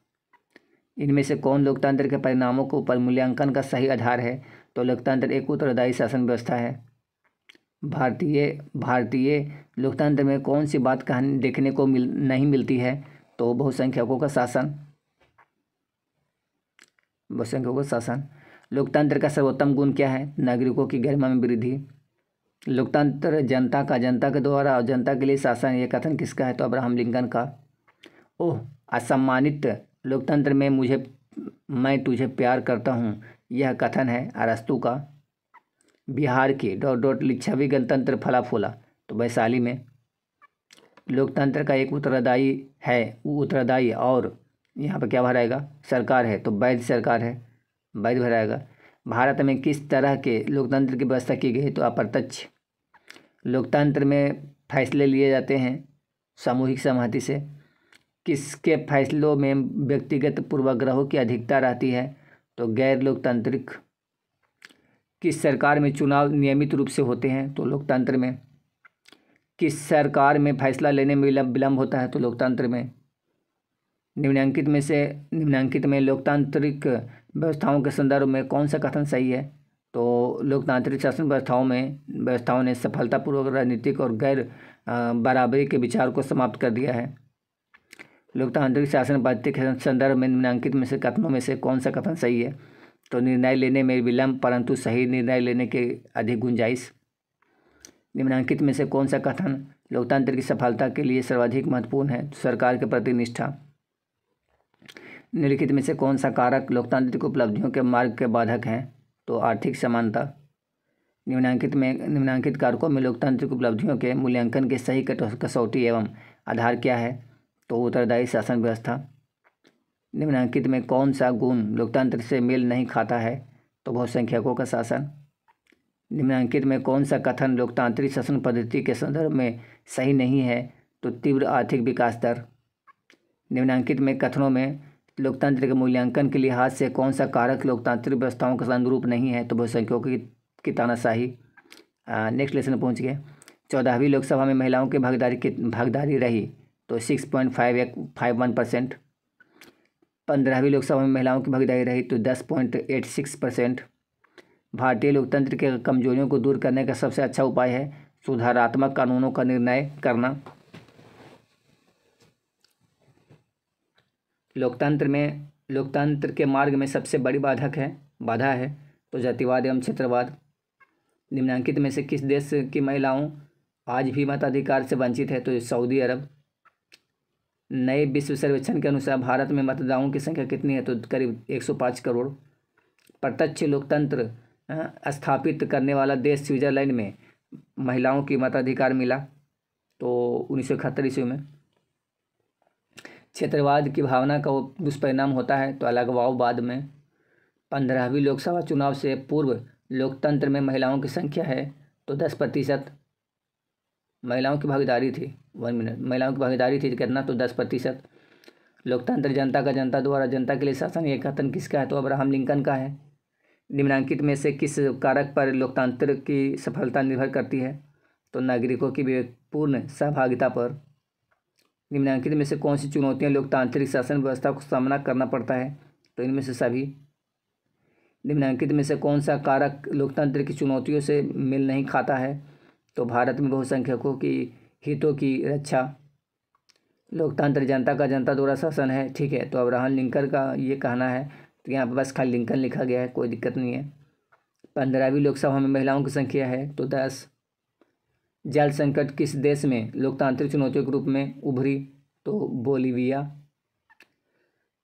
इनमें से कौन लोकतंत्र के परिणामों को पर मूल्यांकन का सही आधार है? तो लोकतंत्र एक उत्तरदायी शासन व्यवस्था है। भारतीय लोकतंत्र में कौन सी बात कहानी देखने को नहीं मिलती है? तो बहुसंख्यकों का शासन। लोकतंत्र का सर्वोत्तम गुण क्या है? नागरिकों की गरिमा में वृद्धि। लोकतंत्र जनता के द्वारा और जनता के लिए शासन, ये कथन किसका है? तो अब्राहम लिंकन का। ओह असम्मानित लोकतंत्र में मैं तुझे प्यार करता हूँ, यह कथन है अरस्तु का। बिहार की ... लिच्छवी गणतंत्र फला फूला, तो वैशाली में। लोकतंत्र का एक उत्तरदायी और यहाँ पर क्या भराएगा? सरकार है, तो वैध सरकार है, वैध भराएगा। भारत में किस तरह के लोकतंत्र की व्यवस्था की गई? तो अप्रत्यक्ष। लोकतंत्र में फैसले लिए जाते हैं सामूहिक सहमति से। किसके फैसलों में व्यक्तिगत पूर्वाग्रहों की अधिकता रहती है? तो गैर लोकतांत्रिक। किस सरकार में चुनाव नियमित रूप से होते हैं? तो लोकतंत्र में। किस सरकार में फैसला लेने में विलंब होता है? तो लोकतंत्र में। निम्नलिखित में लोकतांत्रिक व्यवस्थाओं के संदर्भ में कौन सा कथन सही है? तो लोकतांत्रिक शासन व्यवस्थाओं ने सफलतापूर्वक राजनीतिक और गैर बराबरी के विचार को समाप्त कर दिया है। लोकतांत्रिक शासन पद्धति के संदर्भ में निम्नलिखित में से कथनों में से कौन सा कथन सही है? तो निर्णय लेने में विलंब परंतु सही निर्णय लेने के अधिक गुंजाइश। निम्नलिखित में से कौन सा कथन लोकतंत्र की सफलता के लिए सर्वाधिक महत्वपूर्ण है? सरकार के प्रति निष्ठा। निम्नलिखित में से कौन सा कारक लोकतांत्रिक उपलब्धियों के मार्ग के बाधक हैं? तो आर्थिक समानता। निम्नलिखित कारकों में लोकतांत्रिक उपलब्धियों के मूल्यांकन के सही कसौटी एवं आधार क्या है? तो उत्तरदायी शासन व्यवस्था। निम्नलिखित में कौन सा गुण लोकतंत्र से मेल नहीं खाता है? तो बहुसंख्यकों का शासन। निम्नलिखित में कौन सा कथन लोकतांत्रिक शासन पद्धति के संदर्भ में सही नहीं है? तो तीव्र आर्थिक विकास दर। निम्नलिखित में कथनों में लोकतंत्र के मूल्यांकन के लिहाज से कौन सा कारक लोकतांत्रिक व्यवस्थाओं के अनुरूप नहीं है? तो बहुसंख्यकों की तानाशाही। नेक्स्ट लेसन पहुँच गए। 14वीं लोकसभा में महिलाओं की भागीदारी रही तो 6.51%। 15वीं लोकसभा में महिलाओं की भागीदारी रही तो 10.86%। भारतीय लोकतंत्र के कमजोरियों को दूर करने का सबसे अच्छा उपाय है सुधारात्मक कानूनों का निर्णय करना। लोकतंत्र के मार्ग में सबसे बड़ी बाधा है तो जातिवाद एवं क्षेत्रवाद। निम्नलिखित में से किस देश की महिलाओं आज भी मताधिकार से वंचित है? तो सऊदी अरब। नए विश्व सर्वेक्षण के अनुसार भारत में मतदाताओं की संख्या कितनी है? तो करीब 105 करोड़। प्रत्यक्ष लोकतंत्र स्थापित करने वाला देश स्विट्जरलैंड में महिलाओं की मताधिकार मिला तो 1971 ईस्वी में। क्षेत्रवाद की भावना का दुष्परिणाम होता है तो अलगाववाद में। 15वीं लोकसभा चुनाव से पूर्व लोकतंत्र में महिलाओं की संख्या है तो 10%। महिलाओं की भागीदारी थी महिलाओं की भागीदारी थी कितना? तो 10%। लोकतंत्र जनता द्वारा जनता के लिए शासन, ये कथन किसका है? तो अब्राहम लिंकन का है। निम्नलिखित में से किस कारक पर लोकतंत्र की सफलता निर्भर करती है? तो नागरिकों की विवेकपूर्ण सहभागिता पर। निम्नलिखित में से कौन सी चुनौतियां लोकतांत्रिक शासन व्यवस्था को सामना करना पड़ता है? तो इनमें से सभी। निम्नलिखित में से कौन सा कारक लोकतंत्र की चुनौतियों से मेल नहीं खाता है? तो भारत में बहुसंख्यकों की हितों की रक्षा। लोकतंत्र जनता द्वारा शासन है, ठीक है, तो अब्राहम लिंकन का ये कहना है, तो यहाँ पर बस खाली लिंकन लिखा गया है, कोई दिक्कत नहीं है। 15वीं लोकसभा में महिलाओं की संख्या है तो 10। जल संकट किस देश में लोकतांत्रिक चुनौतियों के रूप में उभरी? तो बोलीविया।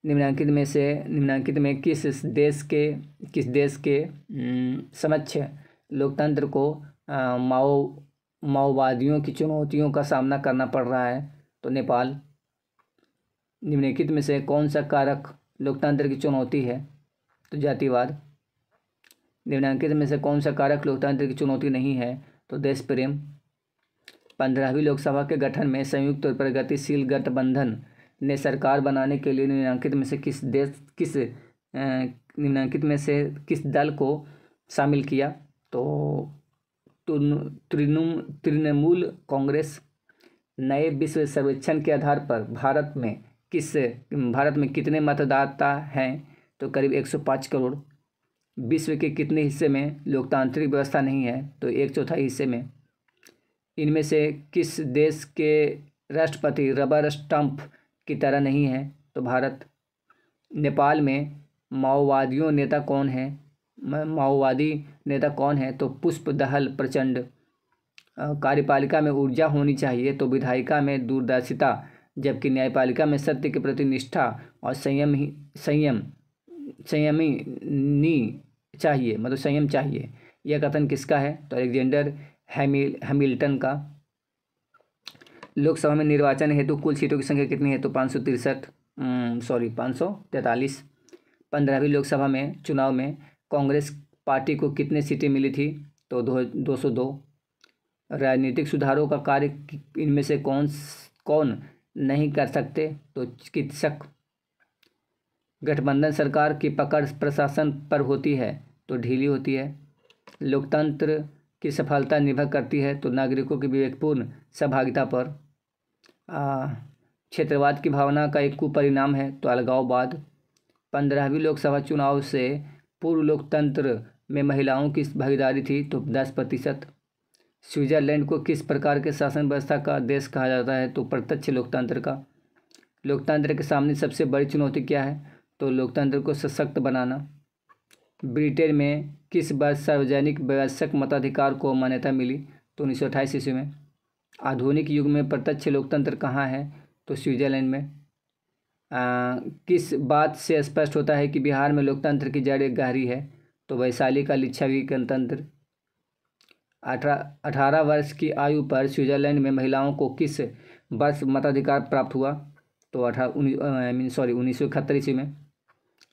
निम्नलिखित में किस देश के समक्ष लोकतंत्र को माओवादियों की चुनौतियों का सामना करना पड़ रहा है? तो नेपाल। निम्नलिखित में से कौन सा कारक लोकतंत्र की चुनौती है? तो जातिवाद। निम्नलिखित में से कौन सा कारक लोकतंत्र की चुनौती नहीं है? तो देश प्रेम। 15वीं लोकसभा के गठन में संयुक्त और प्रगतिशील गठबंधन ने सरकार बनाने के लिए निम्नलिखित में से किस दल को शामिल किया? तो तृणमूल कांग्रेस। नए विश्व सर्वेक्षण के आधार पर भारत में कितने मतदाता हैं? तो करीब 105 करोड़। विश्व के कितने हिस्से में लोकतांत्रिक व्यवस्था नहीं है? तो 1/4 हिस्से में। इनमें से किस देश के राष्ट्रपति रबर स्टंप की तरह नहीं है? तो भारत। नेपाल में माओवादी नेता कौन है? तो पुष्प दहल प्रचंड। कार्यपालिका में ऊर्जा होनी चाहिए, तो विधायिका में दूरदर्शिता, जबकि न्यायपालिका में सत्य के प्रति निष्ठा और संयम चाहिए। यह कथन किसका है? तो अलेक्जेंडर हैमिल्टन का। लोकसभा में निर्वाचन हेतु कुल सीटों की संख्या कितनी है? तो 543। 15वीं लोकसभा में चुनाव में कांग्रेस पार्टी को कितने सीटें मिली थी? तो 202। राजनीतिक सुधारों का कार्य इनमें से कौन नहीं कर सकते? तो चिकित्सक। गठबंधन सरकार की पकड़ प्रशासन पर होती है, तो ढीली होती है। लोकतंत्र की सफलता निर्भर करती है, तो नागरिकों की विवेकपूर्ण सहभागिता पर। क्षेत्रवाद की भावना का एक कुपरिणाम है, तो अलगाववाद। 15वीं लोकसभा चुनाव से पूर्व लोकतंत्र में महिलाओं की भागीदारी थी, तो 10%। स्विट्जरलैंड को किस प्रकार के शासन व्यवस्था का देश कहा जाता है? तो प्रत्यक्ष लोकतंत्र का। लोकतंत्र के सामने सबसे बड़ी चुनौती क्या है? तो लोकतंत्र को सशक्त बनाना। ब्रिटेन में किस वर्ष सार्वजनिक वयस्क मताधिकार को मान्यता मिली? तो 1928 ईस्वी में। आधुनिक युग में प्रत्यक्ष लोकतंत्र कहाँ है? तो स्विट्जरलैंड में। किस बात से स्पष्ट होता है कि बिहार में लोकतंत्र की जड़ गहरी है? तो वैशाली का लिच्छवी गणतंत्र। 18 वर्ष की आयु पर स्विट्जरलैंड में महिलाओं को किस वर्ष मताधिकार प्राप्त हुआ? तो 1971 ईस्वी में।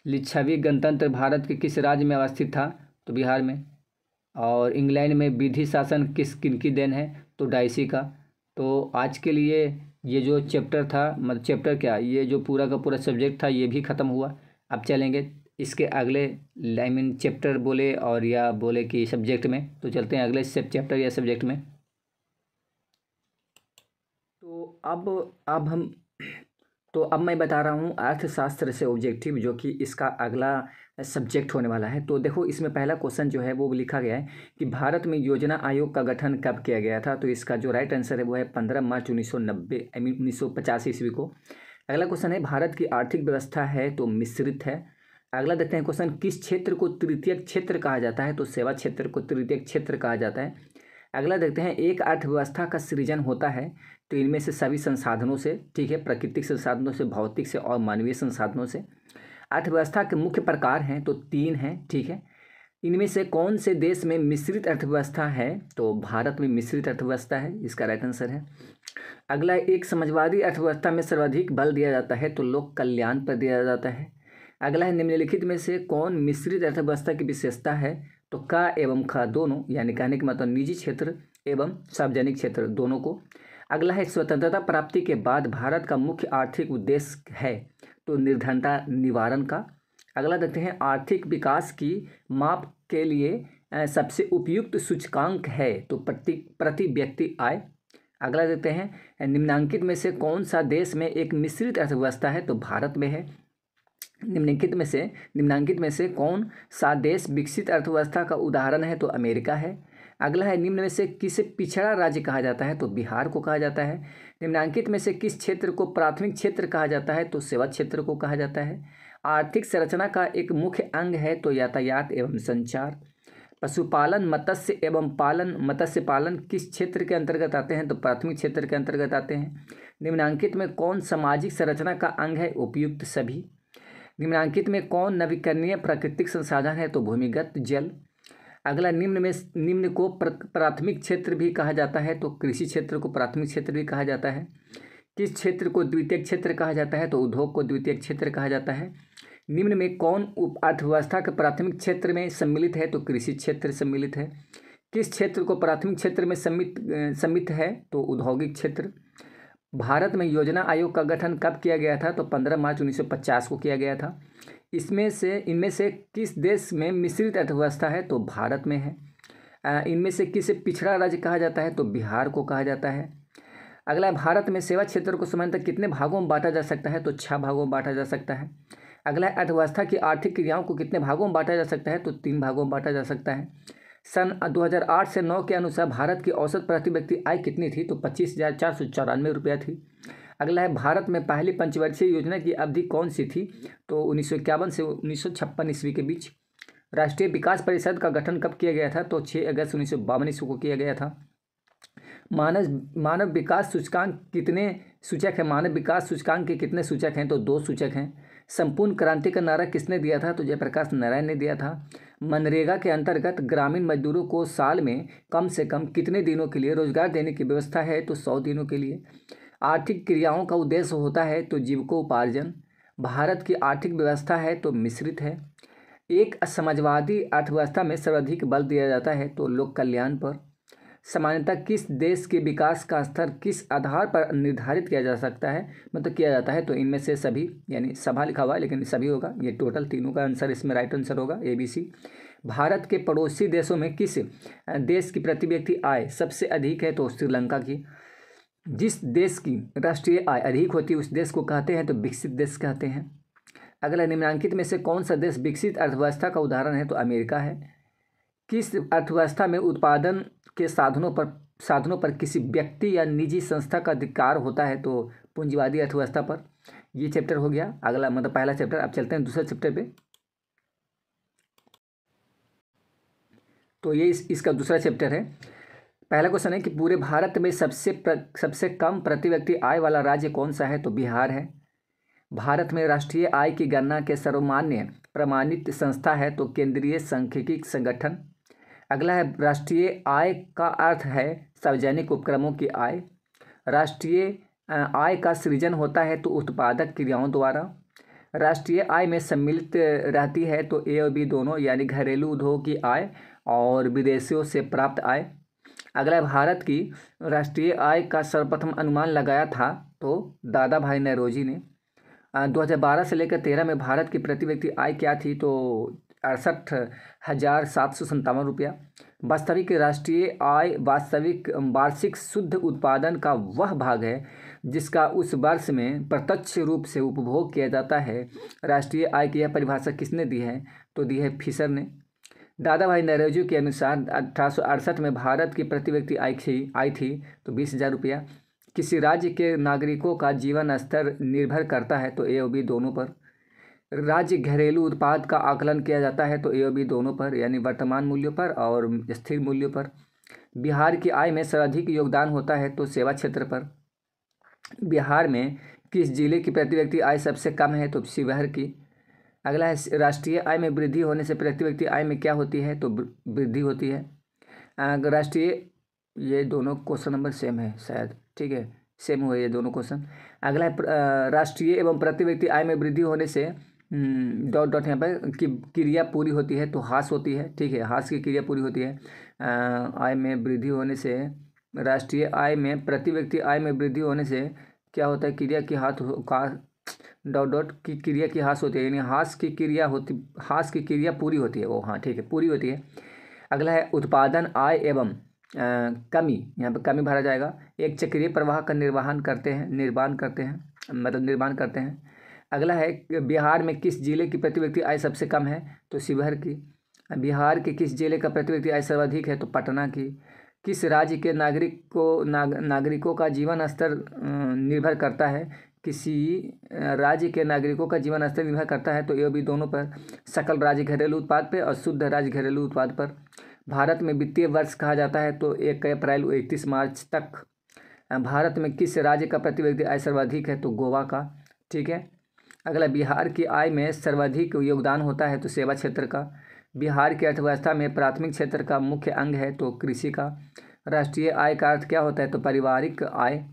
लिच्छवी गणतंत्र भारत के किस राज्य में अवस्थित था? तो बिहार में। और इंग्लैंड में विधि शासन किनकी देन है? तो डाइसी का। तो आज के लिए ये जो चैप्टर था, मतलब चैप्टर क्या, ये जो पूरा का पूरा सब्जेक्ट था, ये भी ख़त्म हुआ। अब चलेंगे इसके अगले चैप्टर बोले और या बोले कि सब्जेक्ट में, तो चलते हैं अगले चैप्टर या सब्जेक्ट में। तो अब मैं बता रहा हूँ अर्थशास्त्र से ऑब्जेक्टिव, जो कि इसका अगला सब्जेक्ट होने वाला है। तो देखो, इसमें पहला क्वेश्चन जो है वो लिखा गया है कि भारत में योजना आयोग का गठन कब किया गया था? तो इसका जो राइट आंसर है वो है 15 मार्च 1950 ईस्वी को। अगला क्वेश्चन है, भारत की आर्थिक व्यवस्था है तो मिश्रित है। अगला देखते हैं क्वेश्चन, किस क्षेत्र को तृतीयक क्षेत्र कहा जाता है? तो सेवा क्षेत्र को तृतीयक क्षेत्र कहा जाता है। अगला देखते हैं, एक अर्थव्यवस्था का सृजन होता है तो इनमें से सभी संसाधनों से, ठीक है, प्राकृतिक संसाधनों से, भौतिक से और मानवीय संसाधनों से। अर्थव्यवस्था के मुख्य प्रकार हैं, तो 3 हैं, ठीक है। इनमें से कौन से देश में मिश्रित अर्थव्यवस्था है? तो भारत में मिश्रित अर्थव्यवस्था है, इसका राइट आंसर है। अगला, एक समाजवादी अर्थव्यवस्था में सर्वाधिक बल दिया जाता है, तो लोक कल्याण पर दिया जाता है। अगला है, निम्नलिखित में से कौन मिश्रित अर्थव्यवस्था की विशेषता है? तो क एवं ख दोनों, यानी कहने का मतलब निजी क्षेत्र एवं सार्वजनिक क्षेत्र दोनों को। अगला है, स्वतंत्रता प्राप्ति के बाद भारत का मुख्य आर्थिक उद्देश्य है, तो निर्धनता निवारण का। अगला देखते हैं, आर्थिक विकास की माप के लिए सबसे उपयुक्त सूचकांक है, तो प्रति व्यक्ति आय। अगला देखते हैं, निम्नांकित में से कौन सा देश में एक मिश्रित अर्थव्यवस्था है? तो भारत में है। निम्नलिखित में से कौन सा देश विकसित अर्थव्यवस्था का उदाहरण है? तो अमेरिका है। अगला है, निम्न में से किसे पिछड़ा राज्य कहा जाता है? तो बिहार को कहा जाता है। निम्नांकित में से किस क्षेत्र को प्राथमिक क्षेत्र कहा जाता है? तो सेवा क्षेत्र को कहा जाता है। आर्थिक संरचना का एक मुख्य अंग है, तो यातायात एवं संचार। पशुपालन मत्स्य पालन किस क्षेत्र के अंतर्गत आते हैं? तो प्राथमिक क्षेत्र के अंतर्गत आते हैं। निम्नांकित में कौन सामाजिक संरचना का अंग है? उपयुक्त सभी। निम्नांकित में कौन नवीकरणीय प्राकृतिक संसाधन है? तो भूमिगत जल। अगला, निम्न को प्राथमिक क्षेत्र भी कहा जाता है, तो कृषि क्षेत्र को प्राथमिक क्षेत्र भी कहा जाता है। किस क्षेत्र को द्वितीयक क्षेत्र कहा जाता है? तो उद्योग को द्वितीयक क्षेत्र कहा जाता है। निम्न में कौन अर्थव्यवस्था के प्राथमिक क्षेत्र में सम्मिलित है? तो कृषि क्षेत्र सम्मिलित है। किस क्षेत्र को प्राथमिक क्षेत्र में सम्मिलित है? तो औद्योगिक क्षेत्र। भारत में योजना आयोग का गठन कब किया गया था? तो 15 मार्च 1950 को किया गया था। इनमें से किस देश में मिश्रित अर्थव्यवस्था है? तो भारत में है। इनमें से किसे पिछड़ा राज्य कहा जाता है? तो बिहार को कहा जाता है। अगला, भारत में सेवा क्षेत्र को सामान्यतः कितने भागों में बांटा जा सकता है? तो 6 भागों में बांटा जा सकता है। अगला है अर्थव्यवस्था की आर्थिक क्रियाओं को कितने भागों में बांटा जा सकता है, तो 3 भागों में बांटा जा सकता है। सन 2008 से 9 के अनुसार भारत की औसत प्रति व्यक्ति आय कितनी थी, तो 25,494 रुपया थी। अगला है भारत में पहली पंचवर्षीय योजना की अवधि कौन सी थी, तो 1951 से 1956 ईस्वी के बीच। राष्ट्रीय विकास परिषद का गठन कब किया गया था, तो 6 अगस्त 1952 ईस्वी को किया गया था। मानव विकास सूचकांक कितने सूचक हैं, मानव विकास सूचकांक के कितने सूचक हैं, तो 2 सूचक हैं। संपूर्ण क्रांति का नारा किसने दिया था, तो जयप्रकाश नारायण ने दिया था। मनरेगा के अंतर्गत ग्रामीण मजदूरों को साल में कम से कम कितने दिनों के लिए रोजगार देने की व्यवस्था है, तो 100 दिनों के लिए। आर्थिक क्रियाओं का उद्देश्य होता है तो जीविकोपार्जन। भारत की आर्थिक व्यवस्था है तो मिश्रित है। एक समाजवादी अर्थव्यवस्था में सर्वाधिक बल दिया जाता है तो लोक कल्याण पर। सामान्यतः किस देश के विकास का स्तर किस आधार पर निर्धारित किया जा सकता है, मतलब किया जाता है, तो इनमें से सभी, यानी सभा लिखा हुआ है लेकिन सभी होगा, ये टोटल तीनों का आंसर इसमें राइट आंसर होगा ABC। भारत के पड़ोसी देशों में किस देश की प्रति व्यक्ति आय सबसे अधिक है, तो श्रीलंका की। जिस देश की राष्ट्रीय आय अधिक होती है उस देश को कहते हैं तो विकसित देश कहते हैं। अगला, निम्नलिखित में से कौन सा देश विकसित अर्थव्यवस्था का उदाहरण है, तो अमेरिका है। किस अर्थव्यवस्था में उत्पादन के साधनों पर किसी व्यक्ति या निजी संस्था का अधिकार होता है, तो पूंजीवादी अर्थव्यवस्था पर। ये चैप्टर हो गया अगला, मतलब पहला चैप्टर। अब चलते हैं दूसरे चैप्टर पे। तो ये इसका दूसरा चैप्टर है। पहला क्वेश्चन है कि पूरे भारत में सबसे कम प्रति व्यक्ति आय वाला राज्य कौन सा है, तो बिहार है। भारत में राष्ट्रीय आय की गणना के सर्वमान्य प्रमाणित संस्था है तो केंद्रीय सांख्यिकी संगठन। अगला है, राष्ट्रीय आय का अर्थ है सार्वजनिक उपक्रमों की आय। राष्ट्रीय आय का सृजन होता है तो उत्पादक क्रियाओं द्वारा। राष्ट्रीय आय में सम्मिलित रहती है तो A और B दोनों, यानी घरेलू उद्योग की आय और विदेशियों से प्राप्त आय। अगला, भारत की राष्ट्रीय आय का सर्वप्रथम अनुमान लगाया था तो दादा भाई नौरोजी ने। 2012 से लेकर 13 में भारत की प्रति व्यक्ति आय क्या थी, तो 68,757 रुपया। वास्तविक राष्ट्रीय आय वास्तविक वार्षिक शुद्ध उत्पादन का वह भाग है जिसका उस वर्ष में प्रत्यक्ष रूप से उपभोग किया जाता है। राष्ट्रीय आय की यह परिभाषा किसने दी है, तो दी है फिशर ने। दादा भाई नौरोजी के अनुसार 1868 में भारत की प्रति व्यक्ति आय थी तो 20,000 रुपया। किसी राज्य के नागरिकों का जीवन स्तर निर्भर करता है तो A और B दोनों पर। राज्य घरेलू उत्पाद का आकलन किया जाता है तो A और B दोनों पर, यानी वर्तमान मूल्यों पर और स्थिर मूल्यों पर। बिहार की आय में सर्वाधिक योगदान होता है तो सेवा क्षेत्र पर। बिहार में किस जिले की प्रति व्यक्ति आय सबसे कम है, तो शिवहर की। अगला है, राष्ट्रीय आय में वृद्धि होने से प्रति व्यक्ति आय में क्या होती है, तो वृद्धि होती है। राष्ट्रीय, ये दोनों क्वेश्चन नंबर सेम है शायद, ठीक है, सेम हुए ये दोनों क्वेश्चन। अगला है, राष्ट्रीय एवं प्रति व्यक्ति आय में वृद्धि होने से डॉट यहाँ पर की क्रिया पूरी होती है तो हास होती है, ठीक है, हास की क्रिया पूरी होती है। आय में वृद्धि होने से, राष्ट्रीय आय में प्रति व्यक्ति आय में वृद्धि होने से क्या होता है, क्रिया की डॉट की क्रिया की हास होती है, यानी हास की क्रिया पूरी होती है वो, हाँ ठीक है, पूरी होती है। अगला है, उत्पादन आय एवं कमी, यहाँ पर कमी भरा जाएगा, एक चक्रीय प्रवाह का निर्माण करते हैं। अगला है, बिहार में किस जिले की प्रति व्यक्ति आय सबसे कम है, तो शिवहर की। बिहार के किस जिले का प्रति व्यक्ति आय सर्वाधिक है, तो पटना की। किस राज्य के नागरिकों का जीवन स्तर निर्भर करता है, किसी राज्य के नागरिकों का जीवन स्तर निर्भर करता है तो A और B दोनों पर। सकल राज्य घरेलू उत्पाद पर और शुद्ध राज्य घरेलू उत्पाद पर। भारत में वित्तीय वर्ष कहा जाता है तो 1 अप्रैल 31 मार्च तक। भारत में किस राज्य का प्रति व्यक्ति आय सर्वाधिक है, तो गोवा का, ठीक है। अगला, बिहार की आय में सर्वाधिक योगदान होता है तो सेवा क्षेत्र का। बिहार की अर्थव्यवस्था में प्राथमिक क्षेत्र का मुख्य अंग है तो कृषि का। राष्ट्रीय आय का अर्थ क्या होता है, तो पारिवारिक आय।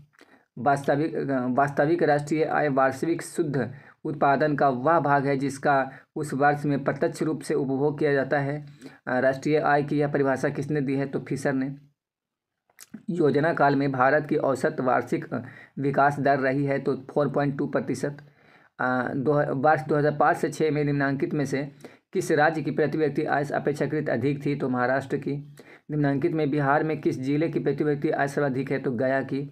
वास्तविक राष्ट्रीय आय वार्षिक शुद्ध उत्पादन का वह भाग है जिसका उस वर्ष में प्रत्यक्ष रूप से उपभोग किया जाता है। राष्ट्रीय आय की यह परिभाषा किसने दी है, तो फिशर ने। योजना काल में भारत की औसत वार्षिक विकास दर रही है तो 4.2%। वर्ष 2005 से 6 में निम्नांकित में से किस राज्य की प्रति व्यक्ति आय अपेक्षाकृत अधिक थी, तो महाराष्ट्र की। निम्नांकित में बिहार में किस जिले की प्रति व्यक्ति आय सर्वाधिक है, तो गया की।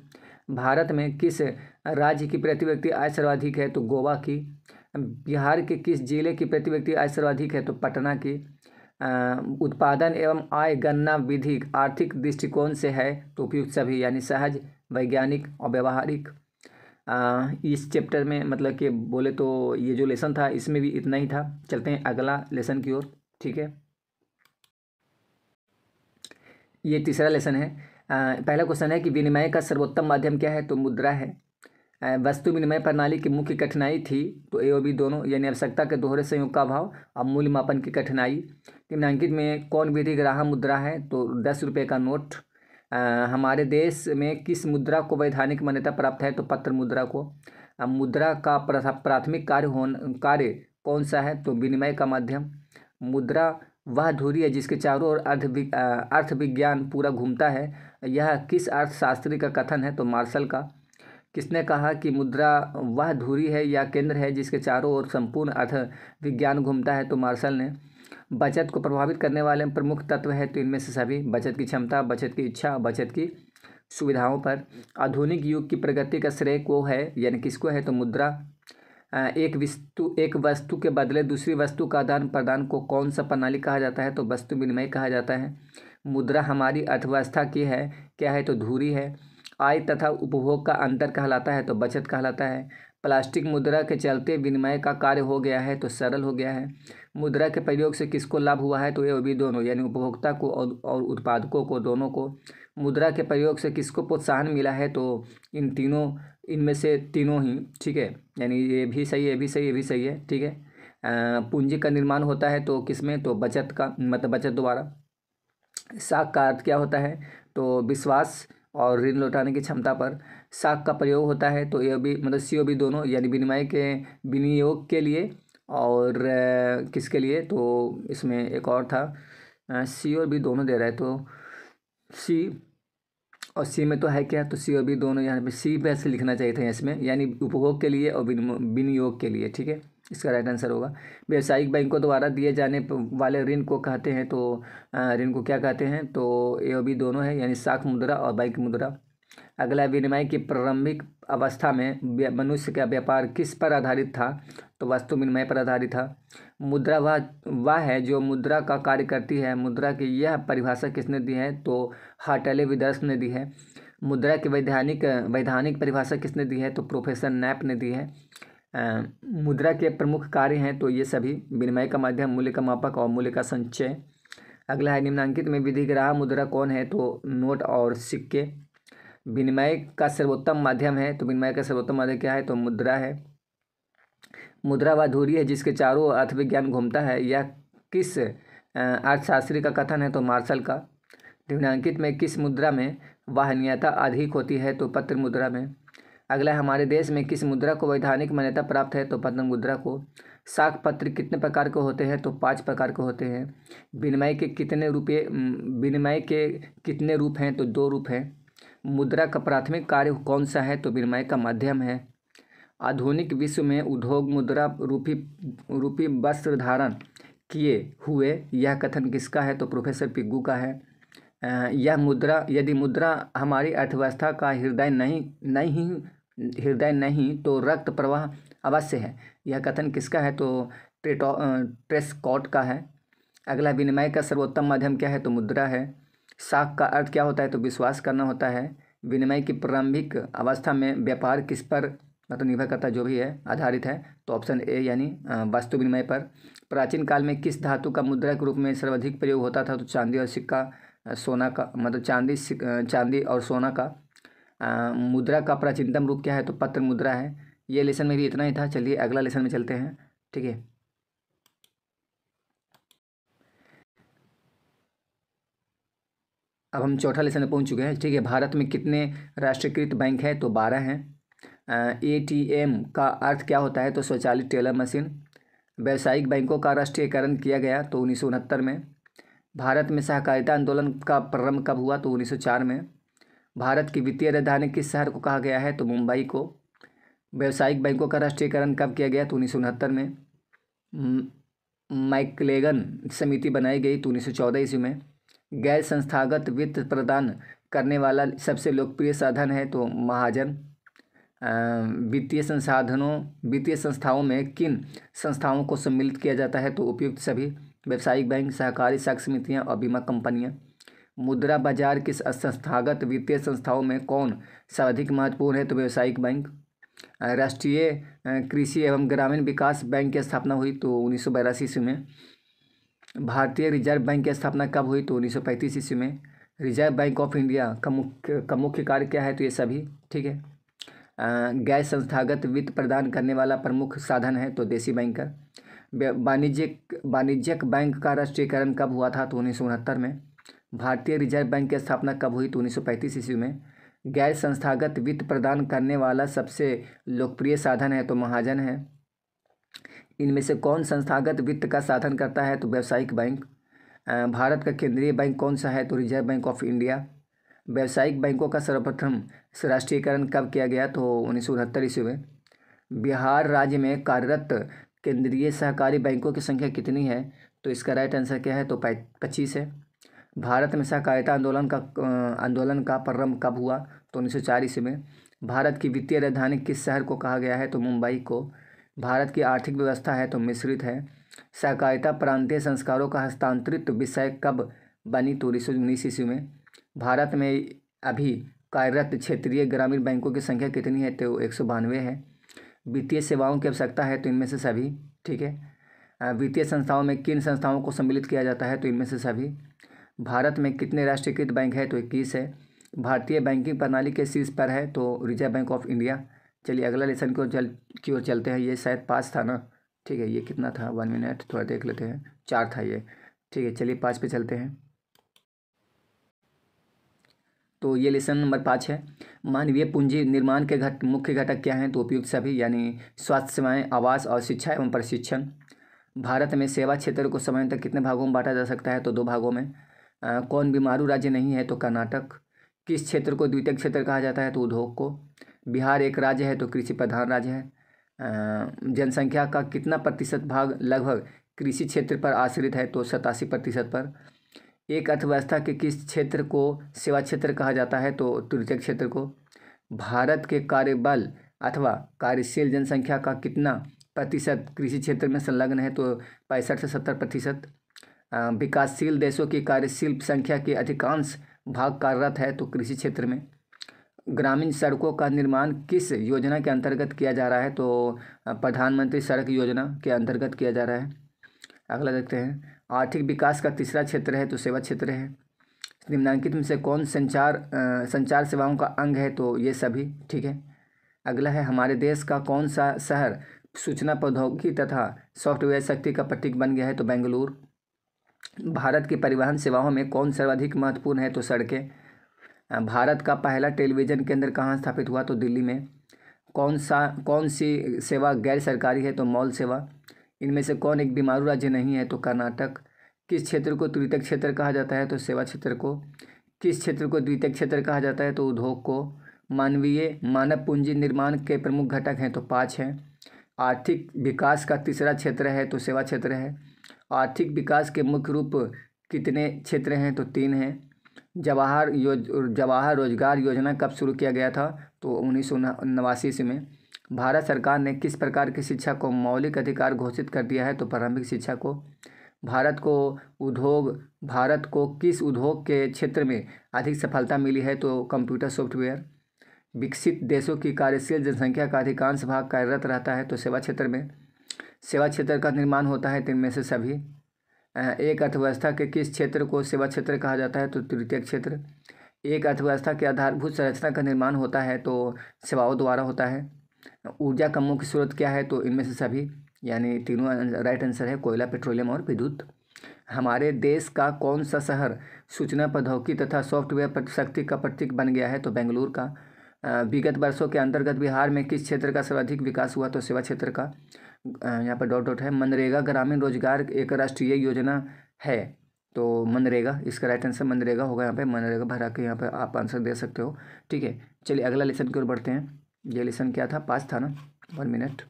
भारत में किस राज्य की प्रति व्यक्ति आय सर्वाधिक है, तो गोवा की। बिहार के किस जिले की प्रति व्यक्ति आय सर्वाधिक है? तो पटना की। उत्पादन एवं आय गणना विधि आर्थिक दृष्टिकोण से है? तो उपयुक्त सभी, यानी सहज, वैज्ञानिक और व्यवहारिक। इस चैप्टर में मतलब कि बोले तो ये जो लेसन था इसमें भी इतना ही था। चलते हैं अगला लेसन की ओर। ठीक है, ये तीसरा लेसन है। पहला क्वेश्चन है कि विनिमय का सर्वोत्तम माध्यम क्या है? तो मुद्रा है। वस्तु विनिमय प्रणाली की मुख्य कठिनाई थी? तो ए और बी दोनों, यानी आवश्यकता के दोहरे संयोग का अभाव और मूल्य मापन की कठिनाई। निम्नलिखित में कौन विधि ग्राहम मुद्रा है? तो 10 रुपये का नोट। हमारे देश में किस मुद्रा को वैधानिक मान्यता प्राप्त है? तो पत्र मुद्रा को। मुद्रा का प्राथमिक कार्य कौन सा है? तो विनिमय का माध्यम। मुद्रा वह धुरी है जिसके चारों ओर अर्थ विज्ञान पूरा घूमता है। यह किस अर्थशास्त्री का कथन है? तो मार्शल का। किसने कहा कि मुद्रा वह धुरी है या केंद्र है जिसके चारों ओर संपूर्ण अर्थ विज्ञान घूमता है? तो मार्शल ने। बचत को प्रभावित करने वाले प्रमुख तत्व है? तो इनमें से सभी, बचत की क्षमता, बचत की इच्छा, बचत की सुविधाओं पर। आधुनिक युग की प्रगति का श्रेय को है, यानी किसको है? तो मुद्रा। एक वस्तु के बदले दूसरी वस्तु का आदान प्रदान को कौन सा प्रणाली कहा जाता है? तो वस्तु विनिमय कहा जाता है। मुद्रा हमारी अर्थव्यवस्था की है, क्या है? तो धुरी है। आय तथा उपभोग का अंतर कहलाता है? तो बचत कहलाता है। प्लास्टिक मुद्रा के चलते विनिमय का कार्य हो गया है, तो सरल हो गया है। मुद्रा के प्रयोग से किसको लाभ हुआ है? तो ये भी दोनों, यानी उपभोक्ता को और उत्पादकों को, दोनों को। मुद्रा के प्रयोग से किसको प्रोत्साहन मिला है? तो इन तीनों, इनमें से तीनों ही। ठीक है, यानी ये भी सही है, ये भी सही, ये भी सही है। ठीक है, पूंजी का निर्माण होता है तो किसमें? तो बचत का, मतलब बचत द्वारा। साख का अर्थ क्या होता है? तो विश्वास और ऋण लौटाने की क्षमता पर। साख का प्रयोग होता है तो ये भी, मतलब सी और बी दोनों, यानी विनिमय के विनियोग के लिए और किसके लिए? तो इसमें एक और था, सी और बी दोनों दे रहा है, तो सी और सी में तो है क्या? तो सी और बी दोनों, यहाँ पे सी पे ऐसे लिखना चाहिए था इसमें, यानी उपभोग के लिए और विनियोग के लिए। ठीक है, इसका राइट आंसर होगा। व्यावसायिक बैंकों द्वारा दिए जाने वाले ऋण को कहते हैं? तो ऋण को क्या कहते हैं? तो ए और बी दोनों है, यानी साख मुद्रा और बैंक मुद्रा। अगला, विनिमय की प्रारंभिक अवस्था में मनुष्य का व्यापार किस पर आधारित था? तो वस्तु विनिमय पर आधारित था। मुद्रा वह है जो मुद्रा का कार्य करती है। मुद्रा की यह परिभाषा किसने दी है? तो हार्टले विदर्स ने दी है। मुद्रा की वैधानिक परिभाषा किसने दी है? तो प्रोफेसर नैप ने दी है। मुद्रा के प्रमुख कार्य हैं? तो ये सभी, विनिमय का माध्यम, मूल्य का मापक और मूल्य का संचय। अगला है, निम्नलिखित में विधिग्राह मुद्रा कौन है? तो नोट और सिक्के। विनिमय का सर्वोत्तम माध्यम है? तो विनिमय का सर्वोत्तम माध्यम क्या है? तो मुद्रा है। मुद्रा वह धुरी है जिसके चारों ओर अर्थविज्ञान घूमता है। यह किस अर्थशास्त्री का कथन है? तो मार्शल का। निम्नलिखित में किस मुद्रा में वाहनीयता अधिक होती है? तो पत्र मुद्रा में। अगला, हमारे देश में किस मुद्रा को वैधानिक मान्यता प्राप्त है? तो पत्र मुद्रा को। साख पत्र कितने प्रकार के होते हैं? तो 5 प्रकार के होते हैं। विनिमय के कितने रूप हैं? तो 2 रूप हैं। मुद्रा का प्राथमिक कार्य कौन सा है? तो विनिमय का माध्यम है। आधुनिक विश्व में उद्योग मुद्रा रूपी वस्त्र धारण किए हुए, यह कथन किसका है? तो प्रोफेसर पिग्गू का है। यह मुद्रा, यदि मुद्रा हमारी अर्थव्यवस्था का हृदय नहीं तो रक्त प्रवाह अवश्य है, यह कथन किसका है? तो ट्रेस्कॉट का है। अगला, विनिमय का सर्वोत्तम माध्यम क्या है? तो मुद्रा है। साख का अर्थ क्या होता है? तो विश्वास करना होता है। विनिमय की प्रारंभिक अवस्था में व्यापार किस पर, मतलब निर्भर करता, जो भी है, आधारित है? तो ऑप्शन ए, यानी वस्तु विनिमय पर। प्राचीन काल में किस धातु का मुद्रा के रूप में सर्वाधिक प्रयोग होता था? तो चांदी और सिक्का, सोना का, मतलब चांदी और सोना का। मुद्रा का प्राचीनतम रूप क्या है? तो पत्र मुद्रा है। ये लेसन में भी इतना ही था। चलिए अगला लेसन में चलते हैं। ठीक है, अब हम चौथा लेसन में पहुंच चुके हैं। ठीक है, भारत में कितने राष्ट्रीयकृत बैंक हैं? तो 12 हैं। ATM का अर्थ क्या होता है? तो स्वचालित टेलर मशीन। व्यावसायिक बैंकों का राष्ट्रीयकरण किया गया तो 1969 में। भारत में सहकारिता आंदोलन का प्रारंभ कब हुआ? तो 1904 में। भारत की वित्तीय राजधानी किस शहर को कहा गया है? तो मुंबई को। व्यावसायिक बैंकों का राष्ट्रीयकरण कब किया गया? तो 1969 में। मैकलेगन समिति बनाई गई तो 1914 ईस्वी में। गैर संस्थागत वित्त प्रदान करने वाला सबसे लोकप्रिय साधन है? तो महाजन। वित्तीय संस्थाओं में किन संस्थाओं को सम्मिलित किया जाता है? तो उपयुक्त सभी व्यावसायिक बैंक, सहकारी साख समितियाँ और बीमा कंपनियाँ। मुद्रा बाजार की संस्थागत वित्तीय संस्थाओं में कौन सर्वाधिक महत्वपूर्ण है? तो व्यावसायिक बैंक। राष्ट्रीय कृषि एवं ग्रामीण विकास बैंक की स्थापना हुई तो 1982 ईस्वी में। भारतीय रिजर्व बैंक की स्थापना कब हुई? तो 1935 ईस्वी में। रिजर्व बैंक ऑफ इंडिया का मुख्य कार्य क्या है? तो ये सभी, ठीक है। गैर संस्थागत वित्त प्रदान करने वाला प्रमुख साधन है तो देसी बैंकर। वाणिज्यिक बैंक का राष्ट्रीयकरण कब हुआ था? तो 1969 में। भारतीय रिजर्व बैंक की स्थापना कब हुई? तो 1935 ईस्वी में। गैर संस्थागत वित्त प्रदान करने वाला सबसे लोकप्रिय साधन है तो महाजन है। इनमें से कौन संस्थागत वित्त का साधन करता है? तो व्यावसायिक बैंक। भारत का केंद्रीय बैंक कौन सा है? तो रिजर्व बैंक ऑफ इंडिया। व्यावसायिक बैंकों का सर्वप्रथम राष्ट्रीयकरण कब किया गया? तो 1969 ईस्वी में। बिहार राज्य में कार्यरत केंद्रीय सहकारी बैंकों की संख्या कितनी है? तो इसका राइट आंसर क्या है? तो 25 है। भारत में सहकारिता आंदोलन का प्रारंभ कब हुआ? तो 1904 ईस्वी में। भारत की वित्तीय राजधानी किस शहर को कहा गया है? तो मुंबई को। भारत की आर्थिक व्यवस्था है तो मिश्रित है। सहकारिता प्रांतीय संस्कारों का हस्तांतरित विषय कब बनी? तो 1919 ईस्वी में। भारत में अभी कार्यरत क्षेत्रीय ग्रामीण बैंकों की संख्या कितनी है? तो 192 है। वित्तीय सेवाओं की आवश्यकता है तो इनमें से सभी, ठीक है। वित्तीय संस्थाओं में किन संस्थाओं को सम्मिलित किया जाता है? तो इनमें से सभी। भारत में कितने राष्ट्रीयकृत बैंक है? तो 21 है। भारतीय बैंकिंग प्रणाली के शीर्ष पर है तो रिजर्व बैंक ऑफ इंडिया। चलिए अगला लेसन की ओर चलते हैं। ये शायद 5 था ना, ठीक है। ये कितना था? 1 मिनट, थोड़ा देख लेते हैं। 4 था ये, ठीक है। चलिए 5 पे चलते हैं। तो ये लेसन नंबर 5 है। मानवीय पूंजी निर्माण के मुख्य घटक क्या हैं? तो उपयुक्त सभी, यानी स्वास्थ्य सेवाएं, आवास और शिक्षा एवं प्रशिक्षण। भारत में सेवा क्षेत्र को सामान्यतः कितने भागों में बांटा जा सकता है? तो 2 भागों में। कौन बीमारू राज्य नहीं है? तो कर्नाटक। किस क्षेत्र को द्वितीयक क्षेत्र कहा जाता है? तो उद्योग को। बिहार एक राज्य है तो कृषि प्रधान राज्य है। जनसंख्या का कितना प्रतिशत भाग लगभग कृषि क्षेत्र पर आश्रित है? तो 87% पर। एक अर्थव्यवस्था के किस क्षेत्र को सेवा क्षेत्र कहा जाता है? तो तृतीयक क्षेत्र को। भारत के कार्यबल अथवा कार्यशील जनसंख्या का कितना प्रतिशत कृषि क्षेत्र में संलग्न है? तो 65 से 70%। विकासशील देशों की कार्यशील संख्या के अधिकांश भाग कार्यरत है तो कृषि क्षेत्र में। ग्रामीण सड़कों का निर्माण किस योजना के अंतर्गत किया जा रहा है? तो प्रधानमंत्री सड़क योजना के अंतर्गत किया जा रहा है। अगला देखते हैं। आर्थिक विकास का तीसरा क्षेत्र है तो सेवा क्षेत्र है। निम्नलिखित में से कौन संचार सेवाओं का अंग है? तो ये सभी, ठीक है। अगला है, हमारे देश का कौन सा शहर सूचना प्रौद्योगिकी तथा सॉफ्टवेयर शक्ति का प्रतीक बन गया है? तो बेंगलुरु। भारत की परिवहन सेवाओं में कौन सर्वाधिक महत्वपूर्ण है? तो सड़कें। भारत का पहला टेलीविजन केंद्र कहाँ स्थापित हुआ? तो दिल्ली में। कौन सी सेवा गैर सरकारी है? तो मॉल सेवा। इनमें से कौन एक बीमारू राज्य नहीं है? तो कर्नाटक। किस क्षेत्र को तृतीयक क्षेत्र कहा जाता है? तो सेवा क्षेत्र को। किस क्षेत्र को द्वितीयक क्षेत्र कहा जाता है? तो उद्योग को। मानव पूंजी निर्माण के प्रमुख घटक हैं तो 5 हैं। आर्थिक विकास का तीसरा क्षेत्र है तो सेवा क्षेत्र है। आर्थिक विकास के मुख्य रूप कितने क्षेत्र हैं? तो 3 हैं। जवाहर रोजगार योजना कब शुरू किया गया था? तो 1989 ईस्वी में। भारत सरकार ने किस प्रकार की शिक्षा को मौलिक अधिकार घोषित कर दिया है? तो प्रारंभिक शिक्षा को। भारत को किस उद्योग के क्षेत्र में अधिक सफलता मिली है? तो कंप्यूटर सॉफ्टवेयर। विकसित देशों की कार्यशील जनसंख्या का अधिकांश भाग कार्यरत रहता है तो सेवा क्षेत्र में। सेवा क्षेत्र का निर्माण होता है तो इनमें से सभी। एक अर्थव्यवस्था के किस क्षेत्र को सेवा क्षेत्र कहा जाता है? तो तृतीयक क्षेत्र। एक अर्थव्यवस्था के आधारभूत संरचना का निर्माण होता है तो सेवाओं द्वारा होता है। ऊर्जा का मुख्य स्रोत क्या है? तो इनमें से सभी, यानी तीनों राइट आंसर है, कोयला, पेट्रोलियम और विद्युत। हमारे देश का कौन सा शहर सूचना प्रौद्योगिकी तथा सॉफ्टवेयर शक्ति का प्रतीक बन गया है? तो बेंगलुरु का। विगत वर्षों के अंतर्गत बिहार में किस क्षेत्र का सर्वाधिक विकास हुआ? तो सेवा क्षेत्र का। यहाँ पर डॉट है। मनरेगा ग्रामीण रोजगार एक राष्ट्रीय योजना है तो मनरेगा, इसका राइट आंसर मनरेगा होगा। यहाँ पे मनरेगा भरा के यहाँ पे आप आंसर दे सकते हो, ठीक है। चलिए अगला लेसन की ओर बढ़ते हैं। ये लेसन क्या था? 5 था ना, 1 मिनट।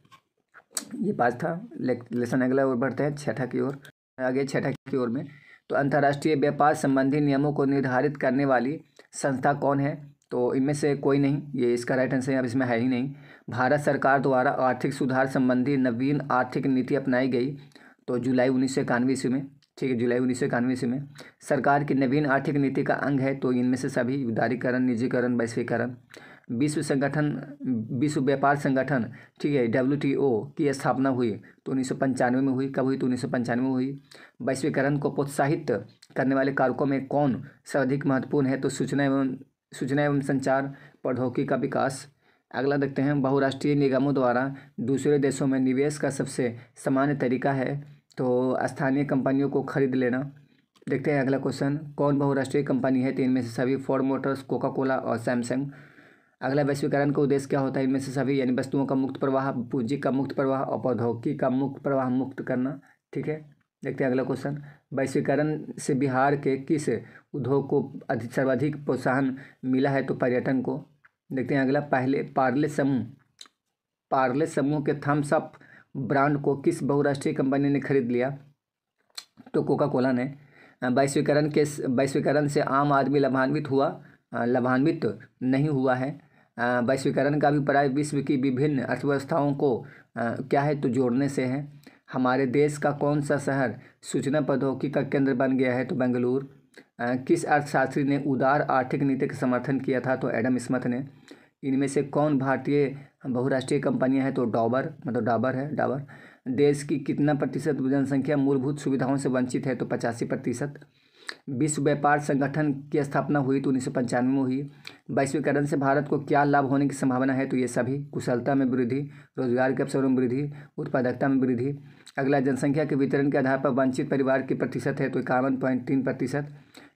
ये 5 था लेसन। अगला ओर बढ़ते हैं, छठा की ओर। आगे छठा की ओर में, तो अंतर्राष्ट्रीय व्यापार संबंधी नियमों को निर्धारित करने वाली संस्था कौन है? तो इनमें से कोई नहीं, ये इसका राइट आंसर है, अब इसमें है ही नहीं। भारत सरकार द्वारा आर्थिक सुधार संबंधी नवीन आर्थिक नीति अपनाई गई तो जुलाई 1991 ईस्वी में, ठीक है, जुलाई 1991 ईस्वी में सरकार की नवीन आर्थिक नीति का अंग है। तो इनमें से सभी उदारीकरण, निजीकरण, वैश्वीकरण। विश्व व्यापार संगठन, ठीक है, WTO की स्थापना हुई तो 1995 में हुई। कब हुई? तो 1995 में हुई। वैश्वीकरण को प्रोत्साहित करने वाले कारकों में कौन सर्वाधिक महत्वपूर्ण है? तो सूचना एवं संचार प्रौद्योगिकी का विकास। अगला देखते हैं, बहुराष्ट्रीय निगमों द्वारा दूसरे देशों में निवेश का सबसे सामान्य तरीका है तो स्थानीय कंपनियों को खरीद लेना। देखते हैं अगला क्वेश्चन, कौन बहुराष्ट्रीय कंपनी है? तो इनमें से सभी फोर्ड मोटर्स, कोका कोला और सैमसंग। अगला, वैश्वीकरण का उद्देश्य क्या होता है? इनमें से सभी, यानी वस्तुओं का मुक्त प्रवाह, पूंजी का मुक्त प्रवाह और प्रौद्योगिकी का मुक्त प्रवाह मुक्त करना। ठीक है, देखते हैं अगला क्वेश्चन, वैश्वीकरण से बिहार के किस उद्योग को सर्वाधिक प्रोत्साहन मिला है? तो पर्यटन को। देखते हैं अगला, पहले पार्ले समूह के थम्स अप ब्रांड को किस बहुराष्ट्रीय कंपनी ने खरीद लिया? तो कोका कोला ने। वैश्वीकरण से आम आदमी लाभान्वित नहीं हुआ है। वैश्वीकरण का अभिप्राय विश्व की विभिन्न अर्थव्यवस्थाओं को क्या है? तो जोड़ने से है। हमारे देश का कौन सा शहर सूचना प्रौद्योगिकी का केंद्र बन गया है? तो बेंगलुरु। किस अर्थशास्त्री ने उदार आर्थिक नीति का समर्थन किया था? तो एडम स्मिथ ने। इनमें से कौन भारतीय बहुराष्ट्रीय कंपनियां हैं? तो डाबर है, डाबर। देश की कितना प्रतिशत जनसंख्या मूलभूत सुविधाओं से वंचित है? तो 85%। विश्व व्यापार संगठन की स्थापना हुई तो 1995 में हुई। वैश्वीकरण से भारत को क्या लाभ होने की संभावना है? तो ये सभी, कुशलता में वृद्धि, रोजगार के अवसरों में वृद्धि, उत्पादकता में वृद्धि। अगला, जनसंख्या के वितरण के आधार पर वंचित परिवार की प्रतिशत है? तो 51.3%।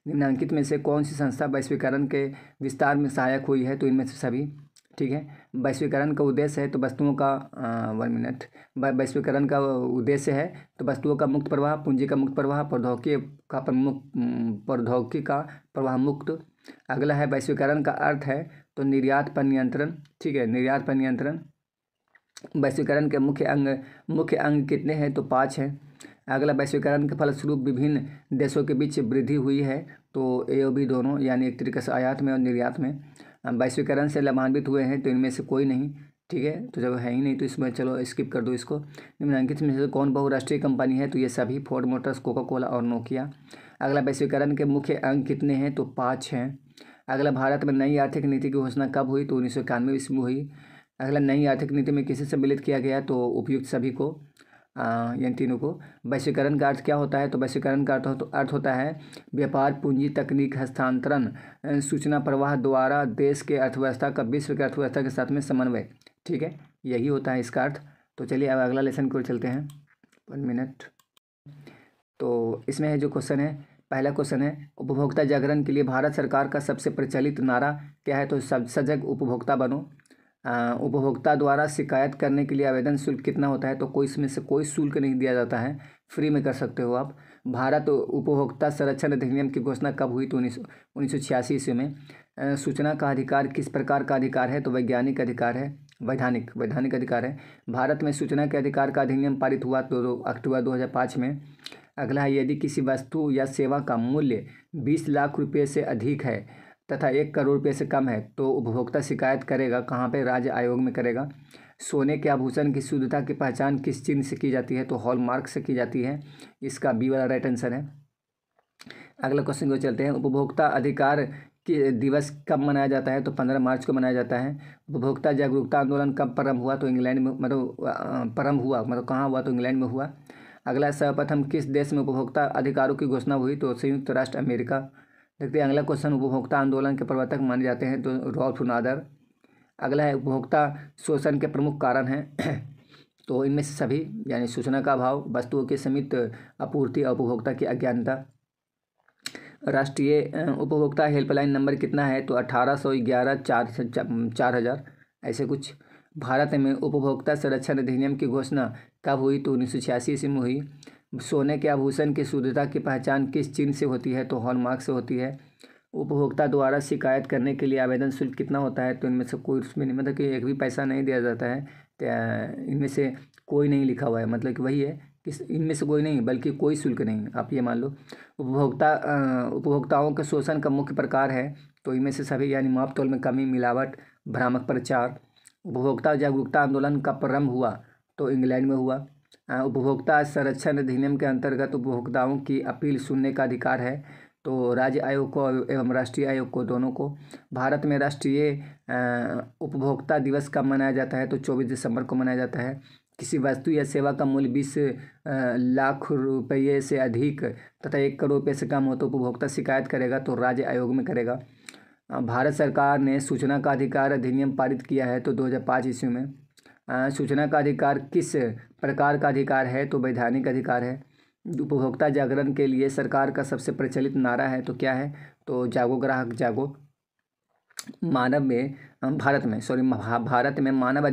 निम्नलिखित में से कौन सी संस्था वैश्वीकरण के विस्तार में सहायक हुई है? तो इनमें से सभी। ठीक है, वैश्वीकरण का उद्देश्य है तो वस्तुओं का वैश्वीकरण का उद्देश्य है तो वस्तुओं का मुक्त प्रवाह, पूंजी का मुक्त प्रवाह, प्रौद्योगिकी का प्रवाह मुक्त। अगला है, वैश्वीकरण का अर्थ है तो निर्यात पर नियंत्रण। ठीक है, निर्यात पर नियंत्रण। वैश्वीकरण के मुख्य अंग कितने हैं? तो 5 हैं। अगला, वैश्वीकरण के फलस्वरूप विभिन्न देशों के बीच वृद्धि हुई है तो ए और बी दोनों, यानी एक तरीके से आयात में और निर्यात में। वैश्वीकरण से लाभान्वित हुए हैं तो इनमें से कोई नहीं। ठीक है, तो जब है ही नहीं तो इसमें चलो स्किप कर दो इसको। निम्नलिखित में से कौन बहुराष्ट्रीय कंपनी है? तो ये सभी, फोर्ड मोटर्स, कोका कोला और नोकिया। अगला, वैश्वीकरण के मुख्य अंग कितने हैं? तो 5 हैं। अगला, भारत में नई आर्थिक नीति की घोषणा कब हुई? तो 1991 ईस्वी में हुई। अगला, नई आर्थिक नीति में किसे सम्मिलित किया गया? तो उपयुक्त सभी को, यानी तीनों को। वैश्वीकरण का अर्थ क्या होता है? तो वैश्वीकरण का अर्थ होता है व्यापार, पूंजी, तकनीक हस्तांतरण, सूचना प्रवाह द्वारा देश के अर्थव्यवस्था का विश्व के अर्थव्यवस्था के साथ में समन्वय। ठीक है, यही होता है इसका अर्थ। तो चलिए अब अगला लेसन की ओर चलते हैं। 1 मिनट। तो इसमें है जो क्वेश्चन है, पहला क्वेश्चन है, उपभोक्ता जागरण के लिए भारत सरकार का सबसे प्रचलित नारा क्या है? तो सजग उपभोक्ता बनो। उपभोक्ता द्वारा शिकायत करने के लिए आवेदन शुल्क कितना होता है? तो कोई इसमें से कोई शुल्क नहीं दिया जाता है, फ्री में कर सकते हो आप। भारत उपभोक्ता संरक्षण अधिनियम की घोषणा कब हुई? तो 1986 ईस्वी में। सूचना का अधिकार किस प्रकार का अधिकार है? तो वैज्ञानिक अधिकार है, वैधानिक अधिकार है। भारत में सूचना के अधिकार का अधिनियम पारित हुआ तो अक्टूबर 2005 में। अगला है, यदि किसी वस्तु या सेवा का मूल्य 20 लाख रुपये से अधिक है तथा 1 करोड़ रुपये से कम है तो उपभोक्ता शिकायत करेगा कहाँ पे? राज्य आयोग में करेगा। सोने के आभूषण की शुद्धता की पहचान किस चिन्ह से की जाती है? तो हॉलमार्क से की जाती है। इसका बी वाला राइट आंसर है। अगला क्वेश्चन को चलते हैं, उपभोक्ता अधिकार की दिवस कब मनाया जाता है? तो 15 मार्च को मनाया जाता है। उपभोक्ता जागरूकता आंदोलन कब प्रारंभ हुआ? तो इंग्लैंड में, प्रारंभ हुआ कहाँ हुआ? तो इंग्लैंड में हुआ। अगला, सर्वप्रथम किस देश में उपभोक्ता अधिकारों की घोषणा हुई? तो संयुक्त राष्ट्र अमेरिका। देखते हैं अगला क्वेश्चन, उपभोक्ता आंदोलन के प्रवर्तक माने जाते हैं तो रॉल्फ नादर। अगला है, उपभोक्ता शोषण के प्रमुख कारण हैं तो इनमें से सभी, यानी सूचना का अभाव, वस्तुओं की सीमित आपूर्ति और उपभोक्ता की अज्ञानता। राष्ट्रीय उपभोक्ता हेल्पलाइन नंबर कितना है? तो 1811 4000 ऐसे कुछ। भारत में उपभोक्ता संरक्षण अधिनियम की घोषणा कब हुई? तो 1986 ईस्वी में हुई। सोने के आभूषण की शुद्धता की पहचान किस चिन्ह से होती है? तो हॉलमार्क से होती है। उपभोक्ता द्वारा शिकायत करने के लिए आवेदन शुल्क कितना होता है? तो इनमें से कोई, उसमें नहीं, मतलब कि एक भी पैसा नहीं दिया जाता है। इनमें से कोई नहीं लिखा हुआ है, मतलब कि वही है कि इनमें से कोई नहीं, बल्कि कोई शुल्क नहीं, आप ये मान लो। उपभोक्ताओं के शोषण का मुख्य प्रकार है तो इनमें से सभी यानी माप तौल में कमी, मिलावट, भ्रामक प्रचार। उपभोक्ता जागरूकता आंदोलन का प्रारंभ हुआ तो इंग्लैंड में हुआ। उपभोक्ता संरक्षण अधिनियम के अंतर्गत उपभोक्ताओं की अपील सुनने का अधिकार है तो राज्य आयोग को एवं राष्ट्रीय आयोग को, दोनों को। भारत में राष्ट्रीय उपभोक्ता दिवस कब मनाया जाता है तो 24 दिसंबर को मनाया जाता है। किसी वस्तु या सेवा का मूल्य 20 लाख रुपये से अधिक तथा 1 करोड़ रुपये से कम हो तो उपभोक्ता शिकायत करेगा तो राज्य आयोग में करेगा। भारत सरकार ने सूचना का अधिकार अधिनियम पारित किया है तो 2005 ईस्वी में। सूचना का अधिकार किस प्रकार का अधिकार है तो वैधानिक अधिकार है। उपभोक्ता जागरण के लिए सरकार का सबसे प्रचलित नारा है तो क्या है तो जागो ग्राहक जागो। भारत में मानव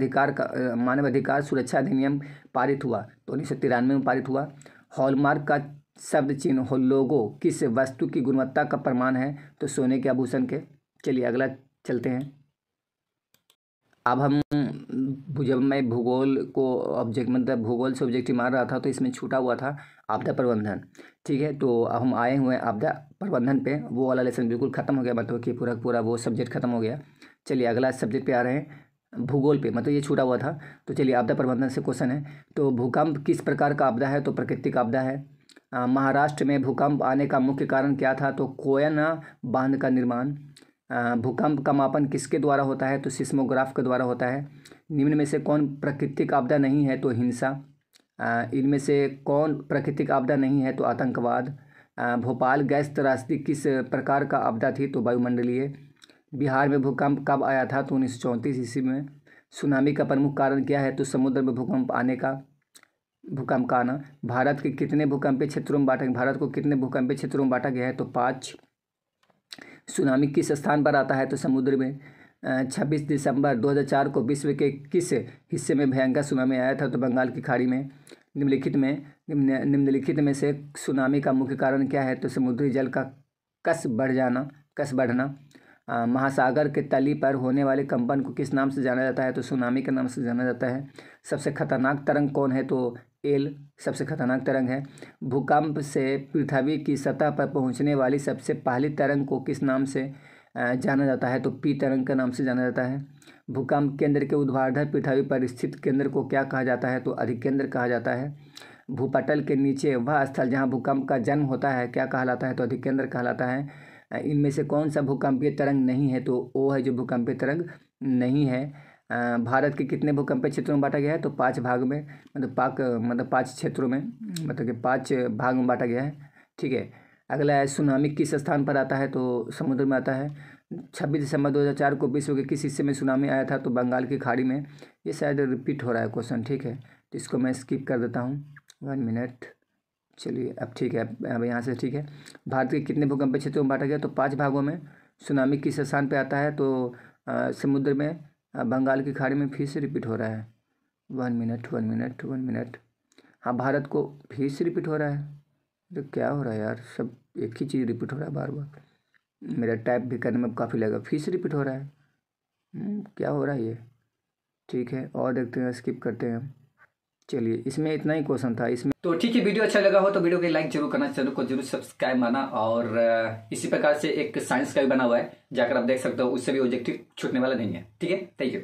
अधिकार सुरक्षा अधिनियम पारित हुआ तो 1993 में पारित हुआ। हॉलमार्क का शब्द चिन्ह लोगो किस वस्तु की गुणवत्ता का प्रमाण है तो सोने के आभूषण के। चलिए अगला चलते हैं। अब हम जब मैं भूगोल को ऑब्जेक्ट मतलब भूगोल से ऑब्जेक्टिव मार रहा था तो इसमें छूटा हुआ था आपदा प्रबंधन, ठीक है। तो अब हम आए हुए हैं आपदा प्रबंधन पे। वो वाला लेसन बिल्कुल ख़त्म हो गया, मतलब कि पूरा वो सब्जेक्ट ख़त्म हो गया। चलिए अगला सब्जेक्ट पे आ रहे हैं, भूगोल पे, मतलब ये छूटा हुआ था। तो चलिए आपदा प्रबंधन से क्वेश्चन है तो भूकंप किस प्रकार का आपदा है तो प्राकृतिक आपदा है। महाराष्ट्र में भूकंप आने का मुख्य कारण क्या था तो कोयना बांध का निर्माण। भूकंप का मापन किसके द्वारा होता है तो सिस्मोग्राफ के द्वारा होता है। निम्न में से कौन प्राकृतिक आपदा नहीं है तो हिंसा। इनमें से कौन प्राकृतिक आपदा नहीं है तो आतंकवाद। भोपाल गैस त्रासदी किस प्रकार का आपदा थी तो वायुमंडलीय। बिहार में भूकंप कब आया था तो 1934 ईस्वी में। सुनामी का प्रमुख कारण क्या है तो समुद्र में भूकंप का आना। भारत के कितने भूकंपीय क्षेत्रों में बांटा गया है तो 5। सुनामी किस स्थान पर आता है तो समुद्र में। 26 दिसंबर 2004 को विश्व के किस हिस्से में भयंकर सुनामी आया था तो बंगाल की खाड़ी में। निम्नलिखित में से सुनामी का मुख्य कारण क्या है तो समुद्री जल का कस बढ़ना। महासागर के तली पर होने वाले कंपन को किस नाम से जाना जाता है तो सुनामी के नाम से जाना जाता है। सबसे खतरनाक तरंग कौन है तो एल सबसे खतरनाक तरंग है। भूकंप से पृथ्वी की सतह पर पहुंचने वाली सबसे पहली तरंग को किस नाम से जाना जाता है तो पी तरंग के नाम से जाना जाता है। भूकंप केंद्र के ऊर्ध्वाधर पृथ्वी पर स्थित केंद्र को क्या कहा जाता है तो अधिकेंद्र कहा जाता है। भूपटल के नीचे वह स्थल जहाँ भूकंप का जन्म होता है क्या कहलाता है तो अधिकेंद्र कहलाता है। इनमें से कौन सा भूकंपीय तरंग नहीं है तो ओ है जो भूकंपीय तरंग नहीं है। भारत के कितने भूकंपीय क्षेत्रों में बांटा गया है तो 5 भाग में, मतलब 5 क्षेत्रों में, मतलब कि 5 भाग में बांटा गया है, ठीक है। अगला है सुनामी किस स्थान पर आता है तो समुद्र में आता है। 26 दिसंबर 2004 को विश्व के किस हिस्से में सुनामी आया था तो बंगाल की खाड़ी में। ये शायद रिपीट हो रहा है क्वेश्चन, ठीक है, तो इसको मैं स्किप कर देता हूँ 1 मिनट। चलिए अब ठीक है, अब यहाँ से ठीक है। भारत के कितने भूकंपीय क्षेत्रों में बांटा गया तो 5 भागों में। सुनामी किस स्थान पे आता है तो समुद्र में, बंगाल की खाड़ी में। फिर से रिपीट हो रहा है 1 मिनट। हाँ, भारत को फिर से रिपीट हो रहा है। तो क्या हो रहा है यार, सब एक ही चीज़ रिपीट हो रहा है बार बार। मेरा टाइप भी करने में काफ़ी लगा, फिर से रिपीट हो रहा है। क्या हो रहा है ये, ठीक है और देखते हैं, स्किप करते हैं। चलिए इसमें इतना ही क्वेश्चन था इसमें। तो ठीक है, वीडियो अच्छा लगा हो तो वीडियो को लाइक जरूर करना, चैनल को जरूर सब्सक्राइब माना। और इसी प्रकार से एक साइंस का भी बना हुआ है, जाकर आप देख सकते हो, उससे भी ऑब्जेक्टिव छूटने वाला नहीं है, ठीक है। Thank you.